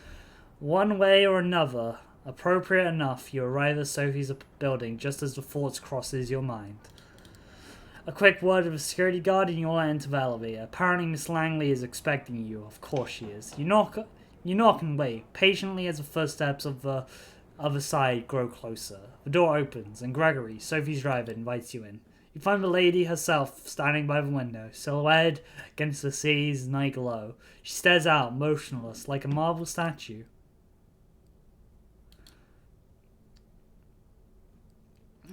One way or another, appropriate enough, you arrive at Sophie's building just as the thoughts crosses your mind. A quick word with a security guard and you'll enter the elevator. Apparently Miss Langley is expecting you. Of course she is. You knock and wait, patiently as the footsteps of the other side grow closer. The door opens and Gregory, Sophie's driver, invites you in. You find the lady herself standing by the window, silhouetted against the city's night glow. She stares out, motionless, like a marble statue.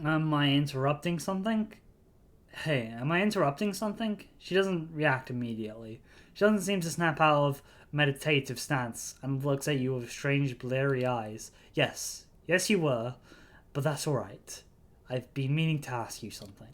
Am I interrupting something? Hey, am I interrupting something? She doesn't react immediately. She doesn't seem to snap out of meditative stance and looks at you with strange, bleary eyes. Yes, you were, but that's alright. I've been meaning to ask you something.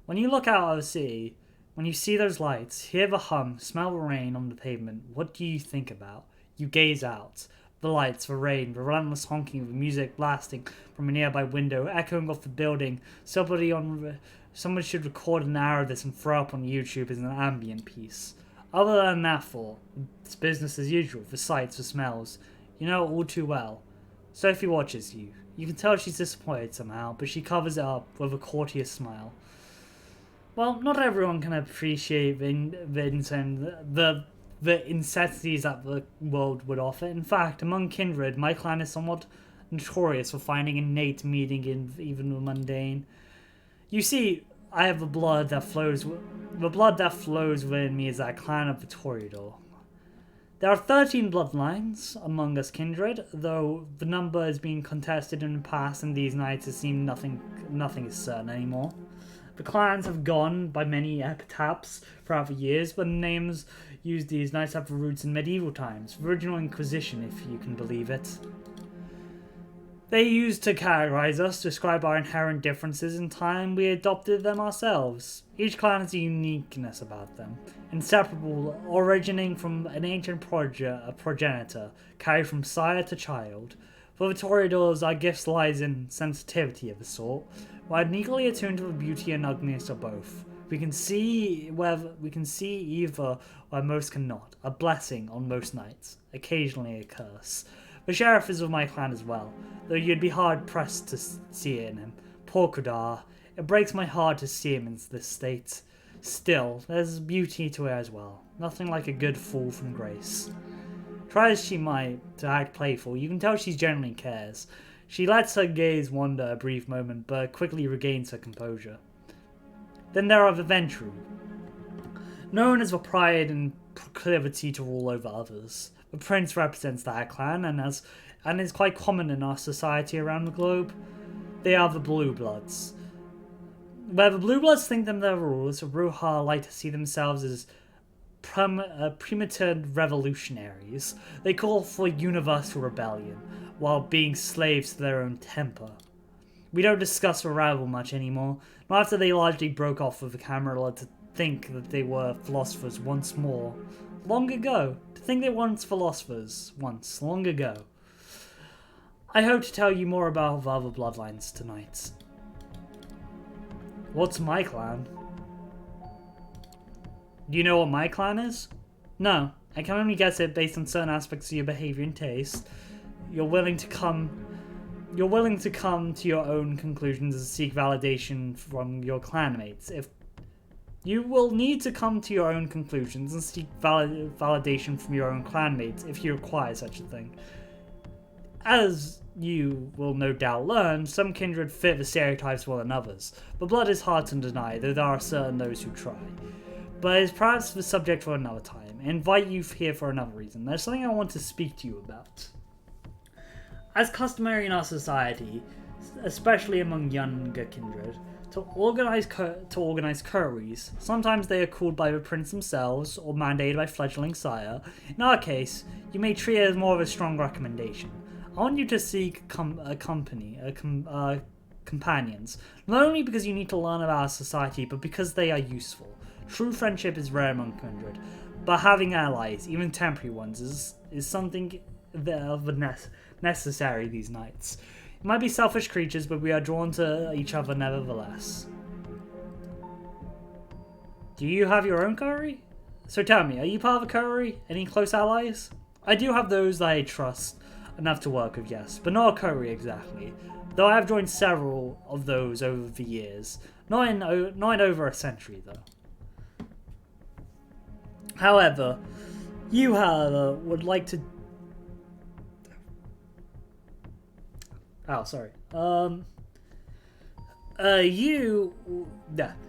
When you look out of the city, when you see those lights, hear the hum, smell the rain on the pavement, what do you think about? You gaze out. The lights, the rain, the relentless honking of the music blasting from a nearby window, echoing off the building. Someone should record an hour of this and throw up on YouTube as an ambient piece. Other than that thought, it's business as usual, the sights, the smells. You know it all too well. Sophie watches you. You can tell she's disappointed somehow, but she covers it up with a courteous smile. Well, not everyone can appreciate the necessities that the world would offer. In fact, among kindred, my clan is somewhat notorious for finding innate meaning in even the mundane. You see, I have the blood that flows within me is that clan of Vtuber. There are 13 bloodlines among us kindred, though the number is being contested in the past, and these nights it seems nothing is certain anymore. The clans have gone by many epitaphs throughout the years, but the names used these nights have roots in medieval times, the original Inquisition, if you can believe it. They used to categorize us, describe our inherent differences in time. We adopted them ourselves. Each clan has a uniqueness about them, inseparable, originating from an ancient progenitor, carried from sire to child. For the Toreadors, our gifts lies in sensitivity of a sort, while neatly attuned to the beauty and ugliness of both. We can see either where most cannot, a blessing on most nights, occasionally a curse. The sheriff is of my clan as well, though you'd be hard-pressed to see it in him. Poor Kudar. It breaks my heart to see him in this state. Still, there's beauty to it as well. Nothing like a good fall from grace. Try as she might to act playful, you can tell she genuinely cares. She lets her gaze wander a brief moment, but quickly regains her composure. Then there are the Ventru, known as the pride and proclivity to rule over others. The prince represents that clan, and is quite common in our society around the globe. They are the Blue Bloods. Where the Blue Bloods think them their rulers, the Ruha like to see themselves as primitive revolutionaries. They call for universal rebellion, while being slaves to their own temper. We don't discuss the rival much anymore, not after they largely broke off with the Camarilla to think that they were philosophers once more. Long ago. To think they were once philosophers. Once. Long ago. I hope to tell you more about the other bloodlines tonight. What's my clan? Do you know what my clan is? No. I can only guess it based on certain aspects of your behavior and taste. You're willing to come to your own conclusions and seek validation from your clanmates. If you will need to come to your own conclusions and seek validation from your own clanmates if you require such a thing. As you will no doubt learn, some kindred fit the stereotypes more than others, but blood is hard to deny, though there are certain those who try. But it's perhaps the subject for another time. I invite you here for another reason. There's something I want to speak to you about. As customary in our society, especially among younger kindred, to organize coteries. Sometimes they are called by the prince themselves or mandated by fledgling sire. In our case, you may treat it as more of a strong recommendation. I want you to seek companions, not only because you need to learn about our society, but because they are useful. True friendship is rare among kindred, but having allies, even temporary ones, is something necessary these nights. It might be selfish creatures, but we are drawn to each other nevertheless. Do you have your own coterie? So tell me, are you part of a coterie? Any close allies? I do have those that I trust enough to work with, yes, but not a coterie exactly. Though I have joined several of those over the years. Not in over a century, though. However, you, however, would like to... Oh, sorry.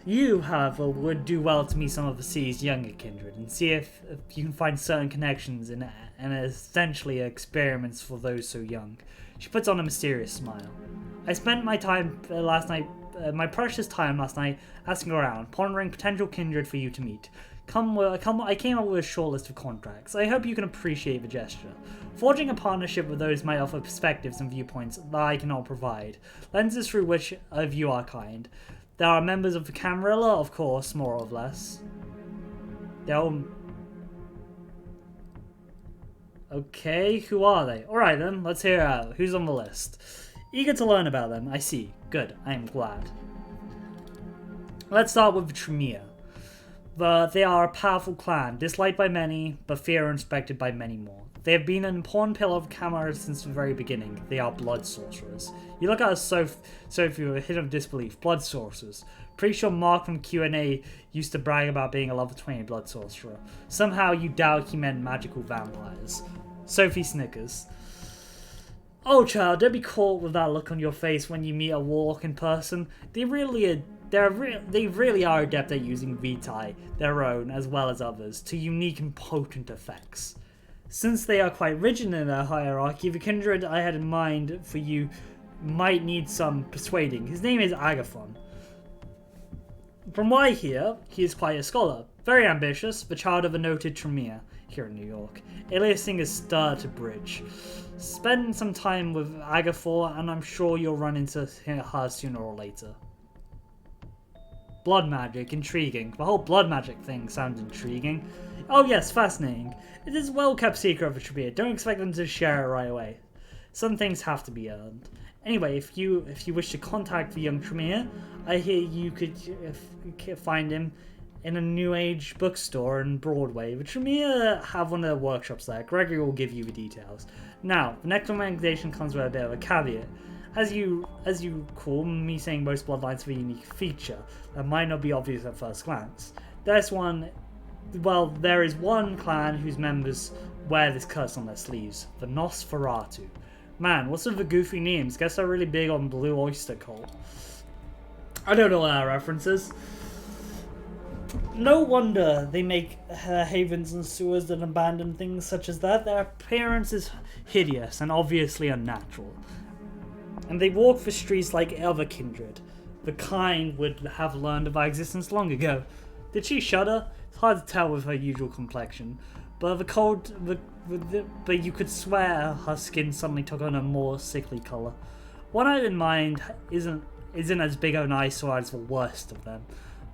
You, however, would do well to meet some of the city's younger kindred and see if you can find certain connections and essentially experiments for those so young. She puts on a mysterious smile. I spent my precious time last night asking around, pondering potential kindred for you to meet. I came up with a short list of contracts. I hope you can appreciate the gesture. Forging a partnership with those might offer perspectives and viewpoints that I cannot provide, lenses through which I view our kind. There are members of the Camarilla, of course, more or less. Okay, who are they? Alright then, let's hear out. Who's on the list? Eager to learn about them, I see. Good, I am glad. Let's start with Tremere. They are a powerful clan, disliked by many, but feared and respected by many more. They have been an important pillar of Camarilla since the very beginning. They are blood sorcerers. You look at us, Sophie, with a hint of disbelief. Blood sorcerers. Pretty sure Mark from Q&A used to brag about being a level 20 blood sorcerer. Somehow you doubt he meant magical vampires. Sophie snickers. Oh child, don't be caught with that look on your face when you meet a warlock in person. They really are adept at using vitae, their own as well as others, to unique and potent effects. Since they are quite rigid in their hierarchy, the kindred I had in mind for you might need some persuading. His name is Agathon. From what I hear, he is quite a scholar, very ambitious, the child of a noted Tremere here in New York, aliasing as Stir to Bridge. Spend some time with Agathon and I'm sure you'll run into her sooner or later. Blood magic, intriguing. The whole blood magic thing sounds intriguing. Oh yes, fascinating. It is a well-kept secret of a Tremere. Don't expect them to share it right away. Some things have to be earned. Anyway, if you wish to contact the young Tremere, I hear you could find him in a New Age bookstore in Broadway. The Tremere have one of their workshops there. Gregory will give you the details. Now, the next recommendation comes with a bit of a caveat. As you call me saying most bloodlines have a unique feature that might not be obvious at first glance. There is one clan whose members wear this curse on their sleeves, the Nosferatu. Man, what's with the goofy names? Guess they're really big on Blue Oyster Cult. I don't know what that reference is. No wonder they make havens and sewers and abandon things such as that. Their appearance is hideous and obviously unnatural. And they walk the streets like other kindred. The kind would have learned of our existence long ago. Did she shudder? It's hard to tell with her usual complexion, but but you could swear her skin suddenly took on a more sickly colour. One I have in mind isn't as big of an eyesore as the worst of them,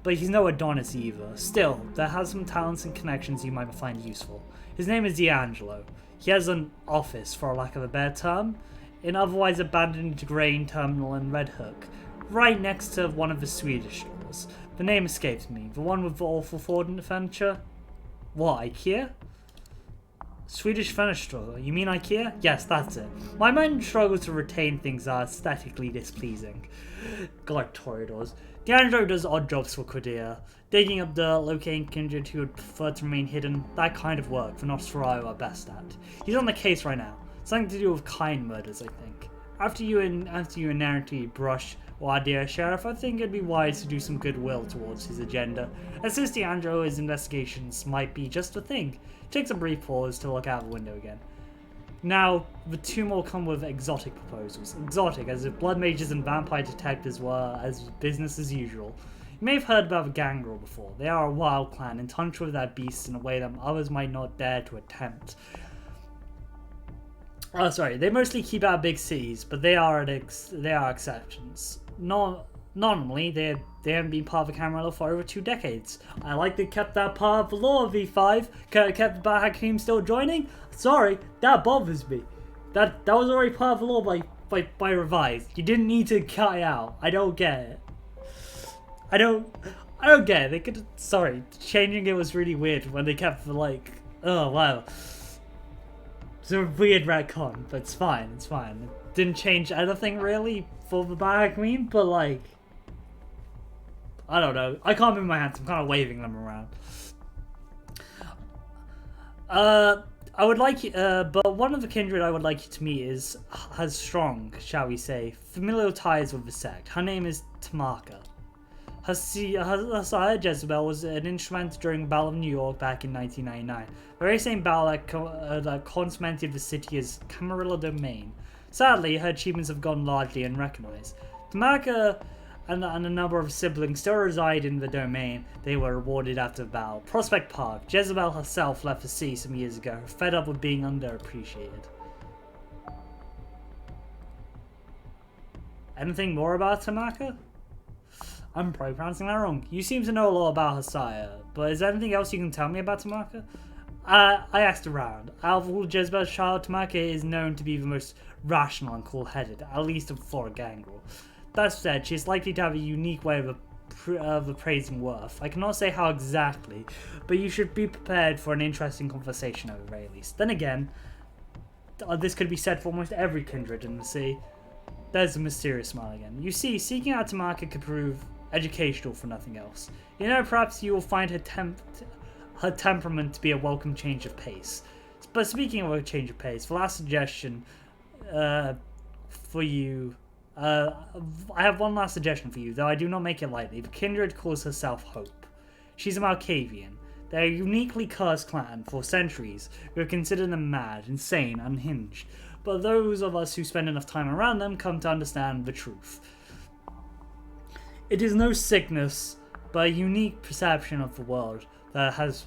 but he's no Adonis either. Still, there has some talents and connections you might find useful. His name is D'Angelo. He has an office, for lack of a better term, in otherwise abandoned grain terminal in Red Hook, right next to one of the Swedish stores. The name escapes me. The one with the awful furniture? What, IKEA? Swedish furniture store. You mean IKEA? Yes, that's it. My mind struggles to retain things that are aesthetically displeasing. God, Toreadors. D'Angelo does odd jobs for Cordia, digging up dirt, locating kindred who would prefer to remain hidden, that kind of work the Nosferatu are best at. He's on the case right now. Something to do with kind murders, I think. After you inherently brush Wadir Sheriff, I think it'd be wise to do some goodwill towards his agenda. And since D'Angelo's investigations might be just a thing, takes a brief pause to look out the window again. Now, the two more come with exotic proposals. Exotic, as if blood mages and vampire detectives were as business as usual. You may have heard about the Gangrel before. They are a wild clan in touch with their beasts in a way that others might not dare to attempt. Oh, sorry. They mostly keep out of big cities, but they are exceptions. Normally, they haven't been part of the Camarilla for over 2 decades. I like they kept that part of the law, V5. Kept the Hakim still joining? Sorry, that bothers me. That was already part of the law by revised. You didn't need to cut it out. I don't get it. I don't get it. They could. Sorry, changing it was really weird when they kept the oh wow. It's a weird retcon, but it's fine. It's fine. It didn't change anything really for the Hakim, but I don't know. I can't move my hands. I'm kind of waving them around. I would like you, but one of the kindred I would like you to meet has strong, shall we say, familial ties with the sect. Her name is Tamaka. Her sire, Jezebel, was an instrument during the Battle of New York back in 1999. The very same battle that consummated the city as Camarilla domain. Sadly, her achievements have gone largely unrecognized. Tamaka and a number of siblings still reside in the domain they were rewarded after the battle. Prospect Park. Jezebel herself left the city some years ago, fed up with being underappreciated. Anything more about Tamaka? I'm probably pronouncing that wrong. You seem to know a lot about her sire, but is there anything else you can tell me about Tamaka? I asked around. Out of all Jezebel's child, Tamaka is known to be the most rational and cool-headed, at least of Flora Gangrel. That said, she is likely to have a unique way of appraising worth. I cannot say how exactly, but you should be prepared for an interesting conversation at the very least. Then again, this could be said for almost every kindred in the sea. There's a mysterious smile again. You see, seeking out Tamaka could prove educational for nothing else. You know, perhaps you will find her temperament to be a welcome change of pace. But speaking of a change of pace, the last suggestion for you, I have one last suggestion for you, though I do not make it lightly. The kindred calls herself Hope. She's a Malkavian. They're a uniquely cursed clan for centuries who have considered them mad, insane, unhinged. But those of us who spend enough time around them come to understand the truth. It is no sickness, but a unique perception of the world that has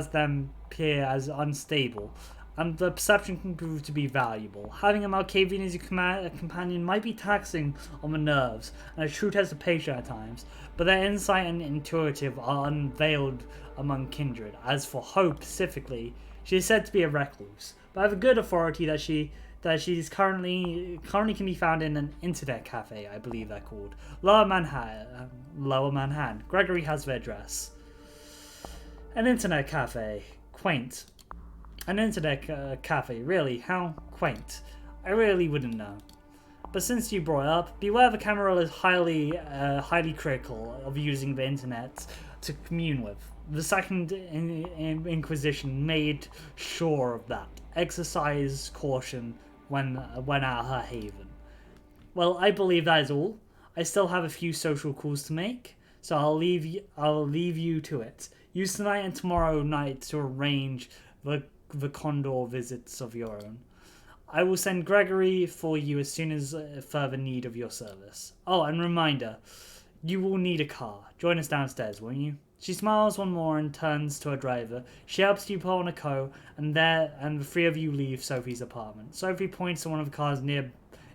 them appear as unstable, and the perception can prove to be valuable. Having a Malkavian as your companion might be taxing on the nerves and a true test of patience at times, but their insight and intuitive are unveiled among kindred. As for Hope specifically, she is said to be a recluse, but I have a good authority that she's currently can be found in an internet cafe, I believe they're called. Lower Manhattan. Gregory has their address. An internet cafe. Quaint. An internet cafe, really? How quaint. I really wouldn't know. But since you brought it up, beware the Camarilla is highly critical of using the internet to commune with. The Second Inquisition made sure of that. Exercise caution when at her haven. Well, I believe that is all. I still have a few social calls to make, so I'll leave you to it. Use tonight and tomorrow night to arrange the Condor visits of your own. I will send Gregory for you as soon as further need of your service. Oh, and reminder, you will need a car. Join us downstairs, won't you? She smiles one more and turns to her driver. She helps you put on a coat, and the three of you leave Sophie's apartment. Sophie points to one of the cars near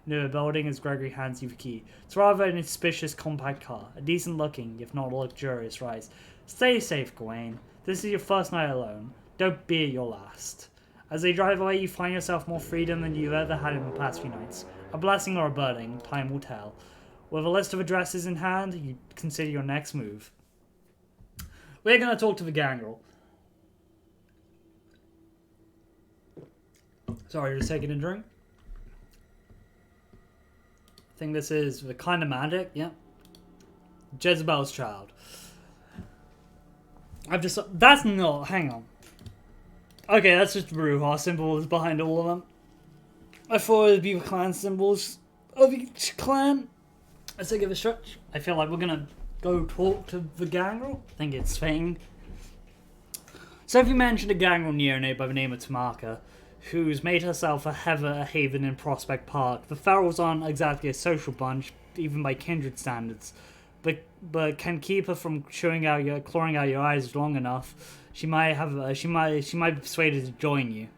a building as Gregory hands you the key. It's rather an auspicious compact car, a decent looking, if not luxurious ride. Stay safe, Gawain. This is your first night alone. Don't be your last. As they drive away, you find yourself more freedom than you've ever had in the past few nights. A blessing or a burden, time will tell. With a list of addresses in hand, you consider your next move. We're going to talk to the gangrel. Sorry, just taking a drink. I think this is the kind of magic, yeah. Jezebel's child. Hang on. Okay, that's just the Bruja symbols behind all of them. I thought it would be the clan symbols of each clan. Let's give it a stretch. I feel like we're gonna go talk to the gangrel. I think it's fitting. Sophie mentioned a gangrel neonate by the name of Tamaka, who's made herself a haven in Prospect Park. The Ferals aren't exactly a social bunch, even by kindred standards, but can keep her from clawing out your eyes long enough. She might be persuaded to join you.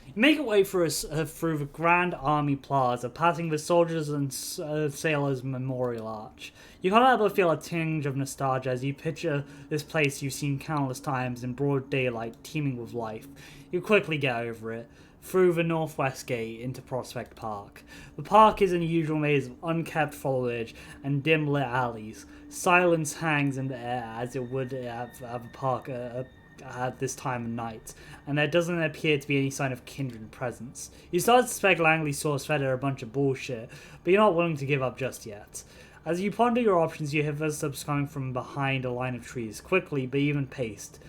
You make your way through the Grand Army Plaza, passing the Soldiers and Sailors Memorial Arch. You can't help but feel a tinge of nostalgia as you picture this place you've seen countless times in broad daylight, teeming with life. You quickly get over it, through the northwest gate into Prospect Park. The park is an unusual maze of unkept foliage and dim-lit alleys. Silence hangs in the air as it would have a park at this time of night, and there doesn't appear to be any sign of kindred presence. You start to suspect Langley's source fed are a bunch of bullshit, but you're not willing to give up just yet. As you ponder your options, you hear footsteps coming from behind a line of trees, quickly but even paced.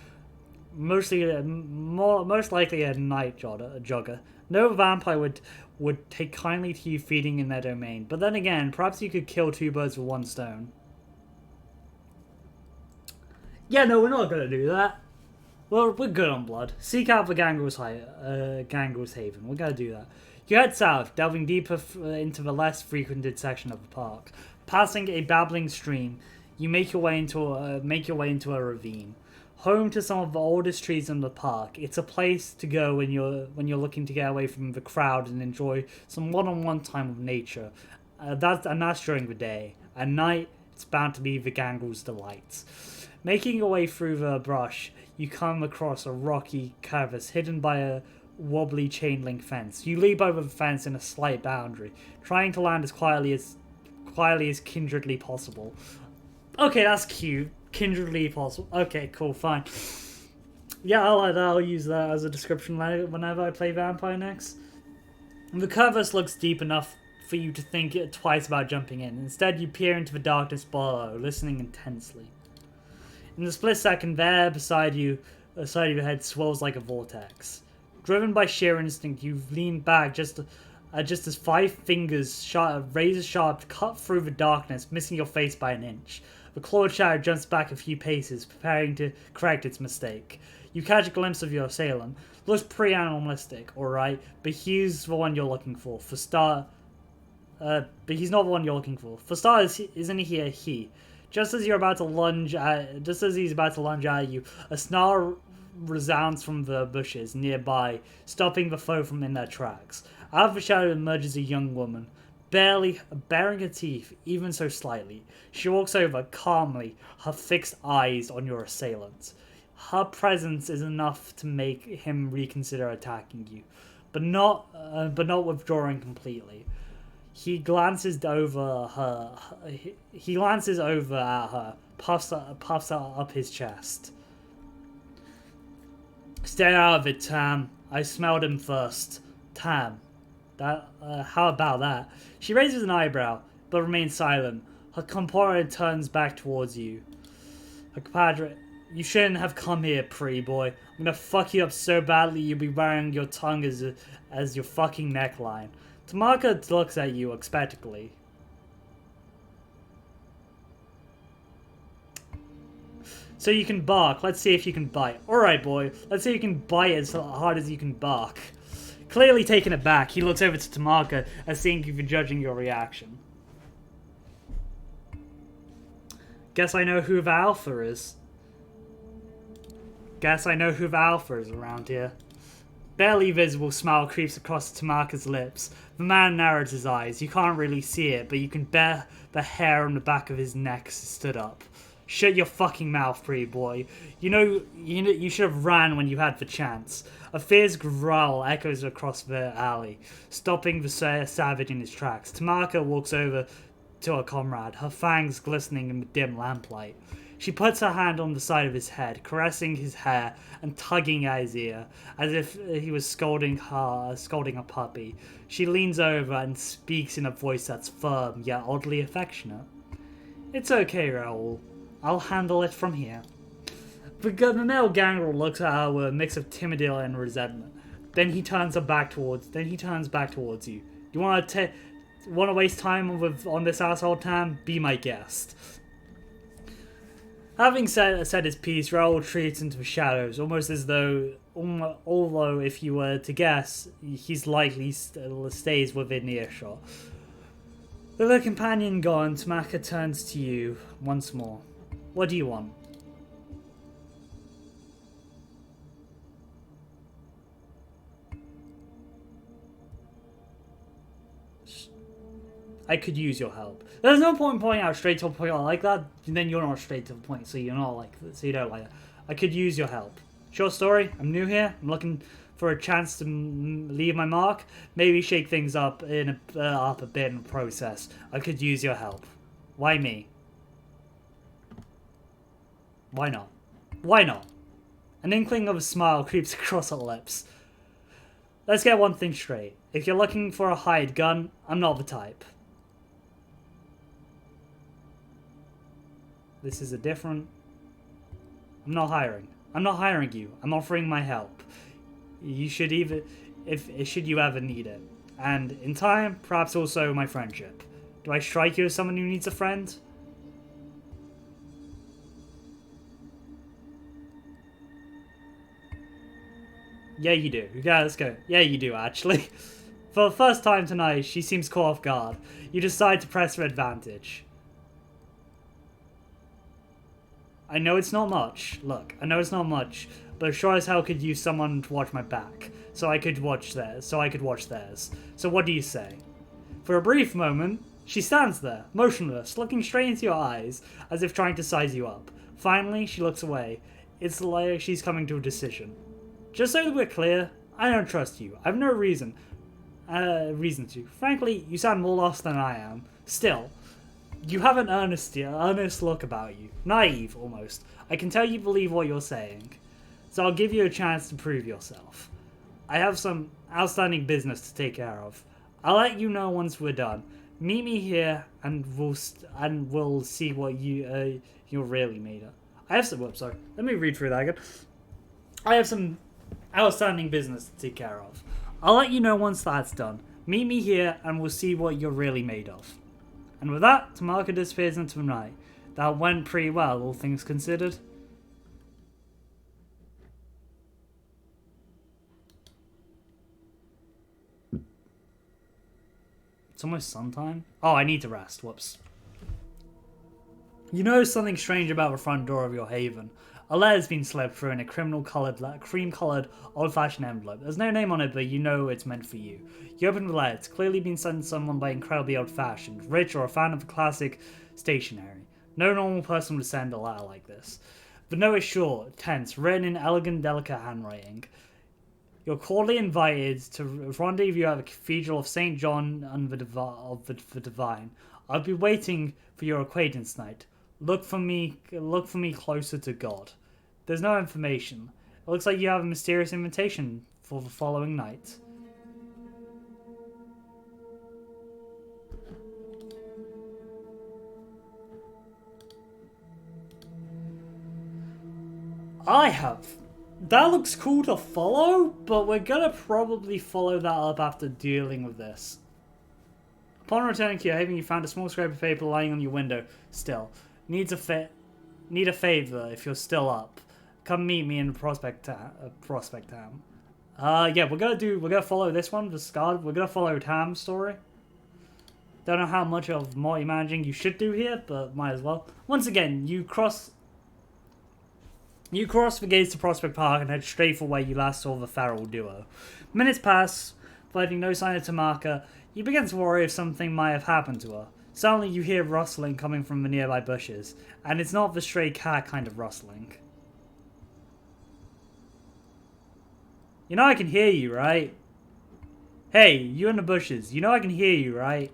Most likely a night jogger. No vampire would take kindly to you feeding in their domain, but then again, perhaps you could kill two birds with one stone. Yeah, no, we're not gonna do that. Well, we're good on blood. Seek out the gangrel's haven. We're gonna do that. You head south, delving deeper into the less frequented section of the park. Passing a babbling stream, you make your way into a ravine. Home to some of the oldest trees in the park, it's a place to go when you're looking to get away from the crowd and enjoy some one-on-one time with nature. That's during the day. At night, it's bound to be the gangrel's delights. Making your way through the brush, you come across a rocky crevice hidden by a wobbly chain-link fence. You leap over the fence in a slight boundary, trying to land as quietly as kindredly possible. Okay, that's cute. Kindredly possible. Okay, cool, fine. Yeah, I like that. I'll use that as a description whenever I play Vampire next. The crevice looks deep enough for you to think twice about jumping in. Instead, you peer into the darkness below, listening intensely. In the split second, there beside you, the side of your head swells like a vortex. Driven by sheer instinct, you lean back just as 5 fingers, razor sharp, cut through the darkness, missing your face by an inch. The clawed shadow jumps back a few paces, preparing to correct its mistake. You catch a glimpse of your assailant. Looks pretty animalistic, alright, but he's the one you're looking for. But he's not the one you're looking for. For starters, isn't he a he? Just as he's about to lunge at you, a snarl resounds from the bushes nearby, stopping the foe from in their tracks. Out of the shadow emerges a young woman, barely baring her teeth, even so slightly. She walks over calmly, her fixed eyes on your assailant. Her presence is enough to make him reconsider attacking you, but not withdrawing completely. He glances over at her, puffs up his chest. Stay out of it, Tam. I smelled him first. Tam. How about that? She raises an eyebrow, but remains silent. Her compadre turns back towards you. Her compadre, you shouldn't have come here, pretty boy. I'm gonna fuck you up so badly you'll be wearing your tongue as your fucking neckline. Tamaka looks at you expectantly. So you can bark. Let's see if you can bite. Alright, boy. Let's see if you can bite as hard as you can bark. Clearly taken aback, he looks over to Tamaka as seeing you for judging your reaction. Guess I know who the alpha is. Guess I know who the alpha is around here. Barely visible smile creeps across Tamaka's lips. The man narrows his eyes. You can't really see it, but you can bear the hair on the back of his neck stood up. Shut your fucking mouth, pretty boy. You should have ran when you had the chance. A fierce growl echoes across the alley, stopping the savage in his tracks. Tamaka walks over to her comrade, her fangs glistening in the dim lamplight. She puts her hand on the side of his head, caressing his hair and tugging at his ear, as if he was scolding a puppy. She leans over and speaks in a voice that's firm, yet oddly affectionate. It's okay, Raoul. I'll handle it from here. The male gangrel looks at her with a mix of timidity and resentment. Then he turns back towards you. You want to waste time on this asshole, Tam? Be my guest. Having said his piece, Raoul retreats into the shadows, almost as though, although if you were to guess, he's likely stays within earshot. With her companion gone, Tamaka turns to you once more. What do you want? I could use your help. There's no point in pointing out straight to a point like that, and then you're not straight to the point, so you're not like, so you don't like that. I could use your help. Short story, I'm new here, I'm looking for a chance to leave my mark, maybe shake things up a bit in the process. I could use your help. Why me? Why not? Why not? An inkling of a smile creeps across her lips. Let's get one thing straight. If you're looking for a hired gun, I'm not the type. This is a different... I'm not hiring. I'm not hiring you. I'm offering my help. You should even... should you ever need it. And in time, perhaps also my friendship. Do I strike you as someone who needs a friend? Yeah, you do. Yeah, let's go. Yeah, you do, actually. For the first time tonight, she seems caught off guard. You decide to press her advantage. I know it's not much. Look, I know it's not much, but I sure as hell could use someone to watch my back, so I could watch theirs. So what do you say? For a brief moment, she stands there, motionless, looking straight into your eyes, as if trying to size you up. Finally, she looks away. It's like she's coming to a decision. Just so that we're clear, I don't trust you. I have no reason to. Frankly, you sound more lost than I am. Still, you have an earnest look about you. Naive, almost. I can tell you believe what you're saying. so I'll give you a chance to prove yourself. I have some outstanding business to take care of. I'll let you know once we're done. Meet me here, and we'll see what you're really made of. I have some. Whoops, sorry. Let me read through that again. I have some outstanding business to take care of. I'll let you know once that's done. Meet me here, and we'll see what you're really made of. And with that, Tamaka disappears into the night. That went pretty well, all things considered. It's almost sun-time. Oh, I need to rest. Whoops. You know something strange about the front door of your haven. A letter's been slipped through in a cream-coloured, old-fashioned envelope. There's no name on it, but you know it's meant for you. You open the letter. It's clearly been sent to someone by incredibly old-fashioned, rich, or a fan of the classic stationery. No normal person would send a letter like this. The note is short, tense, written in elegant, delicate handwriting. You're cordially invited to rendezvous at the Cathedral of St. John of the Divine. I'll be waiting for your acquaintance tonight. Look for me closer to God. There's no information. It looks like you have a mysterious invitation for the following night. That looks cool to follow, but we're gonna probably follow that up after dealing with this. Upon returning to your haven, you found a small scrap of paper lying on your window. Still, need a favor if you're still up. Come meet me in Prospect Town. Yeah, we're gonna follow this one, the Scarred. We're gonna follow Tam's story. Don't know how much of multi-managing you should do here, but might as well. Once again, you cross the gates to Prospect Park and head straight for where you last saw the feral duo. Minutes pass, finding no sign of Tamaka. You begin to worry if something might have happened to her. Suddenly you hear rustling coming from the nearby bushes, and it's not the stray cat kind of rustling. You know I can hear you, right? Hey, you in the bushes, you know I can hear you, right?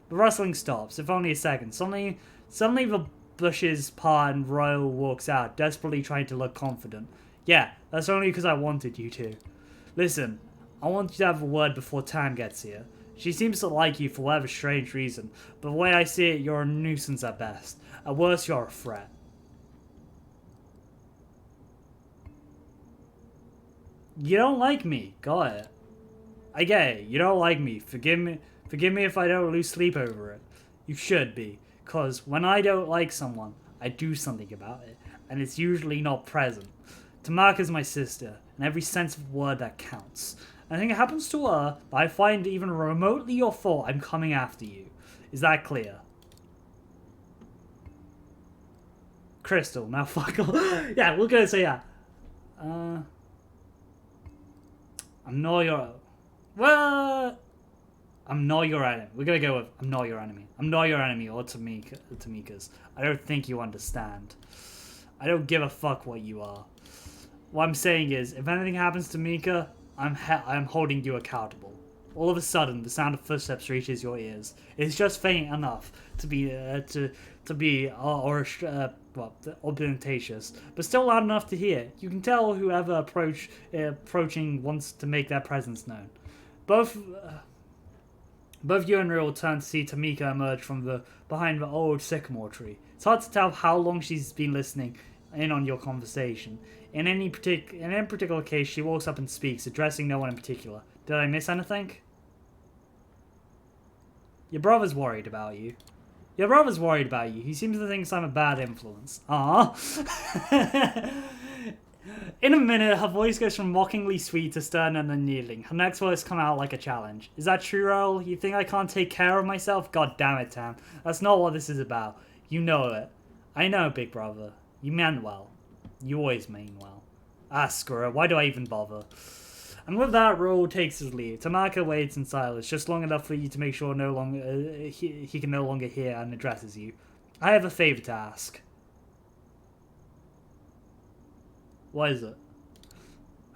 The rustling stops, if only a second. Suddenly the bushes part and Royal walks out, desperately trying to look confident. Yeah, that's only because I wanted you to. Listen, I want you to have a word before Tam gets here. She seems to like you for whatever strange reason, but the way I see it, you're a nuisance at best. At worst, you're a threat. You don't like me, got it. I get it, you don't like me. Forgive me if I don't lose sleep over it. You should be. Because when I don't like someone, I do something about it, and it's usually not present. Tamaka's my sister, and every sense of word that counts. Anything that happens to her that I find even remotely your fault, I'm coming after you. Is that clear? Crystal, now fuck off. Yeah, we're gonna say that. I'm not your... Well... I'm not your enemy. We're gonna go with I'm not your enemy. I'm not your enemy or Tamika's. I don't think you understand. I don't give a fuck what you are. What I'm saying is, if anything happens to Mika, I'm holding you accountable. All of a sudden, the sound of footsteps reaches your ears. It's just faint enough to be ostentatious, but still loud enough to hear. You can tell whoever approaching wants to make their presence known. Both you and Real turn to see Tamika emerge from behind the old sycamore tree. It's hard to tell how long she's been listening in on your conversation. In any particular case, she walks up and speaks, addressing no one in particular. Did I miss anything? Your brother's worried about you. He seems to think I'm a bad influence. In a minute, her voice goes from mockingly sweet to stern and then kneeling. Her next words come out like a challenge. Is that true, Raoul? You think I can't take care of myself? God damn it, Tam. That's not what this is about. You know it. I know, big brother. You meant well. You always mean well. Screw it. Why do I even bother? And with that, Raoul takes his leave. Tamaka waits in silence, just long enough for you to make sure he can no longer hear and addresses you. I have a favor to ask. What is it?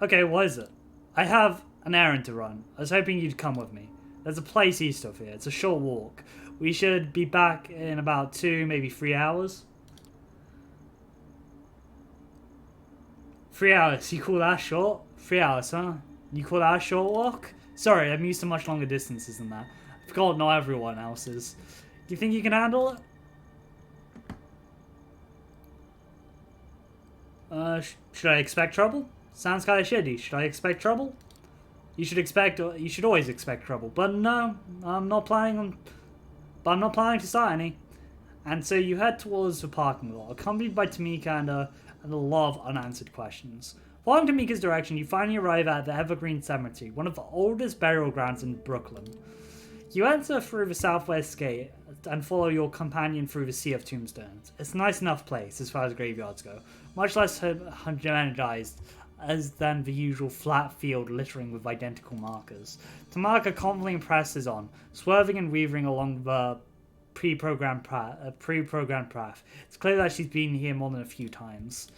Okay, what is it? I have an errand to run. I was hoping you'd come with me. There's a place east of here. It's a short walk. We should be back in about 2, maybe 3 hours. 3 hours, you call that short? 3 hours, huh? You call that a short walk? Sorry, I'm used to much longer distances than that. I forgot not everyone else is. Do you think you can handle it? Should I expect trouble? Sounds kinda shitty. Should I expect trouble? You should always expect trouble. But no, I'm not planning to start any. And so you head towards the parking lot, accompanied by Tamika and a lot of unanswered questions. Following Tamika's direction, you finally arrive at the Evergreen Cemetery, one of the oldest burial grounds in Brooklyn. You enter through the southwest gate and follow your companion through the sea of tombstones. It's a nice enough place as far as graveyards go, much less homogenized than the usual flat field littering with identical markers. Tamika confidently presses on, swerving and weaving along the pre-programmed path. It's clear that she's been here more than a few times.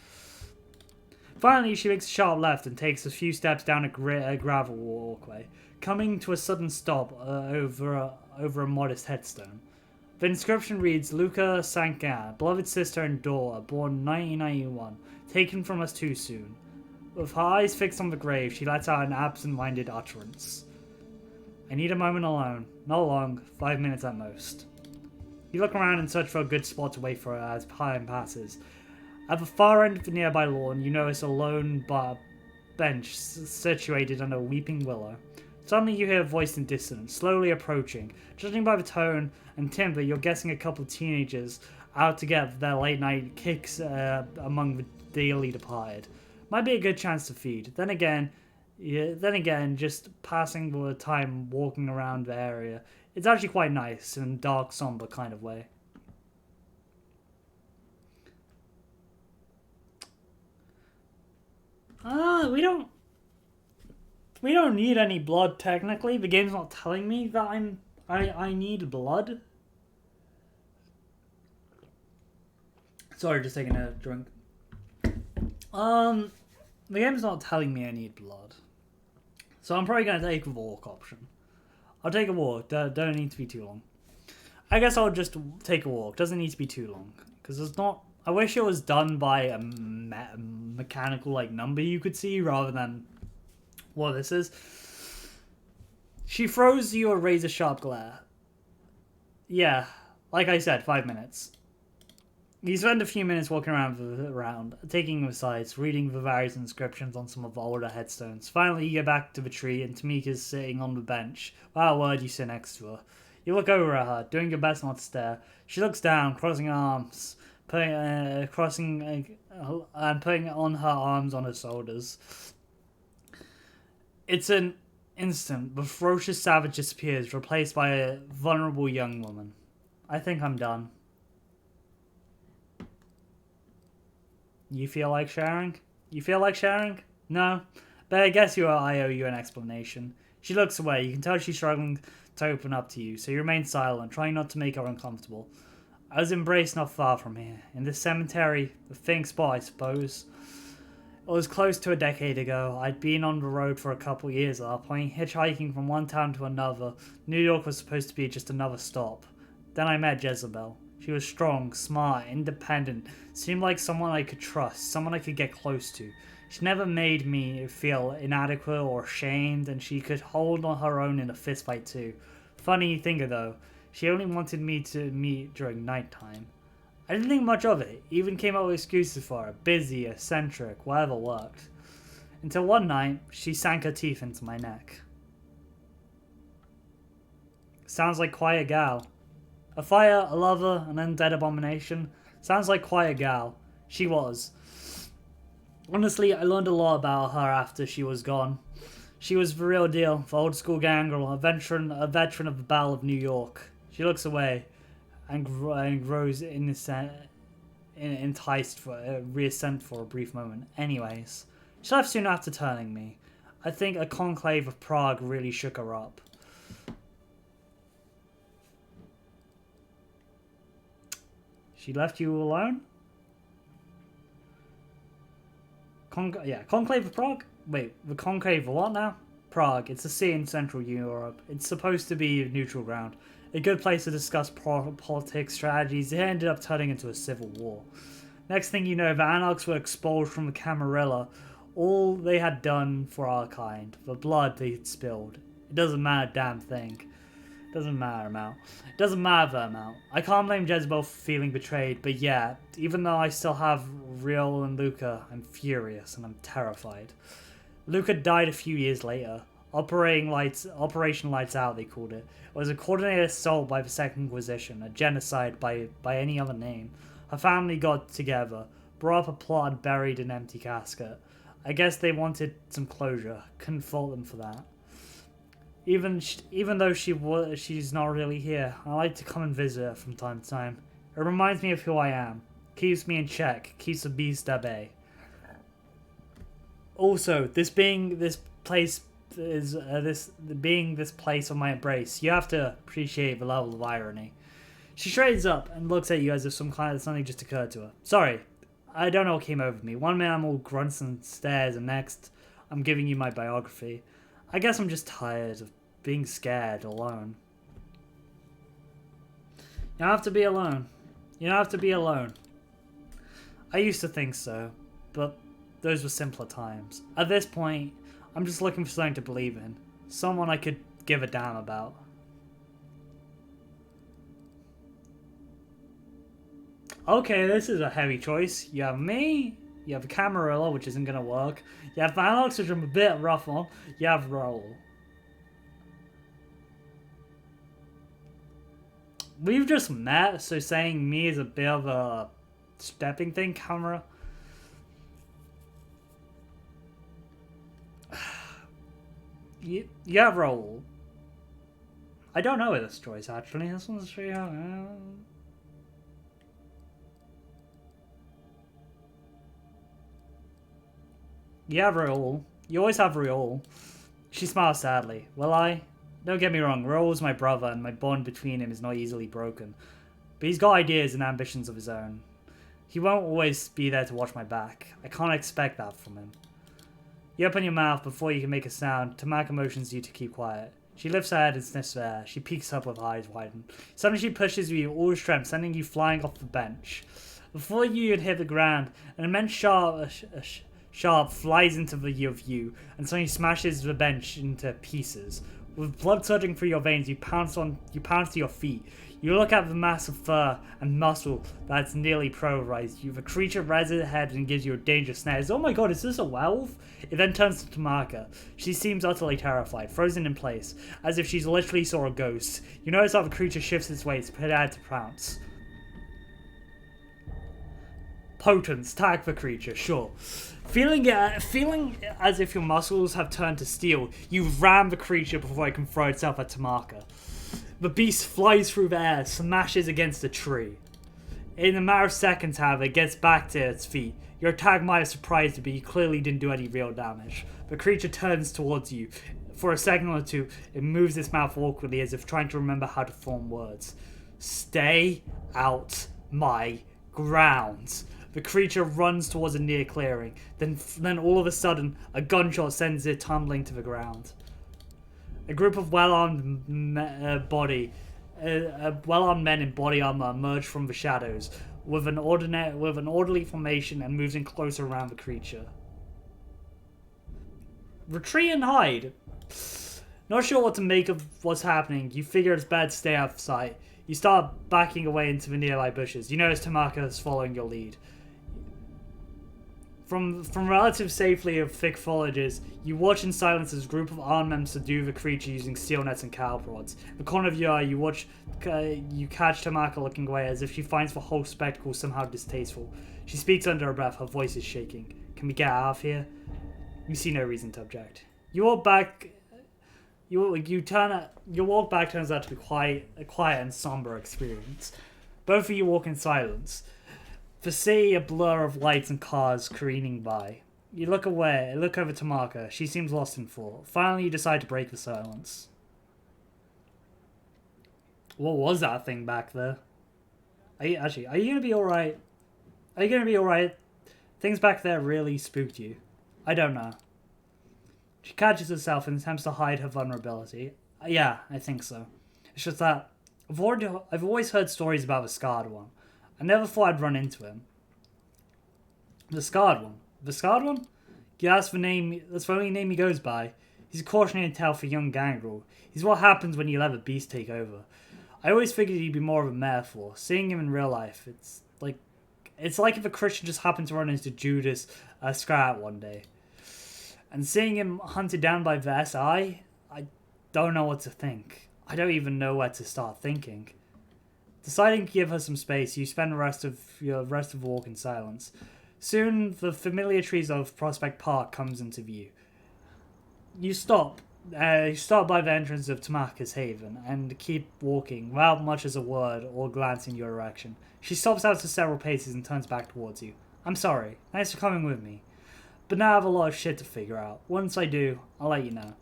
Finally, she makes a sharp left and takes a few steps down a gravel walkway, coming to a sudden stop over a modest headstone. The inscription reads, Luca Sankan, beloved sister and daughter, born 1991, taken from us too soon. With her eyes fixed on the grave, she lets out an absent-minded utterance. I need a moment alone. Not long, 5 minutes at most. You look around and search for a good spot to wait for her as time passes. At the far end of the nearby lawn, you notice a lone bench situated under a weeping willow. Suddenly you hear a voice in distance, slowly approaching. Judging by the tone and timbre, you're guessing a couple of teenagers out to get their late-night kicks among the dearly departed. Might be a good chance to feed. Then again, just passing the time walking around the area. It's actually quite nice in a dark, somber kind of way. We don't need any blood technically. The game's not telling me that I need blood. Sorry, just taking a drink. The game's not telling me I need blood. So I'm probably gonna take the walk option. I'll take a walk. Don't need to be too long. I guess I'll just take a walk. Doesn't need to be too long. Because it's not... I wish it was done by a mechanical like number you could see rather than what this is. She throws you a razor sharp glare. Yeah, like I said, 5 minutes. You spend a few minutes walking around, taking the sights, reading the various inscriptions on some of the older headstones. Finally, you get back to the tree, and Tamika's sitting on the bench. Without a word, you sit next to her. You look over at her, doing your best not to stare. She looks down, crossing her arms, putting on her arms on her shoulders. It's an instant. The ferocious savage disappears, replaced by a vulnerable young woman. I think I'm done. You feel like sharing? You feel like sharing? No? But I guess I owe you an explanation. She looks away. You can tell she's struggling to open up to you, so you remain silent, trying not to make her uncomfortable. I was embraced not far from here. In this cemetery, the thing spot, I suppose. It was close to a decade ago. I'd been on the road for a couple years at that point, hitchhiking from one town to another. New York was supposed to be just another stop. Then I met Jezebel. She was strong, smart, independent, seemed like someone I could trust, someone I could get close to. She never made me feel inadequate or ashamed, and she could hold on her own in a fistfight too. Funny thing though, she only wanted me to meet during nighttime. I didn't think much of it, even came up with excuses for her, busy, eccentric, whatever worked. Until one night, she sank her teeth into my neck. Sounds like quite a gal. A fire, a lover, an undead abomination. Sounds like quite a gal. She was. Honestly, I learned a lot about her after she was gone. She was the real deal, the old school gangrel, a veteran of the Battle of New York. She looks away and grows enticed for reascent for a brief moment. Anyways, she left soon after turning me. I think a conclave of Prague really shook her up. She left you alone? Conclave of Prague? Wait, the Conclave of what now? Prague. It's a city in Central Europe. It's supposed to be neutral ground. A good place to discuss politics, strategies. It ended up turning into a civil war. Next thing you know, the Anarchs were expelled from the Camarilla, all they had done for our kind, the blood they had spilled. It doesn't matter a damn thing. Doesn't matter amount. It doesn't matter the amount. I can't blame Jezebel for feeling betrayed, but yeah, even though I still have Riol and Luca, I'm furious and I'm terrified. Luca died a few years later. Operation Lights Out, they called it. It was a coordinated assault by the Second Inquisition, a genocide by any other name. Her family got together, brought up a plot and buried an empty casket. I guess they wanted some closure. Couldn't fault them for that. Even though she's not really here, I like to come and visit her from time to time. It reminds me of who I am. Keeps me in check. Keeps the beast at bay. Also, this place of my embrace, you have to appreciate the level of irony. She straightens up and looks at you as if something just occurred to her. Sorry, I don't know what came over me. One minute I'm all grunts and stares, and next I'm giving you my biography. I guess I'm just tired of being scared alone. You don't have to be alone. You don't have to be alone. I used to think so, but those were simpler times. At this point, I'm just looking for something to believe in. Someone I could give a damn about. Okay, this is a heavy choice. You have me, you have Camarilla, which isn't going to work. You have Alex, which I'm a bit rough on. You have Raoul. We've just met, so saying me is a bit of a stepping thing, Camera. You have Raoul. I don't know this choice, actually. This one's straight out. You have Raoul. You always have Raoul. She smiles sadly. Will I? Don't get me wrong, Raoul's my brother and my bond between him is not easily broken. But he's got ideas and ambitions of his own. He won't always be there to watch my back. I can't expect that from him. You open your mouth before you can make a sound. Tamaka motions you to keep quiet. She lifts her head and sniffs air. She peeks up with eyes widened. Suddenly she pushes you with all her strength, sending you flying off the bench. Before you had hit the ground, an immense sharp flies into the view and suddenly smashes the bench into pieces. With blood surging through your veins, you pounce to your feet. You look at the mass of fur and muscle that's nearly pulverized you. The creature raises its head and gives you a dangerous sneeze. Oh my god, is this a werewolf? It then turns to Tamaka. She seems utterly terrified, frozen in place, as if she's literally saw a ghost. You notice how the creature shifts its weight, prepared to pounce. Potence, tag the creature, sure. Feeling as if your muscles have turned to steel, you ram the creature before it can throw itself at Tamaka. The beast flies through the air, smashes against a tree. In a matter of seconds, however, it gets back to its feet. Your attack might have surprised you, but you clearly didn't do any real damage. The creature turns towards you. For a second or two, it moves its mouth awkwardly as if trying to remember how to form words. Stay out my grounds. The creature runs towards a near clearing. Then all of a sudden, a gunshot sends it tumbling to the ground. A group of well-armed men in body armor emerge from the shadows with an orderly formation and moves in closer around the creature. Retreat and hide. Not sure what to make of what's happening. You figure it's bad to stay out of sight. You start backing away into the nearby bushes. You notice Tamaka is following your lead. From relative safety of thick foliages, you watch in silence as a group of armed men subdue the creature using steel nets and cow prods. In the corner of your eye, you catch Tamaka looking away as if she finds the whole spectacle somehow distasteful. She speaks under her breath, her voice is shaking. Can we get out of here? You see no reason to object. You walk back. Your walk back turns out to be a quiet and somber experience. Both of you walk in silence. The city, a blur of lights and cars careening by. You look away, look over to Tamaka. She seems lost in thought. Finally, you decide to break the silence. What was that thing back there? Are you gonna be alright? Are you gonna be alright? Things back there really spooked you. I don't know. She catches herself and attempts to hide her vulnerability. Yeah, I think so. It's just that I've always heard stories about the scarred one. I never thought I'd run into him. The scarred one? The scarred one? Yeah, that's the only name he goes by. He's a cautionary tale for young gangrel. He's what happens when you let the beast take over. I always figured he'd be more of a metaphor. Seeing him in real life, it's like if a Christian just happened to run into Judas Iscariot one day. And seeing him hunted down by the SI, I don't know what to think. I don't even know where to start thinking. Deciding to give her some space, you spend the rest of the walk in silence. Soon, the familiar trees of Prospect Park comes into view. You stop by the entrance of Tamaka's Haven and keep walking without much as a word or glance in your direction. She stops out to several paces and turns back towards you. I'm sorry. Thanks for coming with me. But now I have a lot of shit to figure out. Once I do, I'll let you know.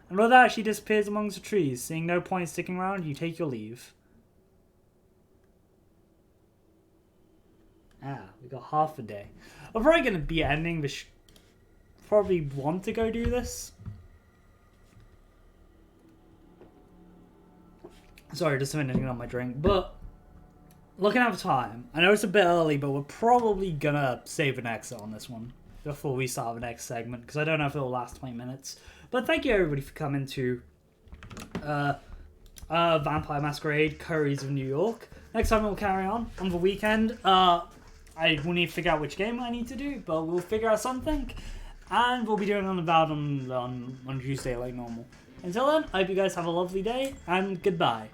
And with that, she disappears amongst the trees. Seeing no point in sticking around, you take your leave. We got half a day. I'm probably going to be ending this. Probably want to go do this. Sorry, just finishing on my drink. But looking at the time, I know it's a bit early, but we're probably going to save an exit on this one before we start the next segment, because I don't know if it'll last 20 minutes. But thank you everybody for coming to Vampire Masquerade, Coteries of New York. Next time we'll carry on the weekend. I will need to figure out which game I need to do, but we'll figure out something. And we'll be doing on Avalon on Tuesday like normal. Until then, I hope you guys have a lovely day, and goodbye.